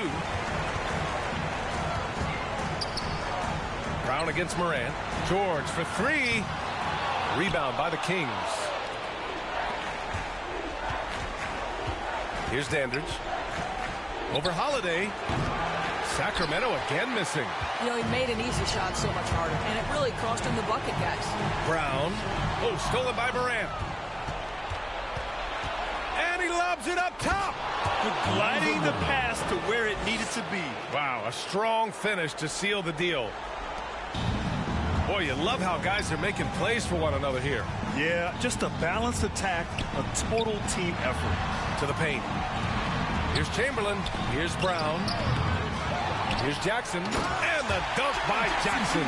Speaker 2: Brown against Morant. George for 3. Rebound by the Kings. Here's Dandridge. Over Holiday. Sacramento again missing.
Speaker 18: You know, he made an easy shot so much harder, and it really cost him the bucket, guys.
Speaker 2: Brown. Oh, stolen by Morant. And he lobs it up top.
Speaker 4: Gliding the pass to where it needed to be.
Speaker 2: Wow, a strong finish to seal the deal. Boy, you love how guys are making plays for one another here.
Speaker 4: Yeah, just a balanced attack, a total team effort.
Speaker 2: To the paint. Here's Chamberlain. Here's Brown. Here's Jackson. And the dunk by Jackson.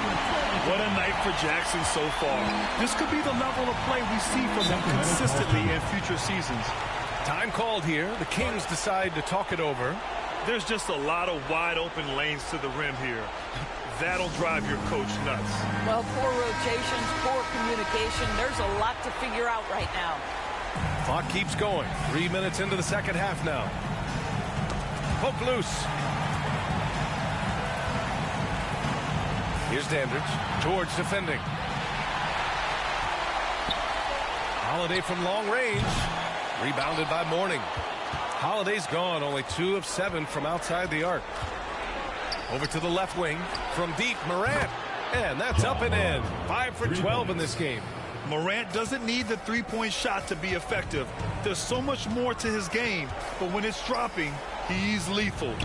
Speaker 4: What a night for Jackson so far. This could be the level of play we see from him consistently in future seasons.
Speaker 2: Time called here. The Kings decide to talk it over.
Speaker 4: There's just a lot of wide open lanes to the rim here. That'll drive your coach nuts.
Speaker 17: Well, poor rotations, poor communication. There's a lot to figure out right now.
Speaker 2: Clock keeps going. 3 minutes into the second half now. Poke loose. Here's Dandridge. George defending. Holiday from long range. Rebounded by Mourning. Holiday's gone. Only 2 of 7 from outside the arc. Over to the left wing. From deep, Morant. And that's up and in. 5 for 12 in this game.
Speaker 4: Morant doesn't need the three-point shot to be effective. There's so much more to his game, but when it's dropping, he's lethal.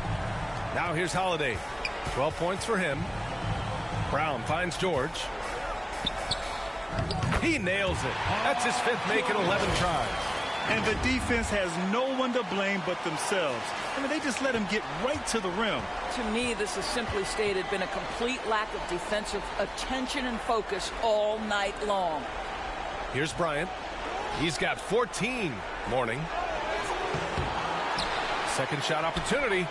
Speaker 2: Now here's Holiday. 12 points for him. Brown finds George. He nails it. That's his 5th make in 11 tries.
Speaker 4: And the defense has no one to blame but themselves. I mean, they just let him get right to the rim.
Speaker 17: To me, this has simply stated been a complete lack of defensive attention and focus all night long.
Speaker 2: Here's Bryant. He's got 14. Mourning. Second shot opportunity.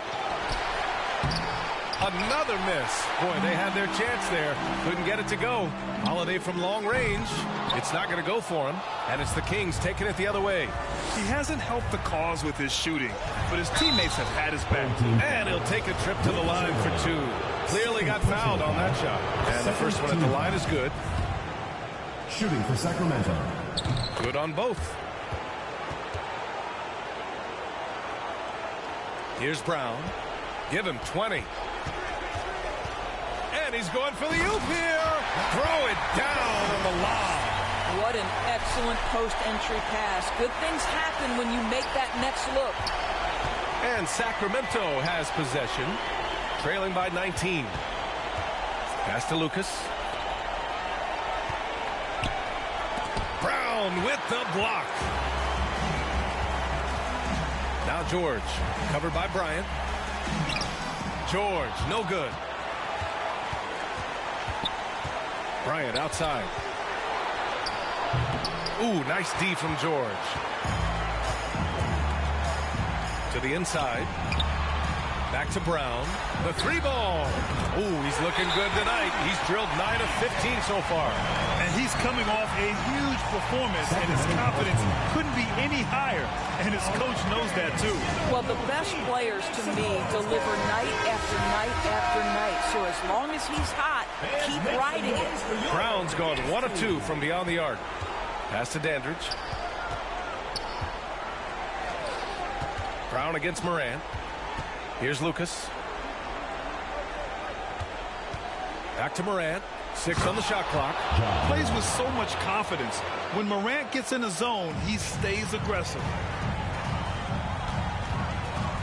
Speaker 2: Another miss. Boy, they had their chance there. Couldn't get it to go. Holiday from long range. It's not going to go for him. And it's the Kings taking it the other way.
Speaker 3: He hasn't helped the cause with his shooting, but his teammates have had his back.
Speaker 2: And he'll take a trip to the line for two. Clearly got fouled on that shot. And the first one at the line is good.
Speaker 16: Shooting for Sacramento.
Speaker 2: Good on both. Here's Brown. Give him 20. And he's going for the oop here. Throw it down on the lob.
Speaker 17: What an excellent post-entry pass. Good things happen when you make that next look.
Speaker 2: And Sacramento has possession, trailing by 19. Pass to Lucas. Brown with the block. Now George, covered by Bryant. George, no good. Bryant outside. Ooh, nice D from George. To the inside. Back to Brown. The three ball. Ooh, he's looking good tonight. He's drilled 9 of 15 so far.
Speaker 3: And he's coming off a huge performance, and his confidence couldn't be any higher. And his coach knows that, too.
Speaker 17: Well, the best players, to me, deliver night after night after night. So as long as he's hot, keep riding it.
Speaker 2: Brown's gone 1 of 2 from beyond the arc. Pass to Dandridge. Brown against Morant. Here's Lucas. Back to Morant. 6 on the shot clock.
Speaker 3: Plays with so much confidence. When Morant gets in the zone, he stays aggressive.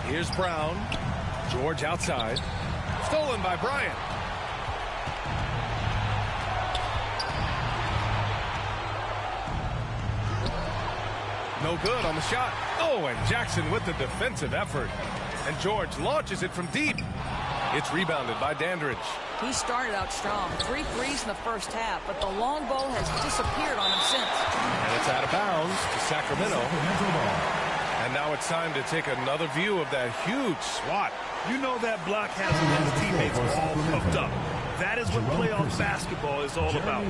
Speaker 2: Here's Brown. George outside. Stolen by Bryant. No good on the shot. Oh, and Jackson with the defensive effort. And George launches it from deep. It's rebounded by Dandridge.
Speaker 17: He started out strong. 3 threes in the first half, but the long ball has disappeared on him since.
Speaker 2: And it's out of bounds to Sacramento. And now it's time to take another view of that huge swat.
Speaker 3: You know that block has his teammates all puffed up. That is what playoff basketball is all about.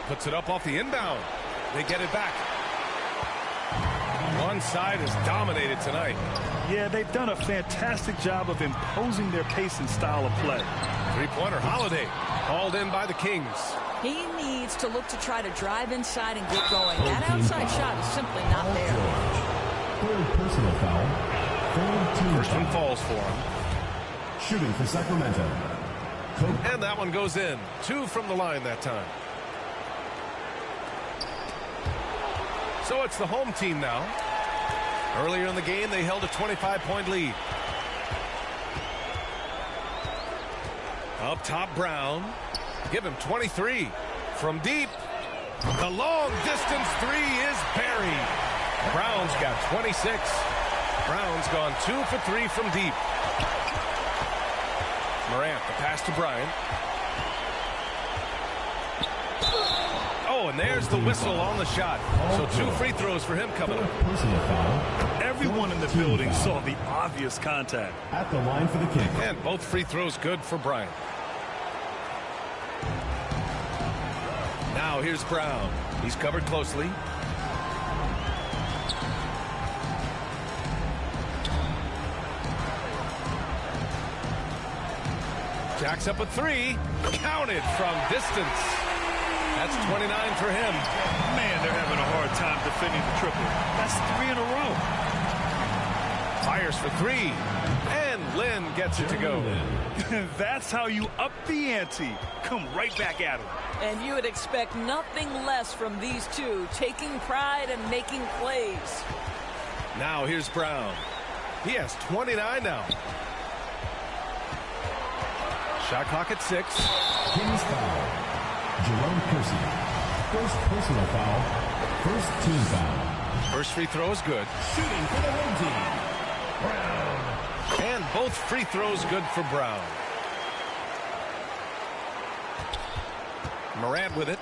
Speaker 2: Puts it up off the inbound. They get it back. One side is dominated tonight.
Speaker 3: Yeah, they've done a fantastic job of imposing their pace and style of play.
Speaker 2: Three-pointer Holiday called in by the Kings.
Speaker 17: He needs to look to try to drive inside and get going. That outside shot is simply not there.
Speaker 16: Third personal foul.
Speaker 2: First one falls for him.
Speaker 16: Shooting for Sacramento.
Speaker 2: And that one goes in. 2 from the line that time. So it's the home team now. Earlier in the game, they held a 25-point lead. Up top, Brown. Give him 23. From deep, the long-distance 3 is buried. Brown's got 26. Brown's gone 2 for 3 from deep. Morant, the pass to Bryant. Oh, and there's the whistle on the shot. So 2 free throws for him coming up.
Speaker 3: Everyone in the building saw the obvious contact.
Speaker 16: At the line for the kick.
Speaker 2: And both free throws good for Bryant. Now here's Brown. He's covered closely. Jacks up a 3. Counted from distance. That's 29 for him.
Speaker 3: Man, they're having a hard time defending the triple. That's 3 in a row.
Speaker 2: Fires for 3. And Lynn gets it to go.
Speaker 3: That's how you up the ante. Come right back at him.
Speaker 17: And you would expect nothing less from these two, taking pride and making plays.
Speaker 2: Now here's Brown. He has 29 now. Shot clock at 6.
Speaker 16: Kings foul. Jerome Kersey. First personal foul. First team foul.
Speaker 2: First free throw is good.
Speaker 16: Shooting for the home team.
Speaker 2: Brown. And both free throws good for Brown. Morant with it.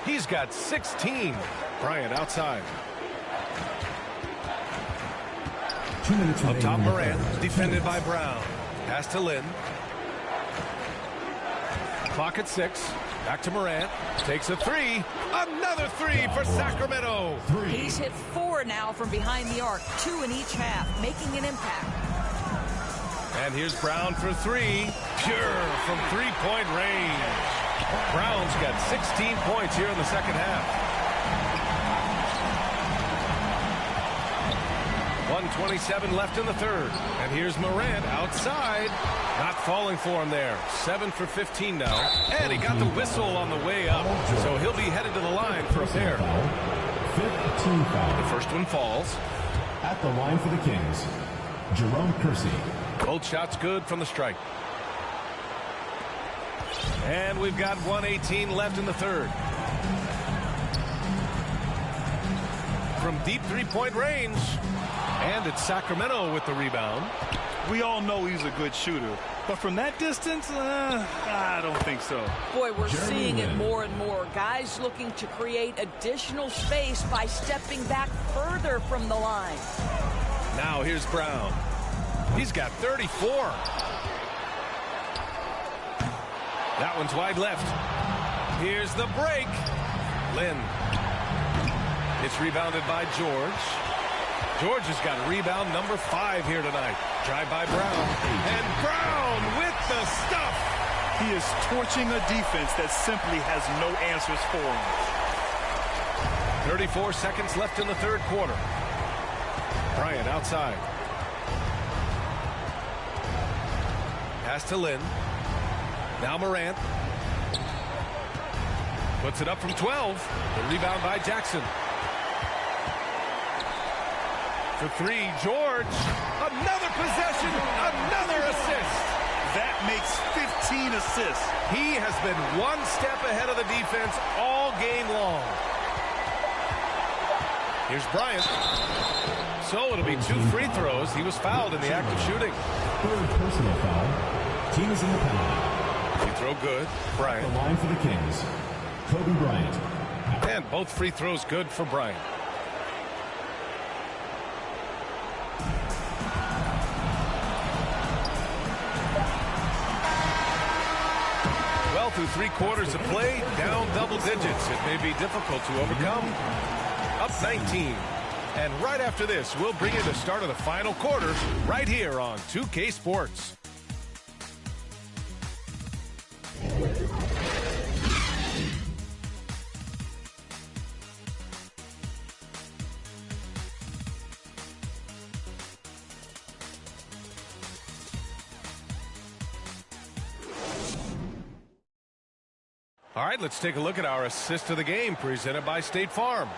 Speaker 2: He's got 16. Bryant outside.
Speaker 16: 2 minutes
Speaker 2: Up top, Morant, defended by Brown. Pass to Lynn. Clock at 6. Back to Morant. Takes a 3. Another 3 for Sacramento.
Speaker 17: He's hit 4 now from behind the arc, 2 in each half, making an impact.
Speaker 2: And here's Brown for 3. Pure from three-point range. Brown's got 16 points here in the second half. 1:27 left in the third. And here's Morant outside. Not falling for him there. 7 for 15 now. And he got the whistle on the way up. So he'll be headed to the line for a pair.
Speaker 16: 15 foul.
Speaker 2: The first one falls.
Speaker 16: At the line for the Kings, Jerome Kersey.
Speaker 2: Both shots good from the strike. And we've got 1:18 left in the third. From deep three-point range. And it's Sacramento with the rebound.
Speaker 3: We all know he's a good shooter, but from that distance, I don't think so.
Speaker 17: Boy, we're seeing it more and more. Guys looking to create additional space by stepping back further from the line.
Speaker 2: Now here's Brown. He's got 34. That one's wide left. Here's the break. Lynn. It's rebounded by George. George has got rebound number 5 here tonight. Drive by Brown. And Brown with the stuff.
Speaker 3: He is torching a defense that simply has no answers for him.
Speaker 2: 34 seconds left in the third quarter. Bryant outside. Pass to Lynn. Now Morant. Puts it up from 12. The rebound by Jackson. For 3, George. Another possession, another assist.
Speaker 3: That makes 15 assists.
Speaker 2: He has been one step ahead of the defense all game long. Here's Bryant. So it'll be 2 free throws. He was fouled in the act of shooting.
Speaker 16: Third personal foul. Team is in the penalty.
Speaker 2: Free throw good. Bryant.
Speaker 16: The line for the Kings, Kobe Bryant.
Speaker 2: And both free throws good for Bryant. Through 3 quarters of play, down double digits. It may be difficult to overcome. Up 19. And right after this, we'll bring you the start of the final quarter right here on 2K Sports. All right, let's take a look at our assist of the game presented by State Farm.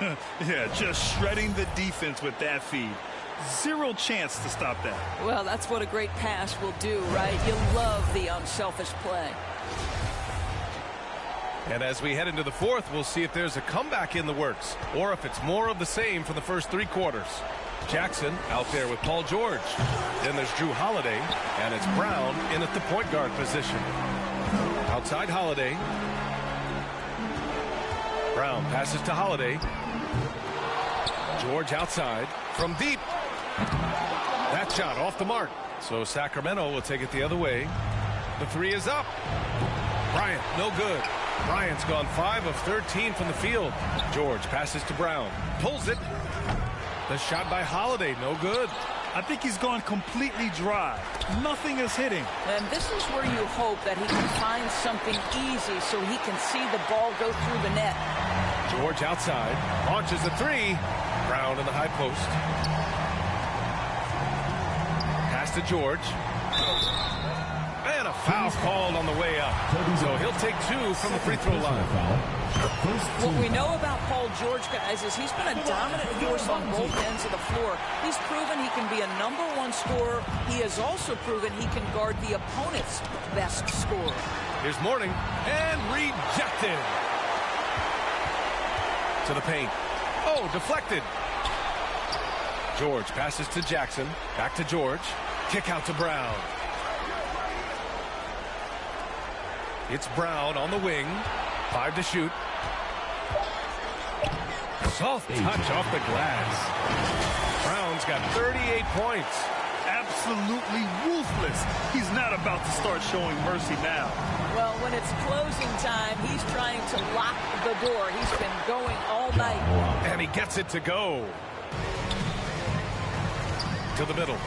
Speaker 3: Yeah, just shredding the defense with that feed. Zero chance to stop that.
Speaker 17: Well, that's what a great pass will do, right? You love the unselfish play.
Speaker 2: And as we head into the fourth, we'll see if there's a comeback in the works or if it's more of the same from the first 3 quarters. Jackson out there with Paul George. Then there's Drew Holiday, and it's Brown in at the point guard position. Outside Holiday. Brown passes to Holiday. George outside from deep. That shot off the mark. So Sacramento will take it the other way. The 3 is up. Bryant, no good. Bryant's gone 5 of 13 from the field. George passes to Brown. Pulls it. The shot by Holiday, no good.
Speaker 3: I think he's gone completely dry. Nothing is hitting.
Speaker 17: And this is where you hope that he can find something easy so he can see the ball go through the net.
Speaker 2: George outside. Launches a 3. Brown in the high post. Pass to George. And a foul called on the way up. So he'll take 2 from the free throw line.
Speaker 17: What we know about Paul George, guys, is he's been a dominant force on both ends of the floor. He's proven he can be a #1 scorer. He has also proven he can guard the opponent's best scorer.
Speaker 2: Here's Mourning, and rejected. To the paint. Oh, deflected. George passes to Jackson. Back to George. Kick out to Brown. It's Brown on the wing. 5 to shoot. Soft touch off the glass. Brown's got 38 points.
Speaker 3: Absolutely ruthless. He's not about to start showing mercy now.
Speaker 17: Well, when it's closing time, he's trying to lock the door. He's been going all night.
Speaker 2: And he gets it to go. To the middle.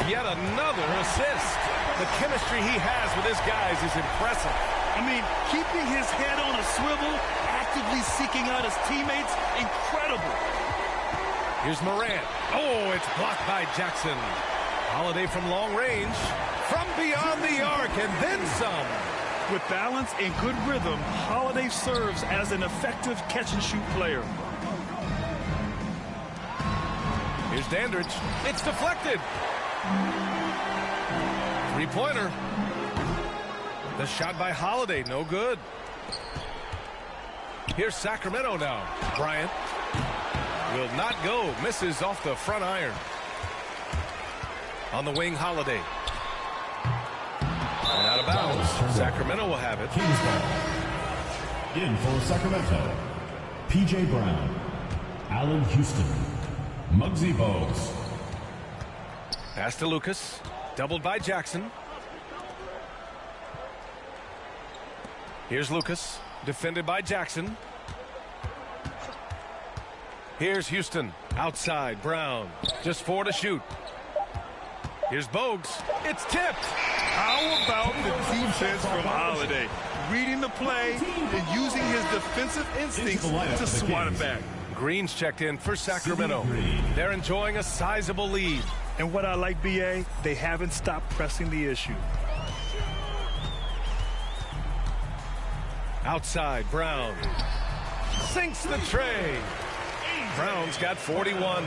Speaker 2: Yet another assist. The chemistry he has with his guys is impressive.
Speaker 3: I mean, keeping his head on a swivel, actively seeking out his teammates, incredible.
Speaker 2: Here's Morant. Oh, it's blocked by Jackson. Holiday from long range. From beyond the arc, and then some.
Speaker 3: With balance and good rhythm, Holiday serves as an effective catch-and-shoot player.
Speaker 2: Here's Dandridge. It's deflected. Three-pointer. The shot by Holiday, no good. Here's Sacramento now. Bryant will not go. Misses off the front iron. On the wing, Holiday. And out of bounds. Sacramento will have it.
Speaker 16: Kings ball. In for Sacramento, P.J. Brown, Allen Houston, Muggsy Bogues.
Speaker 2: Pass to Lucas. Doubled by Jackson. Here's Lucas. Defended by Jackson. Here's Houston. Outside, Brown. Just 4 to shoot. Here's Bogues. It's tipped.
Speaker 3: How about the defense from Holiday? Reading the play and using his defensive instincts to swat it back.
Speaker 2: Green's checked in for Sacramento. They're enjoying a sizable lead.
Speaker 3: And what I like, B.A., they haven't stopped pressing the issue.
Speaker 2: Outside, Brown. Sinks the tray. Brown's got 41.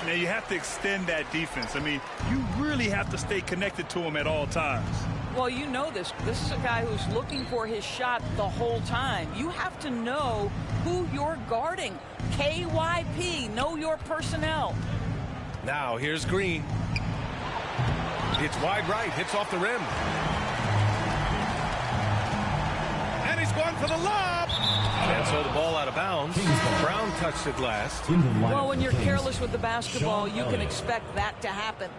Speaker 3: Now, you have to extend that defense. I mean, you really have to stay connected to him at all times.
Speaker 17: Well, you know this. This is a guy who's looking for his shot the whole time. You have to know who you're guarding. KYP, know your personnel.
Speaker 2: Now, here's Green. It's wide right, hits off the rim. And he's going for the lob. And so the ball out of bounds. Brown touched it last.
Speaker 17: Well, when you're careless with the basketball, you can expect that to happen.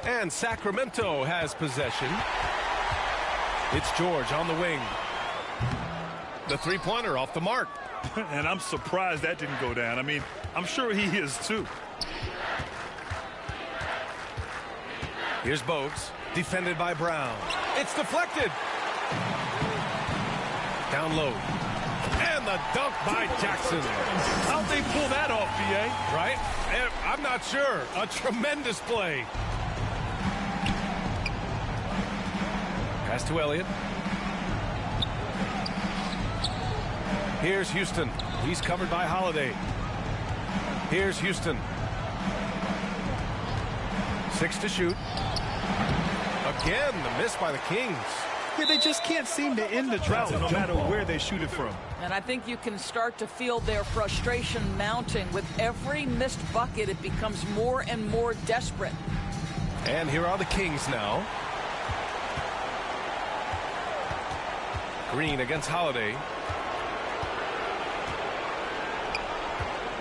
Speaker 2: And Sacramento has possession. It's George on the wing. The three-pointer off the mark.
Speaker 3: And I'm surprised that didn't go down. I mean, I'm sure he is too.
Speaker 2: Here's Bogues, defended by Brown. It's deflected. Down low. And the dunk by Jackson.
Speaker 3: How'd they pull that off, B.A.?
Speaker 2: Right? I'm not sure. A tremendous play. Pass to Elliott. Here's Houston. He's covered by Holiday. Here's Houston. 6 to shoot. Again, the miss by the Kings.
Speaker 3: Yeah, they just can't seem to end the drought no matter where they shoot it from.
Speaker 17: And I think you can start to feel their frustration mounting. With every missed bucket, it becomes more and more desperate.
Speaker 2: And here are the Kings now. Green against Holiday.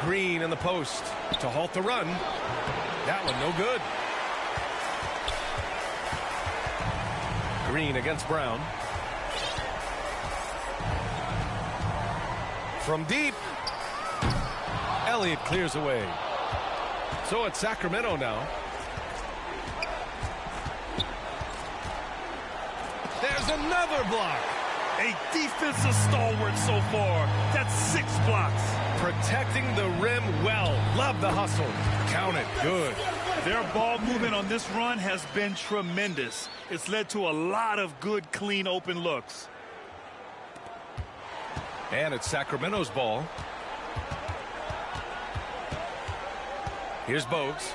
Speaker 2: Green in the post to halt the run. That one no good. Green against Brown. From deep. Elliott clears away. So it's Sacramento now. There's another block.
Speaker 3: A defensive stalwart so far. That's 6 blocks.
Speaker 2: Protecting the rim well. Love the hustle. Count it. Good.
Speaker 3: Their ball movement on this run has been tremendous. It's led to a lot of good, clean, open looks.
Speaker 2: And it's Sacramento's ball. Here's Bogues.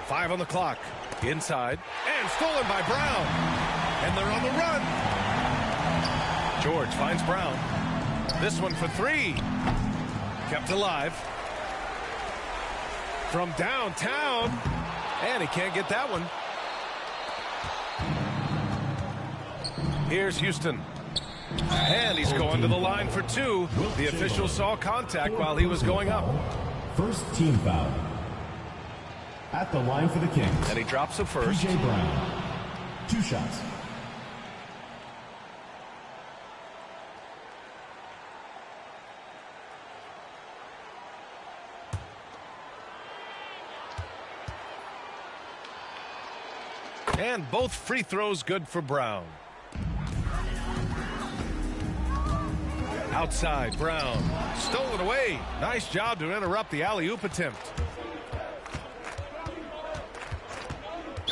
Speaker 2: Five on the clock. Inside. And stolen by Brown. And they're on the run. George finds Brown. This one for 3. Kept alive. From downtown. And he can't get that one. Here's Houston. And he's going to the line for two. The official saw contact while he was going up.
Speaker 16: First team foul. At the line for the Kings.
Speaker 2: And he drops a first.
Speaker 16: P.J. Brown. 2 shots.
Speaker 2: And both free throws good for Brown. Outside, Brown. Stolen away. Nice job to interrupt the alley-oop attempt.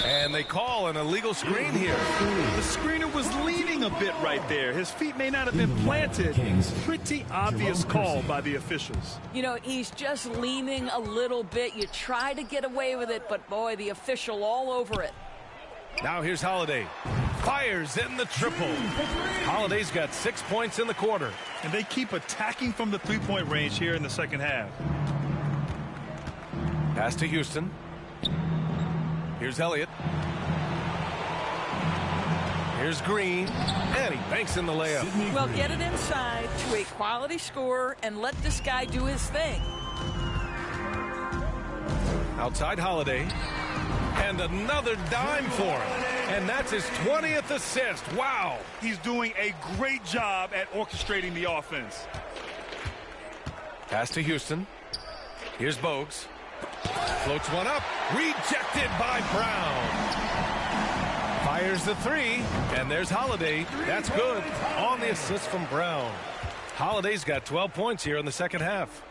Speaker 2: And they call an illegal screen here.
Speaker 4: The screener was leaning a bit right there. His feet may not have been planted. Pretty obvious call by the officials.
Speaker 17: You know, he's just leaning a little bit. You try to get away with it, but boy, the official all over it.
Speaker 2: Now here's Holiday. Fires in the triple. Holiday's got 6 points in the quarter.
Speaker 4: And they keep attacking from the three-point range here in the second half.
Speaker 2: Pass to Houston. Here's Elliott. Here's Green. And he banks in the layup.
Speaker 17: Well, get it inside to a quality scorer and let this guy do his thing.
Speaker 2: Outside Holiday. And another dime for him. And that's his 20th assist. Wow.
Speaker 4: He's doing a great job at orchestrating the offense.
Speaker 2: Pass to Houston. Here's Bogues. Floats one up. Rejected by Brown. Fires the three. And there's Holiday. That's good. On the assist from Brown. Holiday's got 12 points here in the second half.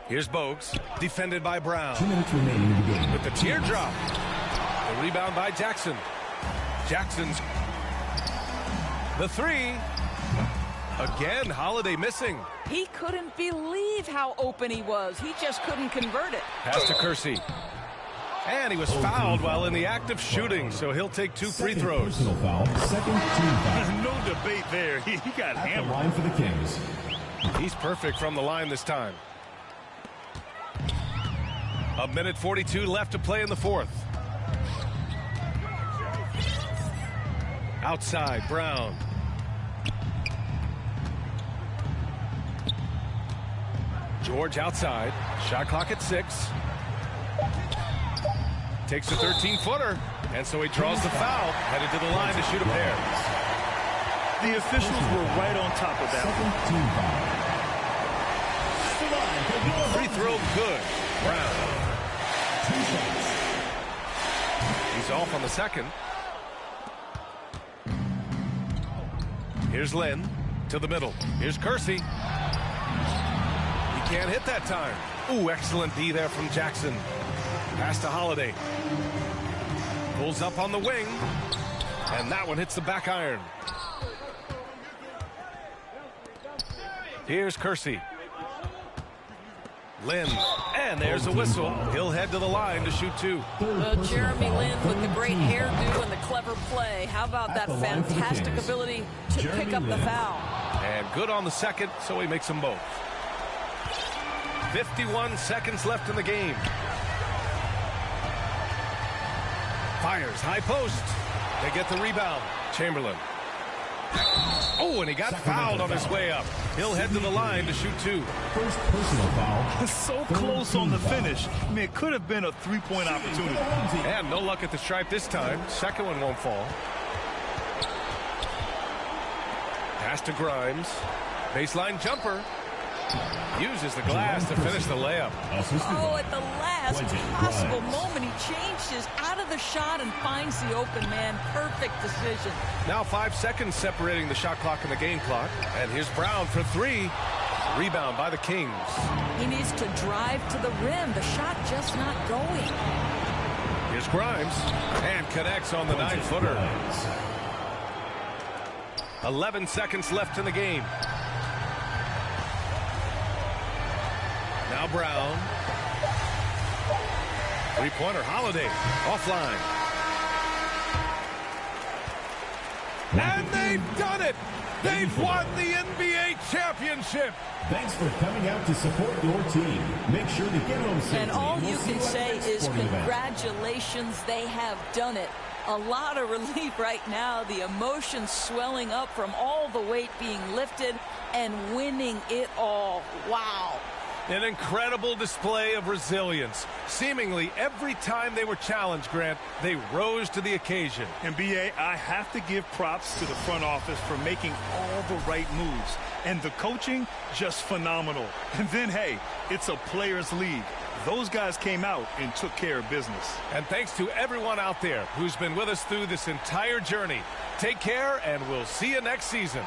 Speaker 2: Here's Bogues, defended by Brown.
Speaker 16: 2 minutes remaining in the game.
Speaker 2: With the teardrop. The rebound by Jackson. Jackson's the three. Again, Holiday missing.
Speaker 17: He couldn't believe how open he was. He just couldn't convert it.
Speaker 2: Pass to Kersey. And he was fouled while in the act of shooting, so he'll take 2 free throws.
Speaker 16: Personal foul. Second team foul.
Speaker 4: No debate there. He got
Speaker 16: At
Speaker 4: hammered.
Speaker 16: the line for the Kings.
Speaker 2: He's perfect from the line this time. 1:42 left to play in the fourth. Outside, Brown. George outside. Shot clock at 6. Takes a 13-footer. And so he draws the foul. Headed to the line to shoot a pair.
Speaker 4: The officials were right on top of that.
Speaker 2: Free throw good. Brown. He's off on the second. Here's Lynn to the middle. Here's Kersey. He can't hit that time. Ooh, excellent D there from Jackson. Pass to Holiday. Pulls up on the wing. And that one hits the back iron. Here's Kersey. Lynn. And there's a whistle. He'll head to the line to shoot 2.
Speaker 17: Jeremy Lin with the great hairdo and the clever play. How about that fantastic ability to pick up the foul?
Speaker 2: And good on the second, so he makes them both. 51 seconds left in the game. Fires, high post. They get the rebound. Chamberlain. Oh, and he got fouled on his way up. He'll head to the line to shoot 2.
Speaker 16: First personal foul.
Speaker 4: So close on the finish. I mean, it could have been a three-point opportunity.
Speaker 2: And no luck at the stripe this time. Second one won't fall. Pass to Grimes. Baseline jumper. Uses the glass to finish the layup.
Speaker 17: Oh, at the last possible moment, he changed his out of the shot and finds the open man. Perfect decision.
Speaker 2: Now 5 seconds separating the shot clock and the game clock. And here's Brown for 3. Rebound by the Kings.
Speaker 17: He needs to drive to the rim. The shot just not going.
Speaker 2: Here's Grimes. And connects on the 9-footer. 11 seconds left in the game. Now Brown. Three-pointer, Holiday. Offline. And they've done it! They've won the NBA championship!
Speaker 16: Thanks for coming out to support your team. Make sure to get home safely.
Speaker 17: And all you can say is congratulations, they have done it. A lot of relief right now. The emotions swelling up from all the weight being lifted and winning it all. Wow.
Speaker 2: An incredible display of resilience. Seemingly every time they were challenged, Grant, they rose to the occasion.
Speaker 3: And BA, I have to give props to the front office for making all the right moves. And the coaching, just phenomenal. And then, hey, it's a players' league. Those guys came out and took care of business.
Speaker 2: And thanks to everyone out there who's been with us through this entire journey. Take care, and we'll see you next season.